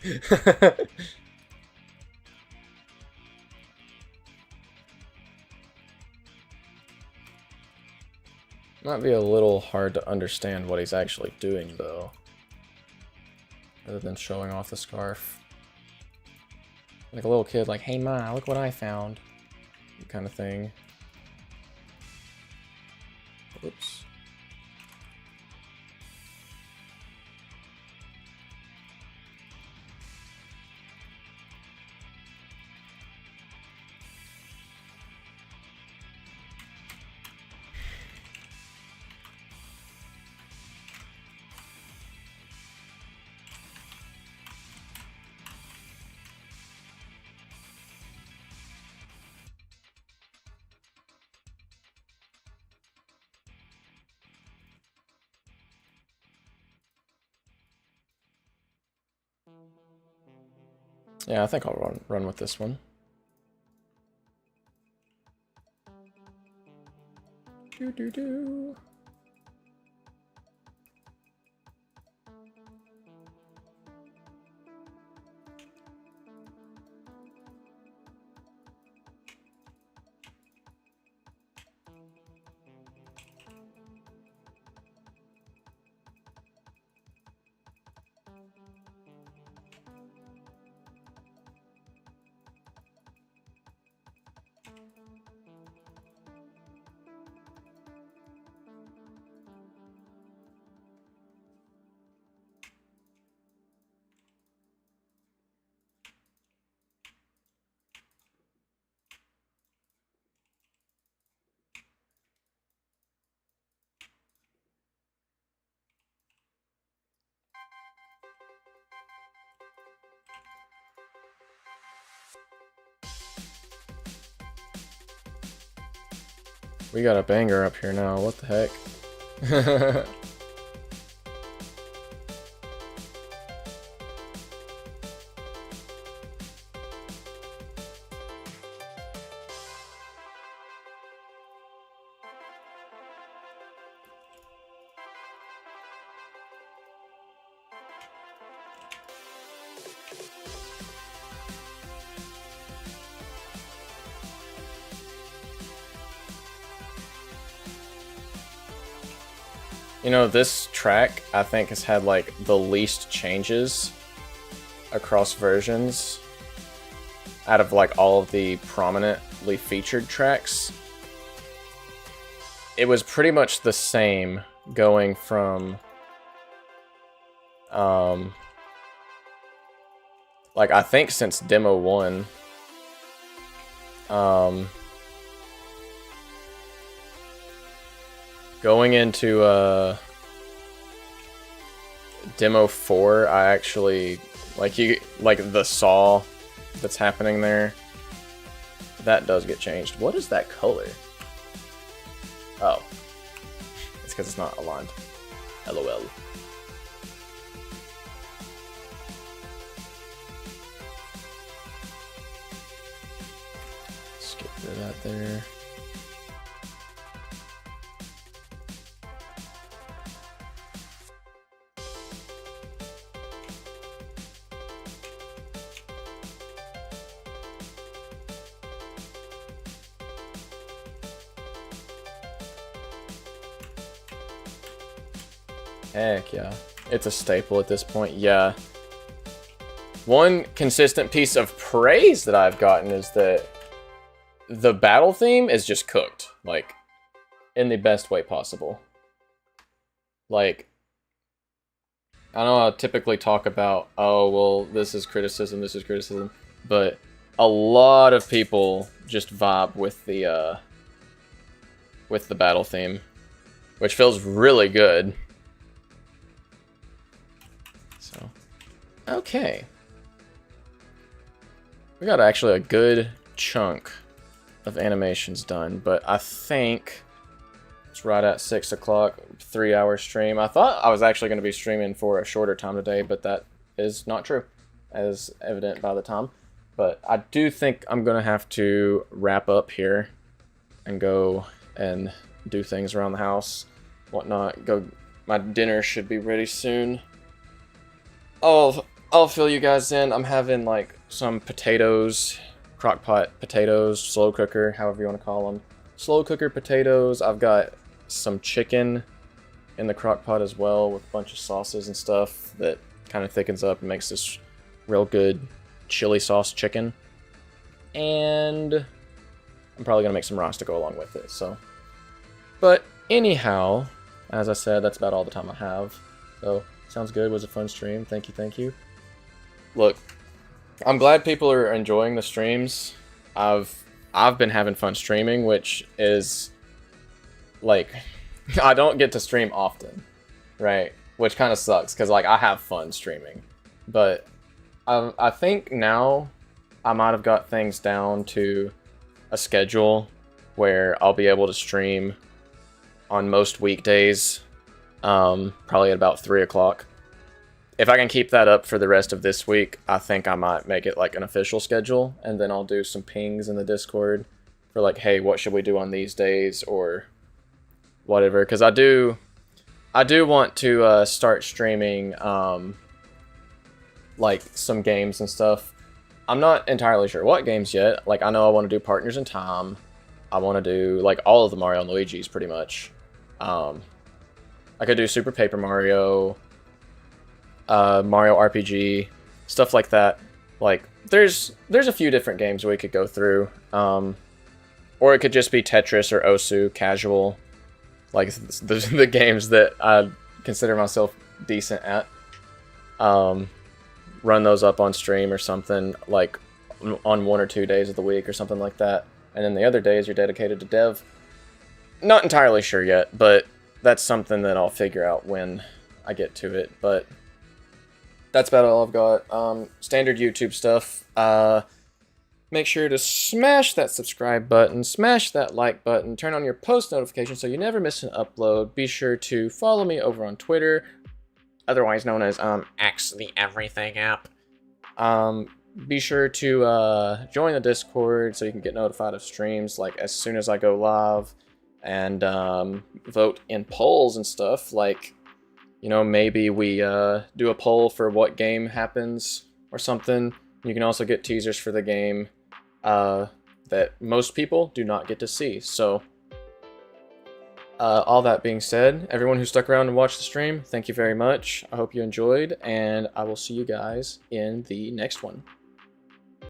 Might be a little hard to understand what he's actually doing, though. Other than showing off the scarf. Like a little kid, like, hey ma, look what I found. Kind of thing. Oops. Yeah, I think I'll run with this one. Do do do. We got a banger up here now, what the heck? You know, this track, I think, has had, like, the least changes across versions out of, like, all of the prominently featured tracks. It was pretty much the same going from, like, I think since Demo 1, going into Demo 4, I actually like the saw that's happening there. That does get changed. What is that color? Oh, it's because it's not aligned. LOL. Skip through that there. Heck yeah. It's a staple at this point, yeah. One consistent piece of praise that I've gotten is that the battle theme is just cooked, like, in the best way possible. Like, I know I typically talk about, oh, well, this is criticism, but a lot of people just vibe with the battle theme, which feels really good. So, okay. We got actually a good chunk of animations done, but I think it's right at 6 o'clock, 3-hour stream. I thought I was actually going to be streaming for a shorter time today, but that is not true, as evident by the time. But I do think I'm going to have to wrap up here and go and do things around the house, whatnot. My dinner should be ready soon. I'll fill you guys in. I'm having like some potatoes, crock pot potatoes, slow cooker, however you want to call them. Slow cooker potatoes. I've got some chicken in the crock pot as well with a bunch of sauces and stuff that kind of thickens up and makes this real good chili sauce chicken. And I'm probably going to make some rice to go along with it. So, but anyhow, as I said, that's about all the time I have. So, sounds good. It was a fun stream. Thank you, thank you. Look, I'm glad people are enjoying the streams. I've been having fun streaming, which is like I don't get to stream often, right? Which kind of sucks because like I have fun streaming, but I think now I might have got things down to a schedule where I'll be able to stream on most weekdays, probably at about 3 o'clock. If I can keep that up for the rest of this week, I think I might make it like an official schedule, and then I'll do some pings in the Discord for like, hey, what should we do on these days or whatever. Because I do want to start streaming like some games and stuff. I'm not entirely sure what games yet. Like I know I want to do Partners in Time. I want to do like all of the Mario and Luigi's pretty much. I could do Super Paper Mario. Mario RPG, stuff like that. Like, there's a few different games we could go through. Or it could just be Tetris or Osu, casual. Like, the games that I consider myself decent at. Run those up on stream or something, like, on 1 or 2 days of the week or something like that. And then the other days you're dedicated to dev. Not entirely sure yet, but that's something that I'll figure out when I get to it, but that's about all I've got. Standard YouTube stuff. Make sure to smash that subscribe button, smash that like button, turn on your post notifications so you never miss an upload. Be sure to follow me over on Twitter, otherwise known as X, the Everything app. Be sure to join the Discord so you can get notified of streams like as soon as I go live, and vote in polls and stuff like, you know, maybe we do a poll for what game happens or something. You can also get teasers for the game that most people do not get to see. So, all that being said, everyone who stuck around and watched the stream, thank you very much. I hope you enjoyed, and I will see you guys in the next one.